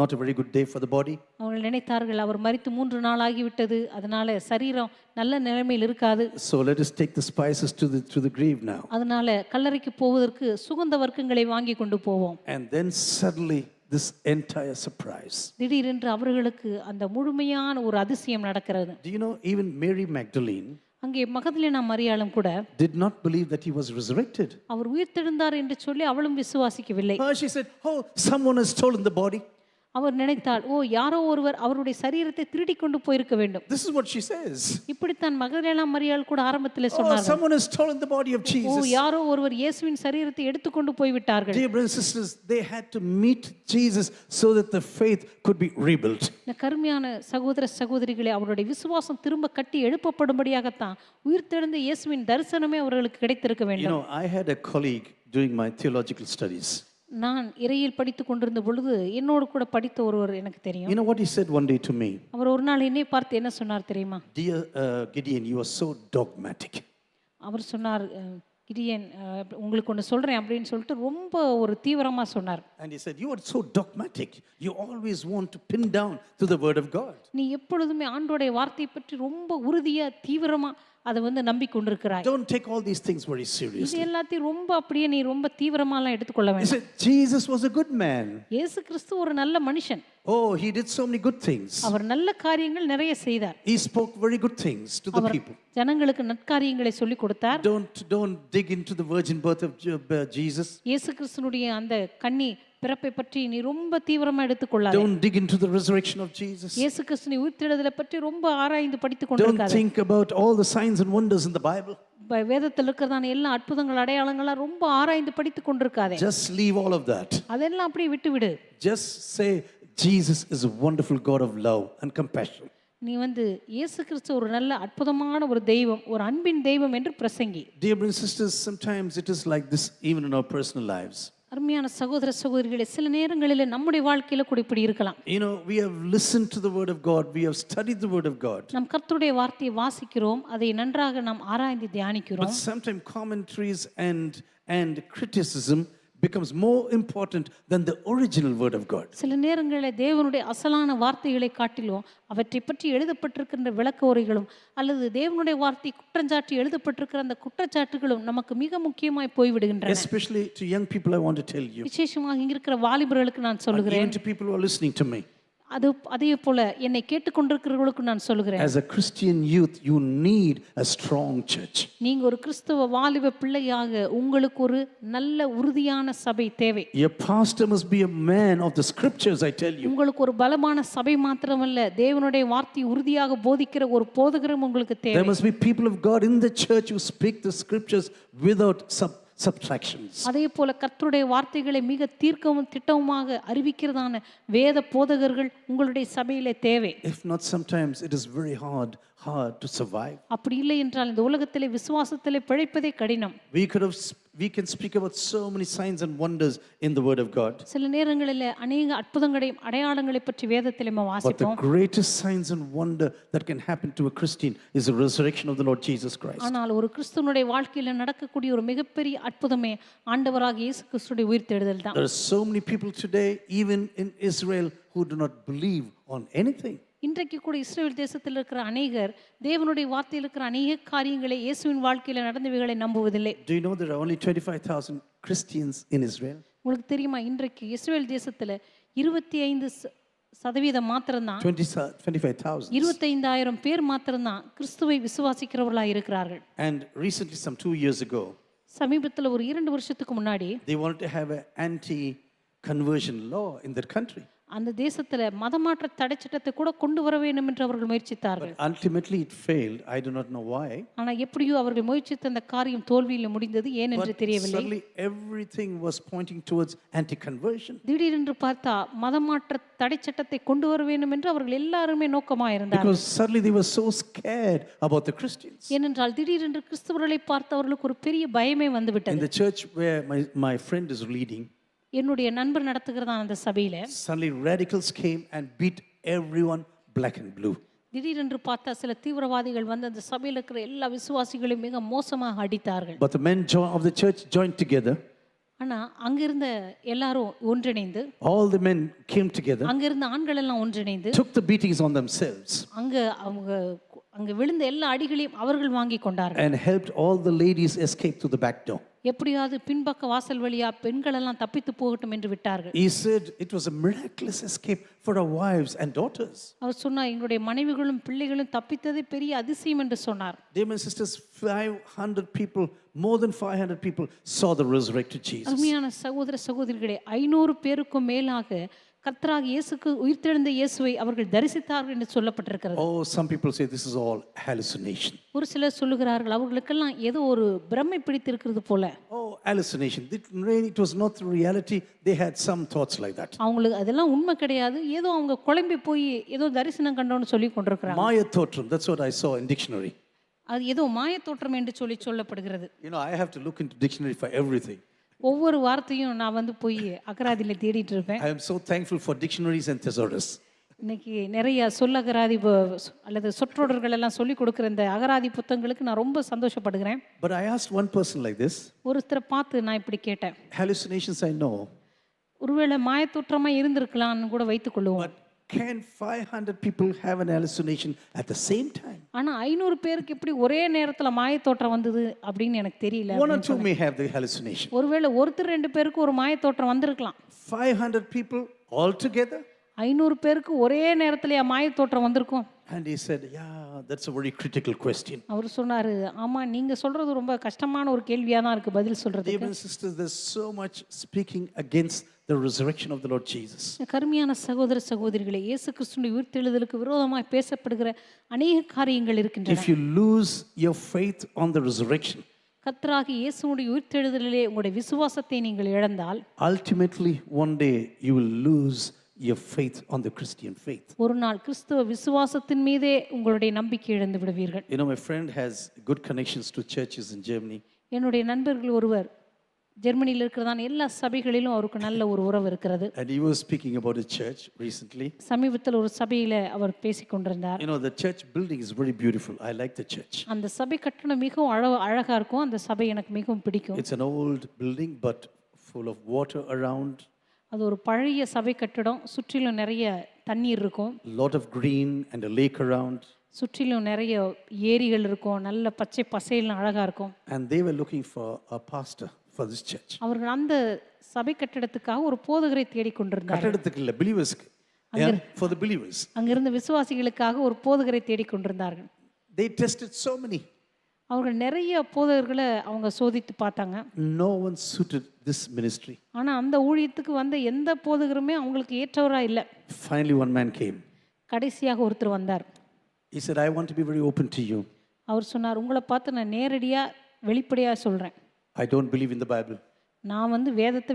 not a very good day for the body. அவர்கள் நினைத்தார்கள் அவர் மரித்து 3 நாள் ஆகிவிட்டது, அதனால சரீரம் நல்ல நிலைமையில் இருக்காது. So let us take the spices to the grave now. அதனால கல்லறைக்கு போவதற்கு சுகந்த வர்க்கங்களை வாங்கி கொண்டு போவோம். And then suddenly this entire surprise. திடீரென்று அவர்களுக்கு அந்த முழுமையான ஒரு அதிசயம் நடக்கிறது. Do you know, even Mary Magdalene அங்கே மகதலேனா மரியாளும் கூட did not believe that he was resurrected. அவர் உயிர்த்தெழுந்தார் என்று சொல்லி அவளும் விசுவாசிக்கவில்லை. She said, oh, someone has stolen the body. அவர் நினைத்தாள், ஓ யாரோ ஒருவர் அவருடைய சரீரத்தை திருடி கொண்டு போயிருக்க வேண்டும். This is what she says. இப்படித்தான் மகதலேனா மரியாள் கூட ஆரம்பத்தில் Oh, சொன்னார்கள். someone has stolen the body of O Jesus. யாரோ ஒருவர் இயேசுவின் சரீரத்தை எடுத்துக்கொண்டு போய் விட்டார்கள். Dear brothers and sisters, they had to meet Jesus so that the faith could be rebuilt. இந்த கருமையான சகோதர சகோதரிகளே, அவருடைய விசுவாசம் திரும்ப கட்டி எழுப்பப்படும்படியாகத்தான் உயிர்த்தெழுந்த இயேசுவின் தரிசனமே அவர்களுக்கு கிடைத்திருக்க You வேண்டும். know, I had a colleague doing my theological studies. நான் இறையில் படித்துக் கொண்டிருந்த பொழுது என்னோடு கூட படித்த ஒருவர் எனக்கு தெரியும். You know what he said one day to me? அவர் ஒரு நாள் என்னை பார்த்து என்ன சொன்னார் தெரியுமா? Dear Gideon, you are so dogmatic. அவர் சொன்னார், கிடியன் உங்களுக்கு ஒன்று சொல்கிறேன் அப்படின்னு சொல்லிட்டு ரொம்ப ஒரு தீவிரமாக சொன்னார். And he said, you are so dogmatic. You always want to pin down to the word of God. நீ எப்பொழுதுமே ஆண்டோடைய வார்த்தையை பற்றி ரொம்ப உறுதியாக தீவிரமாக அதை வந்து நம்பிக்கொண்டிருக்கிறாய். Don't take all these things very இது seriously. எல்லாத்தையும் ரொம்ப அப்படியே நீ ரொம்ப தீவிரமாலாம் எடுத்துக்கொள்ள He வேண்டாம். said, Jesus was a good man. இயேசு கிறிஸ்து ஒரு நல்ல மனுஷன். Oh, he did so many good things. அவர் நல்ல காரியங்கள் நிறைய செய்தார். He spoke very good things to the our people. ஜனங்களுக்கு நற்காரியங்களை சொல்லிக் கொடுத்தார். Don't dig into the virgin birth of Jesus. இயேசு கிறிஸ்துனுடைய அந்த கன்னி பிறப்பை பற்றி நீ ரொம்ப தீவிரமா எடுத்துக்கொள்ளாத. Don't dig into the resurrection of Jesus. இயேசு கிறிஸ்துவின் உயிர்த்தெழுதலை பற்றி ரொம்ப ஆராய்ந்து படித்துக் Don't கொண்டிருக்காத. think about all the signs and wonders in the Bible. வேதத்தில் இருக்கிறதான எல்லா அற்புதங்கள் அடையாளங்களாம் ரொம்ப ஆராய்ந்து படித்துக் கொண்டிருக்காதே. Just leave all of that. அதெல்லாம் அப்படியே விட்டு விடு. Just say Jesus is a wonderful God of love and compassion. நீ வந்து இயேசு கிறிஸ்து ஒரு நல்ல அற்புதமான ஒரு தெய்வம், ஒரு அன்பின் தெய்வம் என்று பிரசங்கி. Dear brothers and sisters, sometimes it is like this even in our personal lives. அருமையான சகோதர சகோதரிகளே, சில நேரங்களில் நம்முடைய வாழ்க்கையில கூட இப்படி இருக்கலாம். You know, we have listened to the word of God, we have studied the word of God. நம் கர்த்தருடைய வார்த்தையை வாசிக்கிறோம், அதை நன்றாக நாம் ஆராய்ந்து தியானிக்கிறோம். But sometimes commentaries and criticism becomes more important than the original word of God. சில நேரங்களில் தேவனுடைய அசலான வார்த்தைகளை காட்டிலும் அவற்றை பற்றி எழுதப்பட்டிருக்கின்ற விளக்க உரைகளும் அல்லது தேவனுடைய வார்த்தை குற்றஞ்சாட்டி எழுதப்பட்டிருக்கிற அந்த குற்றச்சாட்டுகளும் நமக்கு மிக முக்கியமாய் போய்விடுகின்றன. Especially to young people, I want to tell you. விசேஷமாக இங்க இருக்கிற வாலிபர்களுக்கு நான் And சொல்லுகிறேன். even to people who are listening to me. அதே போல என்னை கேட்டுக்கொண்டிருக்கிறவர்களுக்கு நான் சொல்லுகிறேன். As a Christian youth, you need a strong church. நீங்க ஒரு கிறிஸ்தவ வாலிப பிள்ளையாக உங்களுக்கு ஒரு நல்ல உறுதியான சபை தேவை. Your pastor must be a man of the scriptures, I tell you. உங்களுக்கு ஒரு பலமான சபை மாத்திரமல்ல, தேவனுடைய வார்த்தை உறுதியாக போதிக்கிற ஒரு போதகரும் உங்களுக்கு There தேவை. must be people of God in the church who speak the scriptures without subtractions. அதே போல கர்த்தருடைய வார்த்தைகளை மிக தீர்க்கமும் திட்டமுமாக அறிவிக்கிறதான வேத போதகர்கள் உங்களுடைய சபையிலே தேவை. If not, sometimes it is very hard to survive. அப்படி இல்லை என்றால் இந்த உலகத்திலே விசுவாசத்திலே பிழைப்பதே கடினம். We can speak about so many signs and wonders in the word of God. சில நேரங்களில் அநேக அற்புதங்களையும் அடையாளங்களை பற்றி வேதத்திலே நம்ம But the வாசிப்போம். greatest signs and wonder that can happen to a Christian is the resurrection of the Lord Jesus Christ. ஆனால் ஒரு கிறிஸ்துவனுடைய வாழ்க்கையில நடக்கக்கூடிய ஒரு மிகப்பெரிய அற்புதமே ஆண்டவராக இயேசு கிறிஸ்துடைய உயிர்த்தெழுதல் தான். There are so many people today, even in Israel, who do not believe on anything. இன்றைக்கு கூட இஸ்ரேல் தேசத்தில் இருக்கிற அநேகர் தேவனுடைய வார்த்தையில் இருக்கிற அநேக காரியங்களை இயேசுவின் வாழ்க்கையில நடந்தவைகளை நம்புவதில்லை. Do you know there are only 25,000 Christians in Israel? உங்களுக்கு தெரியுமா, இன்றைக்கு இஸ்ரேல் தேசத்துல 25% மாத்திரம்தான், 25,000. 25,000 பேர் மாத்திரம்தான் கிறிஸ்துவை விசுவாசிக்கிறவர்களாக இருக்கிறார்கள். And recently, some 2 years ago, சமீபத்தில் ஒரு 2 வருஷத்துக்கு முன்னாடி they wanted to have an anti-conversion law in their country. அந்த தேசத்துல மதமாற்ற தடை சட்டத்தை கூட கொண்டு வர வேண்டும் என்று அவர்கள் முயற்சித்தார்கள். But ultimately it failed. I do not know why. ஆனா எப்படியோ அவர்கள் முயற்சித்த அந்த காரியம் தோல்வியில் முடிந்தது. ஏன் என்று But தெரியவில்லை. suddenly everything was pointing towards anti-conversion. திடீரென்று பார்த்தா மதமாற்ற தடை சட்டத்தை கொண்டு வர வேண்டும் என்று அவர்கள் எல்லாருமே நோக்கமாக இருந்தார்கள். Because suddenly they were so scared about the Christians. ஏனென்றால் திடீரென்று கிறிஸ்தவர்களை பார்த்து அவர்களுக்கு ஒரு பெரிய பயமே வந்து In விட்டது. the church where my friend is leading, என்னுடைய நண்பர் நடத்துகிறதான அந்த சபையில suddenly radicals came and beat everyone black and blue. திடீரென்று பார்த்தா சில தீவிரவாதிகள் வந்து அந்த சபையில் இருக்கிற எல்லா விசுவாசிகளையும் மிக மோசமாக அடித்தார்கள். But the men of the church joined together. ஆனா அங்கிருந்த எல்லாரும் ஒன்றிணைந்து, All the men came together, அங்கிருந்த ஆண்கள் எல்லாம் ஒன்றிணைந்து took the beatings on themselves, அங்க விழுந்த எல்லா அடிகளையும் அவர்கள் வாங்கி கொண்டார்கள். and helped all the ladies escape through the back door. எப்படியாவது பின்பக்க வாசல் வழியா பெண்கள் எல்லாம் தப்பித்து போகட்டும் என்று விட்டார்கள். He said it was a miraculous escape for our wives and daughters. அவர் சொன்னார், எங்களுடைய மனைவிகளும் பிள்ளைகளும் தப்பித்ததே பெரிய அதிசயம் என்று சொன்னார். Dear my sisters, 500 people, more than 500 people saw the resurrected Jesus. அருமையான சகோதர சகோதரிகளே, 500 பேருக்கும் மேலாக கர்த்தராக இயேசுக்கு உயிர்த்தெழுந்த இயேசுவை அவர்கள் தரிசித்தார்கள் என்று சொல்லப்பட்டிருக்கிறது. Oh, some people say this is all hallucination. ஒரு சிலர் சொல்லுகிறார்கள் அவர்களுக்கெல்லாம் ஏதோ ஒரு பிரமை பிடித்திருக்கிறது போல. Oh, hallucination. It was not the reality. They had some thoughts like that. அவங்களுக்கு அதெல்லாம் உண்மை கிடையாது, ஏதோ அவங்க குழம்பி போய் ஏதோ தரிசனம் கண்டோன்னு சொல்லி கொண்டிருக்கிறாங்க. Maya Thotram, that's what I saw in dictionary. அது ஏதோ மாயத்தோற்றம் என்று சொல்லப்படுகிறது. You know, I have to look into dictionary for everything. ஒவ்வொரு வார்த்தையும் நான் வந்து போய் அகராதியில தேடிட்டு இருப்பேன். I am so thankful for dictionaries and thesaurus. இன்னைக்கு நிறைய சொல்லகராதி அல்லது சொற்றொடர்கள் எல்லாம் சொல்லி கொடுக்குற இந்த அகராதி புத்தகங்களுக்கு நான் ரொம்ப சந்தோஷப்படுகிறேன். But I asked one person like this. ஒருத்தரை பார்த்து நான் இப்படி கேட்டேன். Hallucinations I know. ஒருவேளை மாயத்தோற்றமா இருந்திருக்கலாம்னு கூட வைத்துக் கொள்வோம். But can 500 people have an hallucination at the same time? ஆனா 500 பேருக்கு எப்படி ஒரே நேரத்துல மாயத்தோற்றம் வந்தது அப்படின்னு எனக்கு தெரியல. One or two may have the hallucination. ஒருவேளை ஒருத்தர் 2 பேருக்கு ஒரு மாயத்தோற்றம் வந்திருக்கலாம். 500 people all together? 500 பேருக்கு ஒரே நேரத்திலேயே மாயத்தோற்றம் வந்திருக்கும். And he said, yeah, that's a very critical question. அவர் சொன்னாரு, ஆமா நீங்க சொல்றது ரொம்ப கஷ்டமான ஒரு கேள்வியா தான் இருக்கு பதில் சொல்றதுக்கு. Dear brothers and sisters, there's so much speaking against the resurrection of the Lord Jesus. கருமையான சகோதர சகோதரிகளே, இயேசு கிறிஸ்துவின் உயிர்த்தெழுதலுக்கு விரோதமாய் பேசப்படுகிற அநேக காரியங்கள் இருக்கின்றன. If you lose your faith on the resurrection, கர்த்தராகிய இயேசுவுடைய உயிர்த்தெழுதலிலே உங்களுடைய விசுவாசத்தை நீங்கள் இழந்தால், ultimately one day you will lose your faith on the Christian faith. ஒரு நாள் கிறிஸ்துவ விசுவாசத்தின் மீதே உங்களுடைய நம்பிக்கை இழந்து விடுவீர்கள். You know, my friend has good connections to churches in Germany. என்னுடைய நண்பர்கள் ஒருவர் ஜெர்மனியில் இருக்கிறதான எல்லா சபைகளிலும் அவருக்கு நல்ல ஒரு உறவு இருக்கிறது. And he was speaking about a church recently. சமீபத்தில் ஒரு சபையில அவர் பேசிக் கொண்டிருந்தார். You know, the church building is very beautiful. I like the church. அந்த சபை கட்டணம் மிகவும் அழகா இருக்கும். அந்த சபை எனக்கு மிகவும் பிடிக்கும். It's an old building but full of water around. அது ஒரு பழைய சபை கட்டடம், சுற்றிலும் நிறைய தண்ணீர் இருக்கும். Lot of green and a lake around. சுற்றிலும் நிறைய ஏரிகள் இருக்கும், நல்ல பச்சை பசேல்னு அழகா இருக்கும். And they were looking for a pastor for this church. அவர்கள் அந்த சபை கட்டடத்துக்காக ஒரு போதகரை தேடிக் கொண்டிருந்தார்கள். கட்டடத்துக்கு இல்ல, believers. For the believers. அங்கிருந்த விசுவாசிகளுக்காக ஒரு போதகரை தேடிக் கொண்டிருந்தார்கள். They tested so many. அவர்கள் நிறைய போதகர்களை அவங்க சோதித்து பார்த்தாங்க. No one suited this ministry. ஆனா அந்த ஊழியத்துக்கு வந்த எந்த போதகருமே அவங்களுக்கு ஏற்றவரா இல்ல. Finally one man came. கடைசியாக ஒருத்தர் வந்தார். He said, I want to be very open to you. அவர் சொன்னார், உங்களை பார்த்து நான் நேரடியா வெளிப்படையா சொல்றேன். I don't believe in the Bible. நான் வந்து வேதத்தை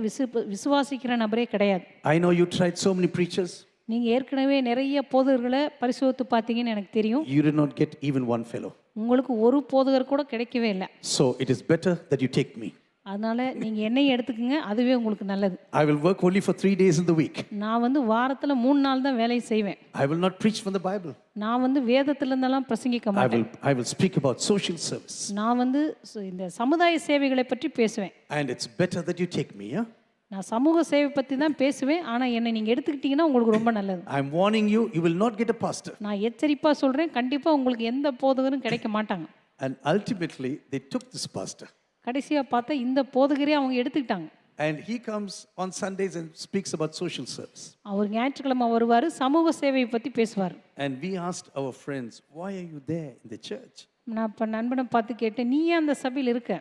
விசுவாசிக்கிற நபரே கிடையாது. I know you tried so many preachers. நீங்க ஏற்கனவே நிறைய போதகர்களை பரிசோதித்து பார்த்தீங்கன்னு எனக்கு தெரியும். You did not get even one fellow. உங்களுக்கு ஒரு போதகர் கூட கிடைக்கவே இல்லை. So it is better that you take me. அதனால நீங்க என்னையும் எடுத்துக்கங்க, அதுவே உங்களுக்கு நல்லது. I will work only for 3 days in the week. நான் வந்து வாரத்துல 3 நாள் தான் வேலை செய்வேன். I will not preach from the Bible. நான் வந்து வேதத்துல இருந்தெல்லாம் பிரசங்கிக்க மாட்டேன். I will speak about social service. நான் வந்து இந்த சமுதாய சேவைகளை பற்றி பேசுவேன். And it's better that you take me, yeah? நான் சமூக சேவை பற்றி தான் பேசுவேன். ஆனா என்னை நீங்க எடுத்துக்கிட்டீங்கன்னா உங்களுக்கு ரொம்ப நல்லது. I'm warning you, you will not get a pastor. நான் எச்சரிப்பா சொல்றேன், கண்டிப்பா உங்களுக்கு எந்த போதகரும் கிடைக்க மாட்டாங்க. And ultimately they took this pastor. கடைசியா பார்த்தா இந்த போதகரே அவங்க எடுத்துக்கிட்டாங்க. And he comes on Sundays and speaks about social service. அவர் ஞாயிற்றுக்கிழமை வருவாரு, சமூக சேவையை பத்தி பேசுவார். And we asked our friends, why are you there in the church? நான் இப்ப நண்பனை பார்த்து கேட்டேன், நீ ஏன் அந்த சபையில் இருக்க?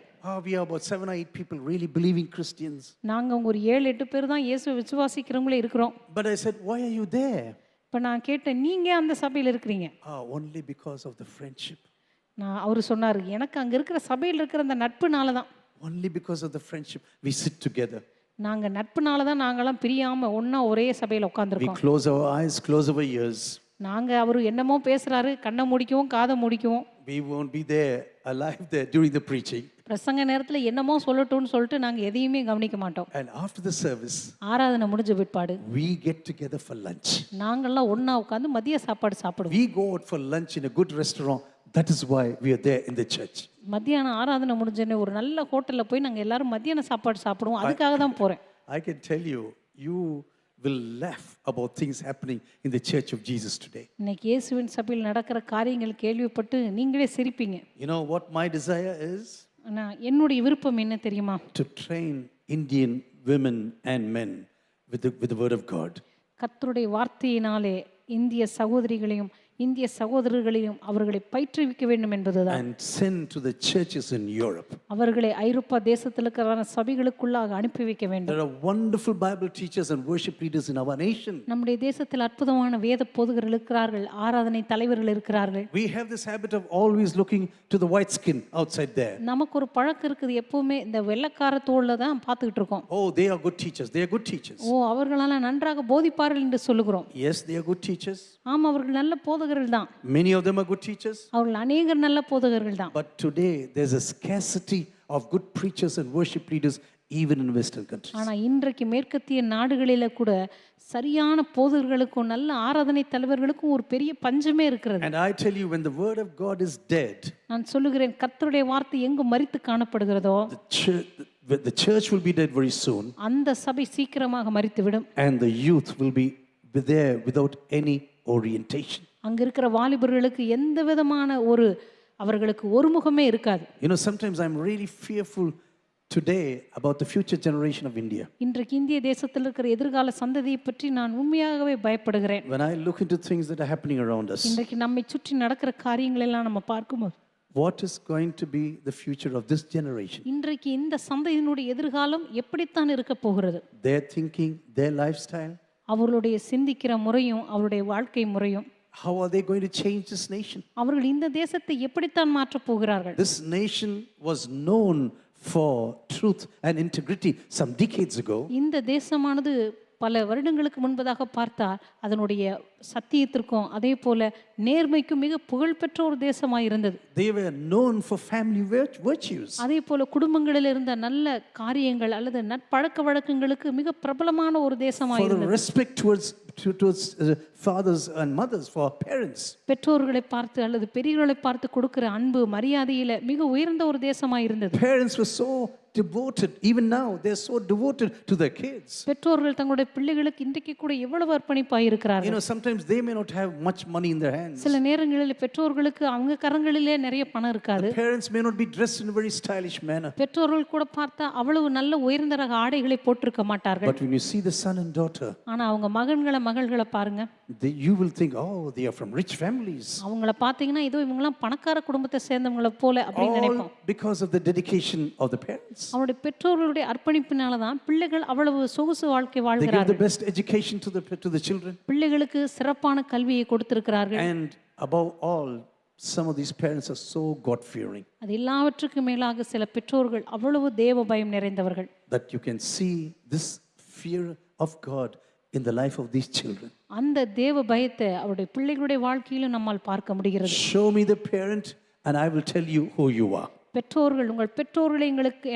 We are about 7 or 8 people really believing Christians. நாங்க ஒரு 7-8 பேர் தான் இயேசுவை விசுவாசிக்கிறவங்களே இருக்கிறோம். But I said, why are you there? இப்ப நான் கேட்டேன், நீங்க அந்த சபையில் இருக்கிறீங்க? Only because of the friendship. அவர் சொன்னாரு, எனக்கு அங்க இருக்கிற சபையில் இருக்கிற அந்த நட்புனால தான். Only because of the friendship we sit together. நாங்க நட்புனால தான் நாங்கெல்லாம் பிரியாம ஒண்ணா ஒரே சபையில் We உட்கார்ந்திருக்கோம். close our eyes, close our ears. நாங்க அவர் என்னமோ பேசுறாரு, கண்ணை முடிக்கவும் காதை முடிக்கவும். We won't be there, alive there during the preaching. பிரசங்க நேரத்துல என்னமோ சொல்லட்டும்னு சொல்லிட்டு நாங்க எதையுமே கவனிக்க மாட்டோம். And after the service, ஆராதனை முடிஞ்ச பிற்பாடு we get together for lunch. நாங்கெல்லாம் ஒண்ணா உட்கார்ந்து மதிய சாப்பாடு சாப்பிடுவோம். We go out for lunch in a good restaurant. That is why we are there in the church. மத்தியானம் ஆராதனை முடிஞ்சனே ஒரு நல்ல ஹோட்டல்ல போய் நாங்க எல்லாரும் மத்தியான சாப்பாடு சாப்பிடுவோம். அதுக்காக தான் போறேன். I can tell you, you will laugh about things happening in the church of Jesus today. இன்னைக்கு இயேசுவின் சபையில் நடக்கிற காரியங்கள் கேள்விப்பட்டு நீங்களே சிரிப்பீங்க. You know what my desire is? என்னுடைய விருப்பம் என்ன தெரியுமா? To train Indian women and men with the word of God. கர்த்தருடைய வார்த்தையினாலே இந்திய சகோதரிகளையும் இந்திய சகோதரர்களையும் அவர்களை பயிற்றுவிக்க வேண்டும் என்பதுதான். And send to the churches in Europe. அவர்களை ஐரோப்பா தேசத்தில் இருக்கிற சபைகளுக்குள்ளாக அனுப்பி வைக்க வேண்டும். There are wonderful Bible teachers and worship leaders in our nation. நம்முடைய தேசத்தில் அற்புதமான வேத போதகர்கள் இருக்கிறார்கள், ஆராதனை தலைவர்கள் இருக்கிறார்கள். We have this habit of always looking to the white skin outside there. நமக்கு ஒரு பழக்கம் இருக்குது, எப்பவுமே இந்த வெள்ளைக்கார தோல்ல தான் பார்த்துக்கிட்டு இருக்கோம். Oh, they are good teachers. They are good teachers. அவர்களால நன்றாக போதிப்பார்கள் என்று சொல்லுகிறோம். Yes, they are good teachers. ஆமா, அவர்கள் நல்ல போதகர்கள் தான். Many of them are good teachers. அவர்கள் அநேகர் நல்ல போதகர்கள் தான். But today there's a scarcity of good preachers and worship leaders even in Western countries. ஆனா இன்றைக்கு மேற்கத்திய நாடுகளில கூட சரியான போதகர்களுக்கும் நல்ல ஆராதனை தலைவர்களுக்கும் ஒரு பெரிய பஞ்சமே இருக்கிறது. And I tell you, when the word of God is dead, நான் சொல்லுகிறேன், கர்த்தருடைய வார்த்தை எங்கு மரித்து காணப்படுகிறதோ the church will be dead very soon. அந்த சபை சீக்கிரமாக மரித்துவிடும். And the youth will be there without any orientation. அங்க இருக்கிற வாலிபர்களுக்கு எந்த விதமான அவர்களுக்கு ஒரு முகமே இருக்காது. Sometimes I'm really fearful today about the future generation of India. இன்றைக்கு இந்திய தேசத்தில் இருக்கிற எதிர்கால சந்ததியை பற்றி நான் உண்மையாகவே பயப்படுகிறேன். When I look into things that are happening around us, இன்றைக்கு நம்மை சுற்றி நடக்கிற காரியங்கள் எல்லாம் நம்ம பார்க்கும்போது what is going to be the future of this generation? இன்றைக்கு இந்த சந்ததியினுடைய எதிர்காலம் எப்படித்தான் இருக்க போகிறது? Their thinking, their lifestyle, அவர்களுடைய சிந்திக்கிற முறையும் அவருடைய வாழ்க்கை முறையும், how are they going to change this nation? அவர்கள் இந்த தேசத்தை எப்படித்தான் மாற்றப் போகிறார்கள்? This nation was known for truth and integrity some decades ago. இந்த தேசமானது பல வருடங்களுக்கு முன்பதாக பார்த்தால் அதனுடைய சத்தியத்திற்கும் அதே போல நேர்மைக்கும் மிக புகழ்பெற்ற ஒரு தேசமாய் இருந்தது. They were known for family virtues. அதே போல குடும்பங்களில் இருந்த நல்ல காரியங்கள் அல்லது நற்பழக்க வழக்கங்களுக்கு மிக பிரபலமான ஒரு தேசமாய் இருந்தது. For respect towards fathers and mothers, for parents. பெற்றோர்களை பார்த்து அல்லது பெரியவர்களை பார்த்து கொடுக்கிற அன்பு மரியாதையில மிக உயர்ந்த ஒரு தேசமாய் இருந்தது. Parents were so devoted, even now they're so devoted to their kids. பெற்றோர்கள் தங்களுடைய பிள்ளைகளுக்கு இன்றைக்கு கூட எவ்வளவு அர்ப்பணிப்பாய் இருக்கிறார்கள். Sometimes they may not have much money in their hands. சில நேரங்களில் பெற்றோர்களுக்கு அவங்க கரங்களிலே நிறைய பணம் இருக்காது. Parents may not be dressed in a very stylish manner. பெற்றோர்கள் கூட பார்த்தா அவ்வளவு நல்ல உயர்ந்த ரக ஆடைகளை போட்டிருக்க மாட்டார்கள். But when you see the son and daughter, ஆனா அவங்க மகள்களை பாருங்க, you will think, oh, they are from rich families. அவங்கள பாத்தீங்கன்னா இதோ இவங்கலாம் பணக்கார குடும்பத்தை சேர்ந்தவங்கள போல அப்படி நினைப்போம். Because of the dedication of the parents. அவருடைய பெற்றோர்களுடைய அர்ப்பணிப்பினால தான் பிள்ளைகள் அவ்வளவு சொகுசு வாழ்க்கை They give வாழ்கிறார்கள். the best education to the children. பிள்ளைகளுக்கு சிறப்பான கல்வியை கொடுத்திருக்கிறார்கள். And above all, some of these parents are so God fearing. அது எல்லாவற்றுக்கும் மேலாக சில பெற்றோர்கள் அவ்வளவு தேவ பயம் நிறைந்தவர்கள். That you can see this fear of God in the life of these children. அந்த தேவ பயத்தை அவருடைய பிள்ளைகளுடைய வாழ்க்கையிலும் நம்மால் பார்க்க முடிகிறது. Show me the parent and I will tell you who you are. பெற்றோர்கள் உங்கள் பெற்றோர்களை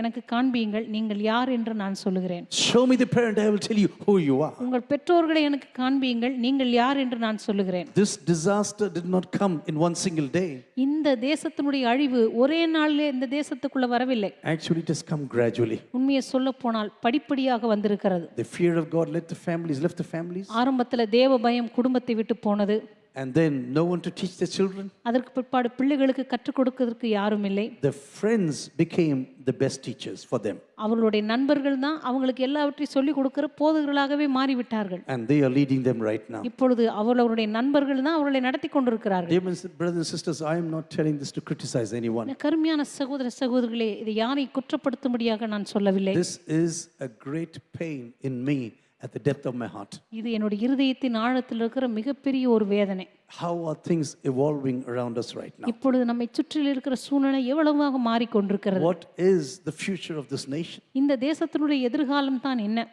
எனக்கு காண்பியுங்கள், நீங்கள் யார் என்று நான் சொல்லுகிறேன். Show me the parent, I will tell you who you are. உங்கள் பெற்றோர்களை எனக்கு காண்பியுங்கள், நீங்கள் யார் என்று நான் சொல்லுகிறேன். This disaster did not come in one single day. இந்த தேசத்தினுடைய அழிவு ஒரே நாளிலே இந்த தேசத்துக்குள்ள வரவில்லை. Actually it has come gradually. உண்மையை சொல்ல போனால் படிப்படியாக வந்திருக்கிறது. The fear of God left the families. ஆரம்பத்தில் தேவ பயம் குடும்பத்தை விட்டு போனது. And then no one to teach their children. அதற்கு பிற்பாடு பிள்ளைகளுக்கு கற்றுக் கொடுக்கிறதுக்கு யாரும் இல்லை. The friends became the best teachers for them. அவர்களுடைய நண்பர்கள் தான் அவங்களுக்கு எல்லாவற்றையும் சொல்லிக் கொடுக்கிற போதகர்களாகவே மாறிவிட்டார்கள். And they are leading them right now. இப்பொழுது அவர்களுடைய நண்பர்கள் தான் அவர்களை நடத்தி கொண்டிருக்கிறார்கள். Dear brothers and sisters, I am not telling this to criticize anyone. கருமையான சகோதர சகோதரிகளே, இது யாரை குற்றப்படுத்தும்படியாக நான் சொல்லவில்லை. This is a great pain in me at the depth of my heart. இது என்னுடைய இருதயத்தின் ஆழத்தில் இருக்கிற மிகப்பெரிய ஒரு வேதனை. How are things evolving around us right now? இப்பொழுது நம்மை சுற்றில் இருக்கிற சூழ்நிலை எவ்வளவாக மாறிக்கொண்டிருக்கிறது. What is the future of this nation? இந்த தேசத்தினுடைய எதிர்காலம் தான் என்ன?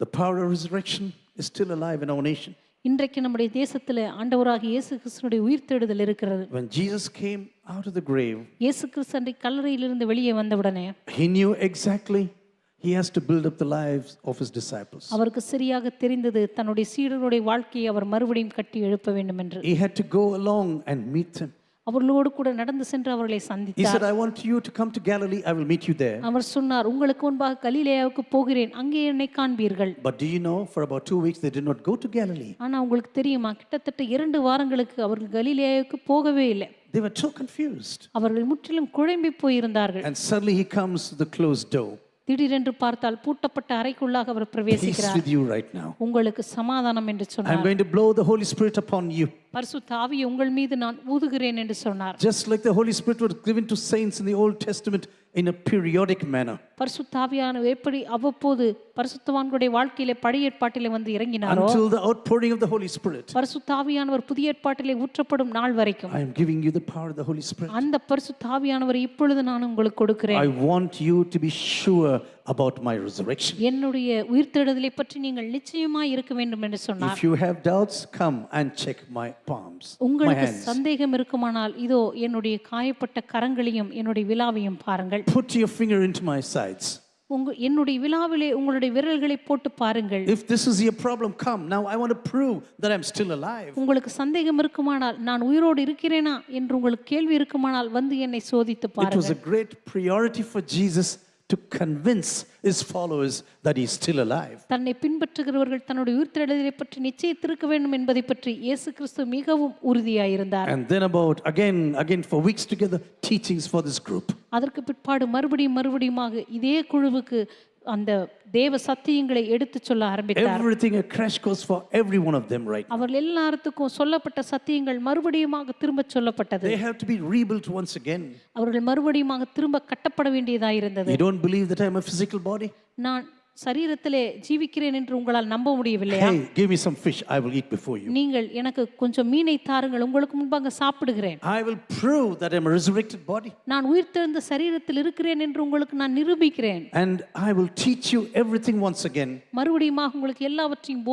The power of resurrection is still alive in our nation. இன்றைக்கு நம்முடைய தேசத்தில் ஆண்டவராகிய இயேசு கிறிஸ்துவினுடைய உயிர்த்தெழுதல் இருக்கிறது. When Jesus came out of the grave, இயேசு கிறிஸ்து அன்றைக்கு கல்லறையிலிருந்து வெளியே வந்தவுடனே he knew exactly he has to build up the lives of his disciples. அவருக்கு சரியாக தெரிந்தது தன்னுடைய சீடர்களுடைய வாழ்க்கையை அவர் மறுபடியும் கட்டி எழுப்ப வேண்டும் என்று. He had to go along and meet them. அவர்களோடு கூட நடந்து சென்று அவர்களை He சந்தித்தார். said, I want you to come to Galilee, I will meet you there. அவர் சொன்னார், உங்களுக்கு முன்பாக கலிலேயாவுக்கு போகிறேன், அங்கே என்னை காண்பீர்கள். But do you know, for about 2 weeks they did not go to Galilee. ஆனா உங்களுக்கு தெரியுமா, கிட்டத்தட்ட 2 வாரங்களுக்கு அவர்கள் கலிலேயாவுக்கு போகவே இல்லை. They were so confused. அவர்கள் முற்றிலும் குழம்பி போயிருந்தார்கள். And suddenly he comes to the closed door. திடீரென்று பார்த்தால் பூட்டப்பட்ட அறைக்குள்ளாக அவர் Peace பிரவேசிக்கிறார். with you right now. உங்களுக்கு சமாதானம் என்று I'm சொன்னார். going to blow the Holy Spirit upon you. பரிசுத்த ஆவியை உங்கள் மீது நான் ஊதுகிறேன் என்று சொன்னார். Just like the Holy Spirit was given to saints in the Old Testament in a periodic manner. பரிசுத்த ஆவியானவர் எப்படி அவ்வப்போது பரிசுத்தவான்களுடைய வாழ்க்கையிலே பழைய ஏற்பாட்டிலே வந்து இறங்கினாரோ, Until the outpouring of the Holy Spirit. பரிசுத்த ஆவியானவர் புதிய ஏற்பாட்டிலே ஊற்றப்படும் நாள் வரைக்கும் I am giving you the power of the Holy Spirit. அந்த பரிசுத்த ஆவியானவர் இப்பொழுது நான் உங்களுக்கு கொடுக்கிறேன். I want you to be sure about my resurrection. என்னுடைய உயிர்த்தெழுதலை பற்றி நீங்கள் நிச்சயமாய் இருக்க வேண்டும் என்று சொன்னார். If you have doubts, come and check my palms, my உங்களுக்கு hands. சந்தேகம் இருக்குமானால் இதோ என்னுடைய காயப்பட்ட கரங்களையும் என்னுடைய விலாவையும் பாருங்கள். Put your finger into my sides. என்னுடைய விலாவிலே உங்களுடைய விரல்களை போட்டு பாருங்கள். If this is your problem, come. Now I want to prove that I'm still alive. உங்களுக்கு சந்தேகம் இருக்குமானால், நான் உயிரோடு இருக்கிறேனா என்று உங்களுக்கு கேள்வி இருக்குமானால் வந்து என்னை சோதித்து It was பாருங்கள். a great priority for Jesus to convince his followers that he's still alive. தன்னை பின்பற்றுகிறவர்கள் தன்னுடைய உயிர்த்தெழுதலை பற்றி நிச்சயித்திருக்க வேண்டும் என்பதை பற்றி இயேசு கிறிஸ்து மிகவும் உறுதியாயிருந்தார். And then about again for weeks together teachings for this group. அதற்கு பிற்பாடு மறுபடியுமாக இதே குழுவுக்கு அந்த தேவ சத்தியங்களை எடுத்து சொல்ல ஆரம்பித்தார். Everything a crash course for every one of them right now. அவர்கள் எல்லாருக்கும் சொல்லப்பட்ட சத்தியங்கள் மறுபடியுமாக திரும்ப சொல்லப்பட்டது. They have to be rebuilt once again. அவர்கள் மறுபடியுமாக திரும்ப கட்டப்பட வேண்டியதாயிருந்தது. You don't believe that I am a physical body? நான் சரீரத்திலே ஜீவிக்கிறேன் என்று உங்களால் நம்ப முடியவில்லையா? Hey, give me some fish, I will eat before you. நீங்கள் எனக்கு கொஞ்சம் மீனை தாருங்கள், உங்களுக்கு முன்பாக சாப்பிடுகிறேன். I will prove that I am a resurrected body. நான் உயிர்த்தெழுந்த சரீரத்தில் இருக்கிறேன் என்று உங்களுக்கு நான் நிரூபிக்கிறேன். And I will teach you everything once again. மறுபடியுமாக உங்களுக்கு எல்லாவற்றையும்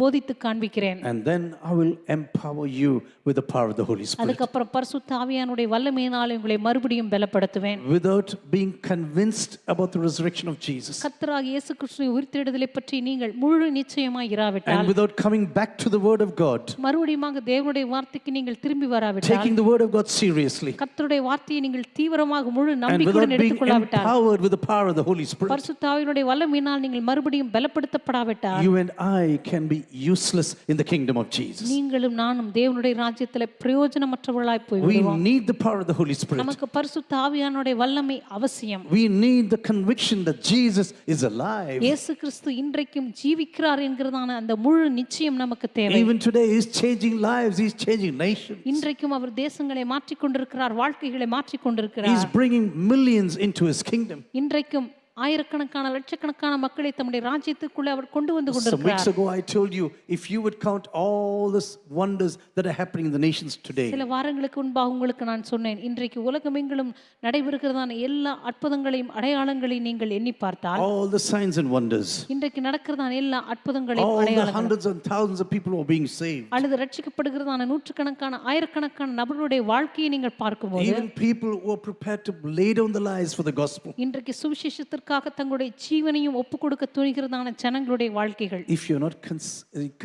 போதித்து காண்பிக்கிறேன். And then I will empower you with the power of the Holy Spirit. அதுக்கப்புறம் பரிசுத்த ஆவியானுடைய வல்லமையினாலே உங்களை மறுபடியும் பலப்படுத்துவேன். Without being convinced about the resurrection of Jesus. கர்த்தராகிய இயேசு கிறிஸ்துவின் உயிர்த்தெழுதலை பற்றி நீங்கள் முழு நிச்சயமாய் இராவிட்டால், and without coming back to the word of God, மறுபடியுமாக தேவனுடைய வார்த்தைக்கு நீங்கள் திரும்பி வராவிட்டால், taking the word of God seriously, கர்த்தருடைய வார்த்தையை நீங்கள் தீவிரமாக முழு and நம்பிக்கையுடன் without being எடுத்துக்கொள்ளாவிட்டால், empowered with the power of the Holy Spirit, பரிசுத்த ஆவியினுடைய வல்லமையினால் நீங்கள் மறுபடியும் பலப்படுத்தப்படாவிட்டால், you and I can be useless in the kingdom of Jesus. நீங்களும் நானும் தேவனுடைய ராஜ்யத்திலே பிரயோஜனமற்றவர்களாய் போய் We விடுவோம். need the power of the Holy Spirit. நமக்கு பரிசுத்த ஆவியானுடைய வல்லமை அவசியம். We need the conviction that Jesus is alive. இயேசு கிறிஸ்து இன்றைக்கும் ஜீவிக்கிறார் என்கிறதான அந்த முழு நிச்சயம் நமக்கு தேவை. Even today he is changing lives, he is changing nations. இன்றைக்கும் அவர் தேசங்களை மாற்றிக் கொண்டிருக்கிறார், வாழ்க்கைகளை மாற்றிக் கொண்டிருக்கிறார். He is bringing millions into his kingdom. இன்றைக்கும் ஆயிரக்கணக்கான லட்சக்கணக்கான மக்களை தம்முடைய ராஜ்யத்துக்குள்ளே அவர் கொண்டு வந்து Some weeks கொண்டிருக்கிறார். ago I told you, if you would count all the wonders that are happening in the nations today, சில வாரங்களுக்கு முன்பாக உங்களுக்கு நான் சொன்னேன், இன்றைக்கு உலகமெங்கிலும் நடைபெறுகிறதான எல்லா அற்புதங்களையும் அடையாளங்களையும் நீங்கள் எண்ணி பார்த்தால், all the signs and wonders, இன்றைக்கு நடக்கிறதான எல்லா அற்புதங்களையும் all the அடையாளங்கள், hundreds and thousands of people who are being saved, அல்லது ரட்சிக்கப்படுகிறதான நூற்றுக்கணக்கான ஆயிரக்கணக்கான நபர்களுடைய வாழ்க்கையை நீங்கள் பார்க்கும்போது, even people who are prepared to lay down their lives for the gospel, இன்றைக்கு சுவிசேஷத்திற்காக தங்களுடைய ஜீவனையும் ஒப்புக் கொடுக்க துணிகிறதான ஜனங்களுடைய வாழ்க்கைகள், if you're not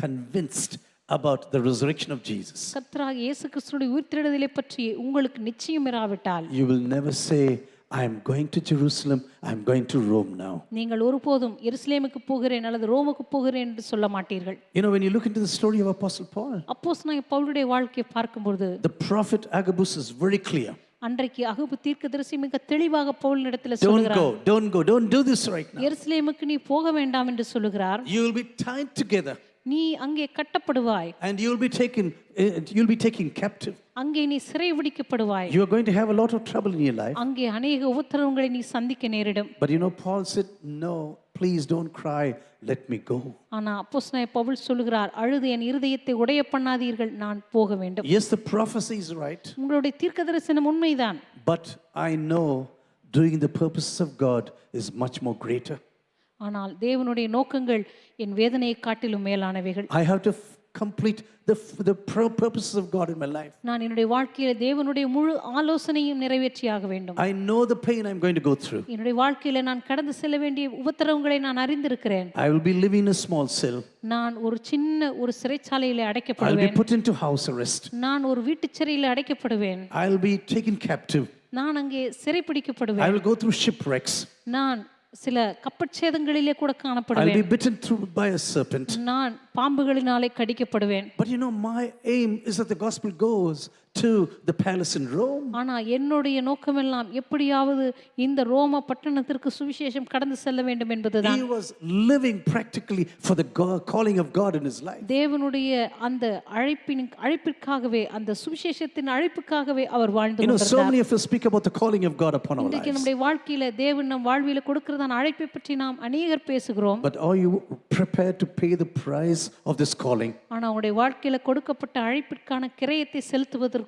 convinced about the resurrection of Jesus, கர்த்தராகிய இயேசு கிறிஸ்துவின் உயிர்த்தெழுதலை பற்றி உங்களுக்கு நிச்சயம் இராவிட்டால், you will never say, I am going to Jerusalem, I am going to Rome now. நீங்கள் ஒருபோதும் எருசலேமுக்கு போகிறேன் அல்லது ரோமுக்கு போகிறேன் என்று சொல்ல மாட்டீர்கள். You know, when you look into the story of Apostle Paul, அப்போஸ்தலனாகிய பவுலுடைய வாழ்க்கையை பார்க்கும்போது, the prophet Agabus is very clear. அன்றைக்கு அகபு தீர்க்கதரிசி மிக தெளிவாக பவுலினிடத்தில் சொல்கிறார், Don't do this right now. எருசலேமுக்கு நீ போக வேண்டாம் என்று சொல்லுகிறார். You will be tied together நீ அங்கே கட்டப்படுவாய், and you'll be taken captive. அங்கே நீ சிறை பிடிக்கப்படுவாய், You are going to have a lot of trouble in your life. அங்கே அநேக உபத்திரவங்களை நீ சந்திக்க நேரிடும். But you know, Paul said, no, please don't cry, let me go. ஆனா அப்போஸ்தலனாகிய பவுல் சொல்லுகிறார், அழுது என் இருதயத்தை உடைய பண்ணாதீர்கள், நான் போக வேண்டும். Yes, the prophecy is right, உங்களுடைய தீர்க்கதரிசனம் உண்மைதான், but I know doing the purposes of God is much more greater. ஆனால் தேவனுடைய நோக்கங்கள் என் வேதனையை காட்டிலும் மேலானவைகள். I have to complete the purposes of God in my life. நான் என்னுடைய வாழ்க்கையில தேவனுடைய முழு ஆலோசனையும் நிறைவேற்றியாக வேண்டும். I know the pain I'm going to go through. என்னுடைய வாழ்க்கையில நான் கடந்து செல்ல வேண்டிய உபத்திரவங்களை நான் அறிந்திருக்கிறேன். I will be living in a small cell. நான் ஒரு சின்ன ஒரு சிறைச்சாலையில I'll be அடைக்கப்படுவேன். put into house arrest. நான் ஒரு வீட்டுச் சிறையில அடைக்கப்படுவேன். I'll be taken captive. நான் அங்கே சிறைப்பிடிக்கப்படுவேன். I will go through shipwrecks. நான் சில கப்பற்சேதங்களிலே கூட I'll காணப்படுவேன். be bitten through by a serpent. நான் பாம்புகளினாலே கடிக்கப்படுவேன். But you know, my aim is that the gospel goes to the palace in Rome. ஆனா என்னுடைய நோக்கமெல்லாம் எப்படியாவது இந்த ரோம பட்டணத்திற்கு சுவிசேஷம் கடந்து செல்ல வேண்டும் என்பதுதான். He was living practically for the calling of God in his life. தேவனுடைய அந்த அழைப்பிற்காகவே, அந்த சுவிசேஷத்தின் அழைப்புக்காகவே அவர் வாழ்ந்து You know, so கொண்டிருந்தார். many of us speak about the calling of God upon our இன்றைக்கு lives. நம்முடைய வாழ்க்கையில தேவன் நம் வாழ்வில கொடுக்கிறதான அழைப்பை பற்றி நாம் அநேகர் பேசுகிறோம். But are you prepared to pay the price of this calling? ஆனா உங்களுடைய வாழ்க்கையில கொடுக்கப்பட்ட அழைப்பிற்கான கிரயத்தை செலுத்துவதற்கு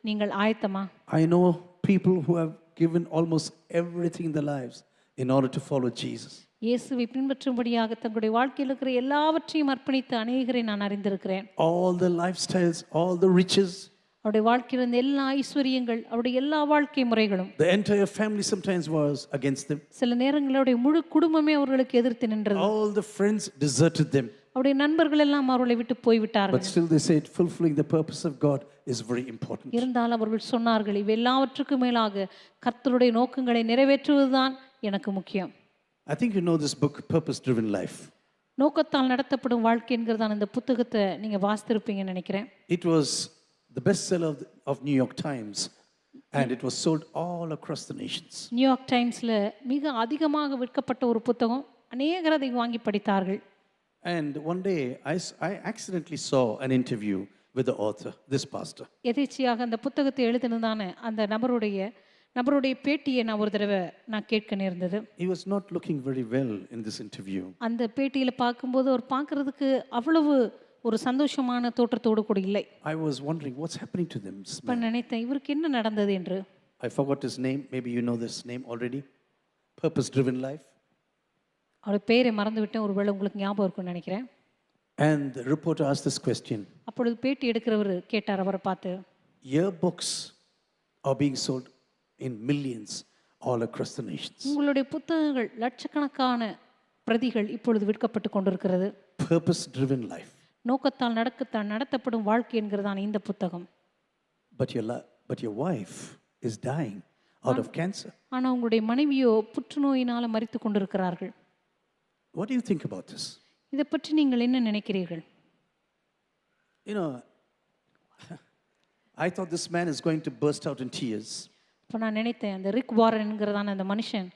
நீங்கள் ஆயத்தமா? I know people who have given almost everything in their lives in order to follow Jesus. இயேசுவை பின்பற்றும்படியாக தங்களுடைய வாழ்க்கையில் இருக்கிற எல்லாவற்றையும் அர்ப்பணித்த அநேகரை நான் அறிந்திருக்கிறேன். All the lifestyles, all the riches, அவருடைய வாழ்க்கையில் இருந்த எல்லா ஐஸ்வர்யங்கள், அவருடைய எல்லா வாழ்க்கை முறைகளும், the entire family sometimes was against them. சில நேரங்களுடைய முழு குடும்பமே அவர்களுக்கு எதிர்த்து நின்றது. All the friends deserted them. அவருடைய நண்பர்கள் எல்லாம் அவர்களை விட்டு போய்விட்டார்கள். But still they said fulfilling the purpose of God is very important. இருந்தாலும் அவர்கள் சொன்னார்கள், இவை எல்லாவற்றுக்கும் மேலாக கர்த்தருடைய நோக்கங்களை நிறைவேற்றுவதுதான் எனக்கு முக்கியம். I think you know this book, Purpose Driven Life. நோக்கத்தால் நடத்தப்படும் வாழ்க்கை என்கிறதான இந்த புத்தகத்தை நீங்க வாசித்திருப்பீங்கன்னு நினைக்கிறேன். It was the bestseller of New York Times, and it was sold all across the nations. New York டைம்ஸ்ல மிக அதிகமாக விற்கப்பட்ட ஒரு புத்தகம். அநேகர் அதை வாங்கி படித்தார்கள். And one day I accidentally saw an interview with the author, this pastor. எதேச்சியாக அந்த புத்தகத்தை எழுதினதான அந்த நபருடைய பேட்டியை நான் ஒரு தடவை கேட்க நேர்ந்தது. He was not looking very well in this interview. அந்த பேட்டியில பார்க்கும்போது அவர் பார்க்கிறதுக்கு அவ்வளவு ஒரு சந்தோஷமான தோற்றத்தோடு கூட இல்லை. I was wondering what's happening to them. இப்ப நினைத்தேன் இவருக்கு என்ன நடந்தது என்று. I forgot his name. Maybe you know this name already. Purpose Driven Life. அவர் பேரை மறந்து விட்டேன். ஒருவேளை உங்களுக்கு ஞாபகம் இருக்கும்னு நினைக்கிறேன். And the reporter asked this question. அப்பொழுது பேட்டி எடுக்கிறவர் கேட்டார் அவரை பார்த்து. Yearbooks are being sold in millions all across the nations. உங்களுடைய புத்தகங்கள் லட்சக்கணக்கான பிரதிகள் இப்பொழுது விற்கப்பட்டு கொண்டிருக்கிறது. Purpose Driven Life. நோக்கத்தால் நடத்தப்படும் வாழ்க்கை என்கிறதான இந்த புத்தகம். But your wife is dying out of cancer. ஆனா உங்களுடைய மனைவியோ புற்றுநோயினால மரித்து கொண்டிருக்கிறார்கள். What do you think about this? இதை பற்றி நீங்கள் என்ன நினைக்கிறீர்கள்? You know, I thought this man is going to burst out in tears. இப்போ நான் நினைத்தேன் அந்த ரிக் வாரன் என்கிறதான அந்த மனுஷன்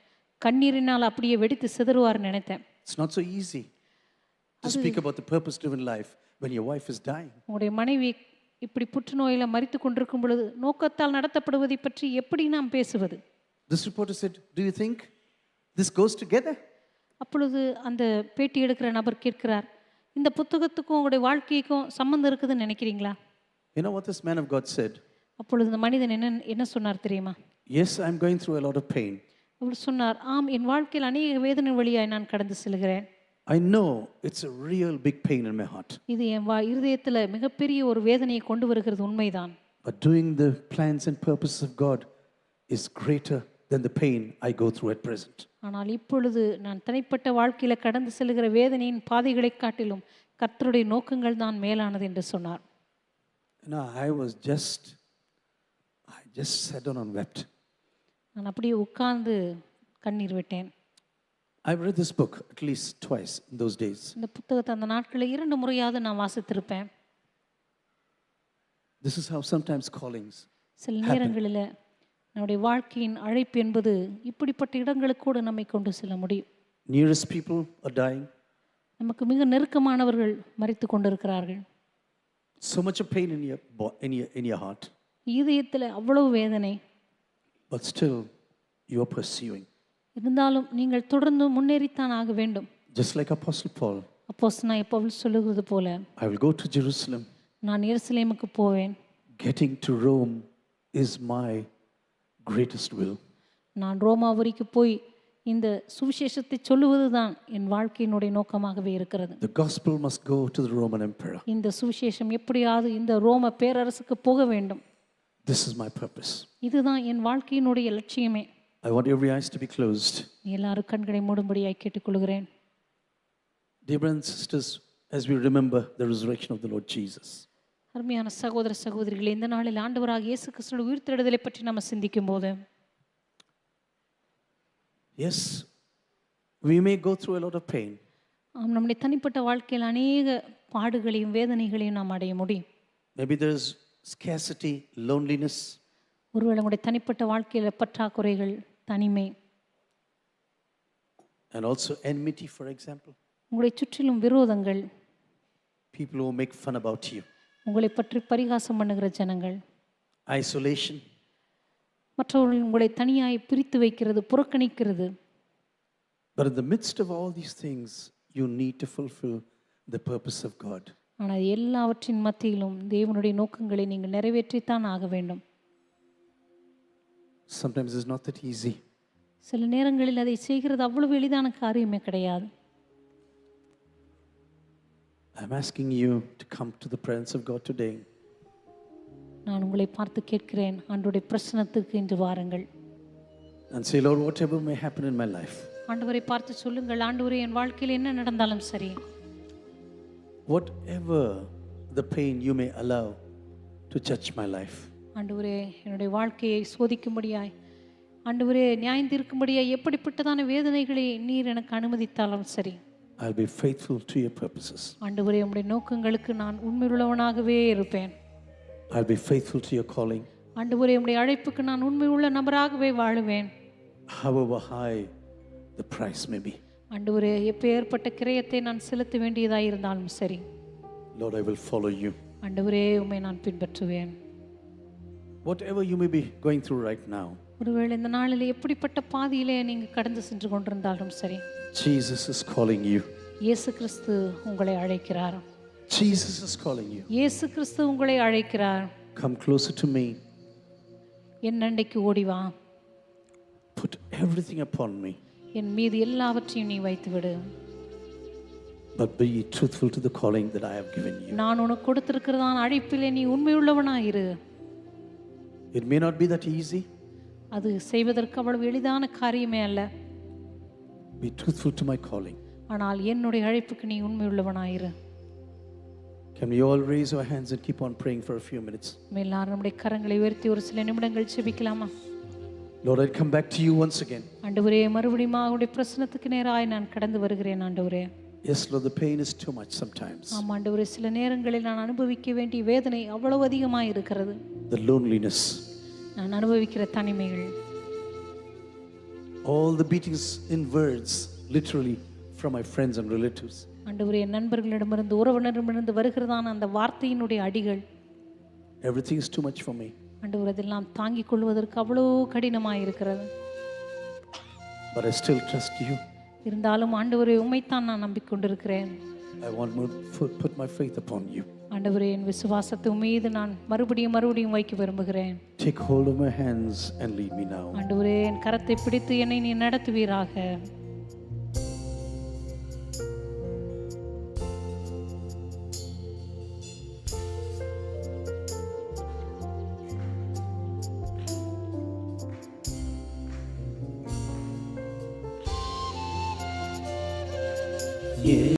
கண்ணீரினால் அப்படியே வெடித்து சிதறுவார்னு நினைத்தேன். It's not so easy to speak about the purpose driven life when your wife is dying. உங்களுடைய மனைவி இப்படி புற்றுநோயில மரித்து கொண்டிருக்கும் பொழுது நோக்கத்தால் நடத்தப்படுவதை பற்றி எப்படி நாம் பேசுவது? This reporter said, "Do you think this goes together?" அப்பொழுது அந்த பேட்டி எடுக்கிற நபர் கேட்கிறார், இந்த புத்தகத்துக்கும் உங்களுடைய வாழ்க்கைக்கும் சம்பந்தம் இருக்குதுன்னு நினைக்கிறீங்களா? You know what this man of God said? அப்பொழுது இந்த மனிதன் என்ன சொன்னார் தெரியுமா? Yes, I'm going through a lot of pain. அவர் சொன்னார், ஆம், என் வாழ்க்கையில் அநேக வேதனை வழியாய் நான் கடந்து செல்கிறேன். I know it's a real big pain in my heart. இது என் இருதயத்தில் மிகப்பெரிய ஒரு வேதனையை கொண்டு வருகிறது, உண்மைதான். But doing the plans and purposes of God is greater than the pain I go through at present. ஆனால் இப்பொழுது நான் தனிப்பட்ட வாழ்க்கையில கடந்து செல்கிற வேதனையின் பாதைகளை காட்டிலும் கர்த்தருடைய நோக்கங்கள் தான் மேலானது என்று சொன்னார். No, I just sat down and wept. நான் அப்படியே உட்கார்ந்து கண்ணீர் விட்டேன். I've read this book at least twice in those days. இந்த புத்தகத்தை அந்த நாட்களில் 2 முறையாவது நான் வாசித்திருப்பேன். This is how sometimes callings சில நேரங்களில் நம்முடைய வாழ்க்கையின் அழைப்பு என்பது இப்படிப்பட்ட இடங்களுக்கு கூட நம்மை கொண்டு செல்ல முடியும். Nearest people are dying. நமக்கு மிக நெருக்கமானவர்கள் மரித்து கொண்டிருக்கிறார்கள். So much of pain in your heart. இதயத்தில் அவ்வளவு வேதனை. But still you are pursuing. இருந்தாலும் நீங்கள் தொடர்ந்து முன்னேறித்தான் ஆக வேண்டும். Just like Apostle Paul. அப்போஸ்தலனாகிய பவுல் சொல்லுகிறது போல, I will go to Jerusalem. நான் எருசலேமுக்கு போவேன். Getting to Rome is my greatest will. நான் ரோமாபுரிக்கு போய் இந்த சுவிசேஷத்தை சொல்லுவதுதான் என் வாழ்க்கையினுடைய நோக்கமாகவே இருக்கிறது. The gospel must go to the Roman emperor. இந்த சுவிசேஷம் எப்படியாவது இந்த ரோம பேரரசுக்கு போக வேண்டும். This is my purpose. இதுதான் என் வாழ்க்கையினுடைய லட்சியமே. I want every eyes to be closed. எல்லாரும் கண்களை மூடும்படியாய் கேட்டுக்கொள்கிறேன். Dear brothers and sisters, as we remember the resurrection of the Lord Jesus. அருமையான சகோதர சகோதரிகளே, இந்த நாளில் ஆண்டவராகிய இயேசு கிறிஸ்துவின் உயிர்த்தெழுதலை பற்றி நாம் சிந்திக்கும் போது, yes, we may go through a lot of pain. நம்முடைய தனிப்பட்ட வாழ்க்கையில் அநேக பாடுகளையும் வேதனைகளையும் நாம் அடைய முடியும். Maybe there is scarcity, loneliness. ஒருவேளை உங்களுடைய தனிப்பட்ட வாழ்க்கையில் பற்றாக்குறைகள், தனிமை, and also enmity, for example. உங்களை சுற்றிலும் விரோதங்கள், people who make fun about you. உங்களை பற்றி பரிகாசம் பண்ணுகிற ஜனங்கள், isolation, மற்றவர்கள் உங்களை தனியாய் பிரித்து வைக்கிறது, புறக்கணிக்கிறது. But in the midst of all these things, you need to fulfill the purpose of God. ஆனால் எல்லாவற்றின் மத்தியிலும் தேவனுடைய நோக்கங்களை நீங்கள் நிறைவேற்றித்தான் ஆக வேண்டும். Sometimes it's not that easy. சில நேரங்களில் அதை செய்கிறது அவ்வளவு எளிதான காரியமே கிடையாது. I'm asking you to come to the presence of God today. நான் உங்களை பார்த்து கேட்கிறேன், ஆண்டவருடைய பிரசன்னத்துக்கு இன்று வாருங்கள். And say, Lord, whatever may happen in my life. ஆண்டவரை பார்த்து சொல்லுங்கள், ஆண்டவரே, என் வாழ்க்கையில் என்ன நடந்தாலும் சரி. Whatever the pain you may allow to touch my life. ஆண்டவரே, என்னுடைய வாழ்க்கையை சோதிக்கும்படியாய் ஆண்டவரே நியாயந்திருக்கும்படியா எப்படிப்பட்டதான வேதனைகளை நீர் எனக்கு அனுமதித்தாலும் சரி, I'll be faithful to your purposes. ஆண்டவரே உம்முடைய நோக்கங்களுக்கு நான் உண்மையுள்ளவனாகவே இருப்பேன். I'll be faithful to your calling. ஆண்டவரே உம்முடைய அழைப்புக்கு நான் உண்மையுள்ள நபராகவே வாழுவேன். However high the price may be. ஆண்டவரே எப்பேற்பட்ட கிரயத்தை நான் செலுத்த வேண்டியதாக இருந்தாலும் சரி, Lord, I will follow you. ஆண்டவரே உம்மை நான் பின்பற்றுவேன். Whatever you may be going through right now, ஒருவேளை இந்த நாளில் எப்படிப்பட்ட பாதையிலே நீங்கள் கடந்து சென்று கொண்டிருந்தாலும் சரி, Jesus is calling you. இயேசு கிறிஸ்து உங்களை அழைக்கிறார். Jesus is calling you. இயேசு கிறிஸ்து உங்களை அழைக்கிறார். Come closer to me. என் அண்டைக்கு ஓடி வா. Put everything upon me. என் மீது எல்லாவற்றையும் நீ வைத்துவிடு. But be truthful to the calling that I have given you. நான் உனக்கு கொடுத்திருக்கிறதான அழைப்பிலே நீ உண்மையுள்ளவனாயிரு. It may not be that easy. அது செய்வதற்கு அவ்வளவு எளிதான காரியமே அல்ல. Be truthful to my calling. ஆனால் என்னுடைய அழைப்புக்கு நீ உண்மையுள்ளவனாயிரு. Can we all raise our hands and keep on praying for a few minutes? எல்லாரும் நம்முடைய கரங்களை உயர்த்தி ஒரு சில நிமிடங்கள் ஜெபிக்கலாமா? Lord, I come back to you once again. ஆண்டவரே, மறுபடியும் உம்முடைய பிரசன்னத்துக்கு நேராய் நான் கடந்து வருகிறேன் ஆண்டவரே. Yes, Lord, the pain is too much sometimes. ஆமாம் ஆண்டவரே, சில நேரங்களில் நான் அனுபவிக்க வேண்டிய வேதனை அவ்வளவு அதிகமாக இருக்கிறது. The loneliness. நான் அனுபவிக்கிற தனிமைகள். All the beatings in words, literally from my friends and relatives. ஆண்டவரே, என் நண்பர்களிடமிருந்து உறவினரிடமிருந்து வருகிறதான அந்த வார்த்தையினுடைய அடிகள். Everything is too much for me. ஆண்டவரே, அதெல்லாம் தாங்கிக் கொள்வதற்கு அவ்வளோ கடினமாக இருக்கிறது. But I still trust you. இருந்தாலும் ஆண்டவரே, உம்மைத்தான் நான் நம்பிக்கொண்டிருக்கிறேன். I want to put my faith upon you. ஆண்டவரே, என் விசுவாசத்தை உம் மீது நான் மறுபடியும் வைக்க விரும்புகிறேன். Take hold of my hands and lead me now. ஆண்டவரே, என் கரத்தை பிடித்து என்னை நீ நடத்துவீராக. Yeah.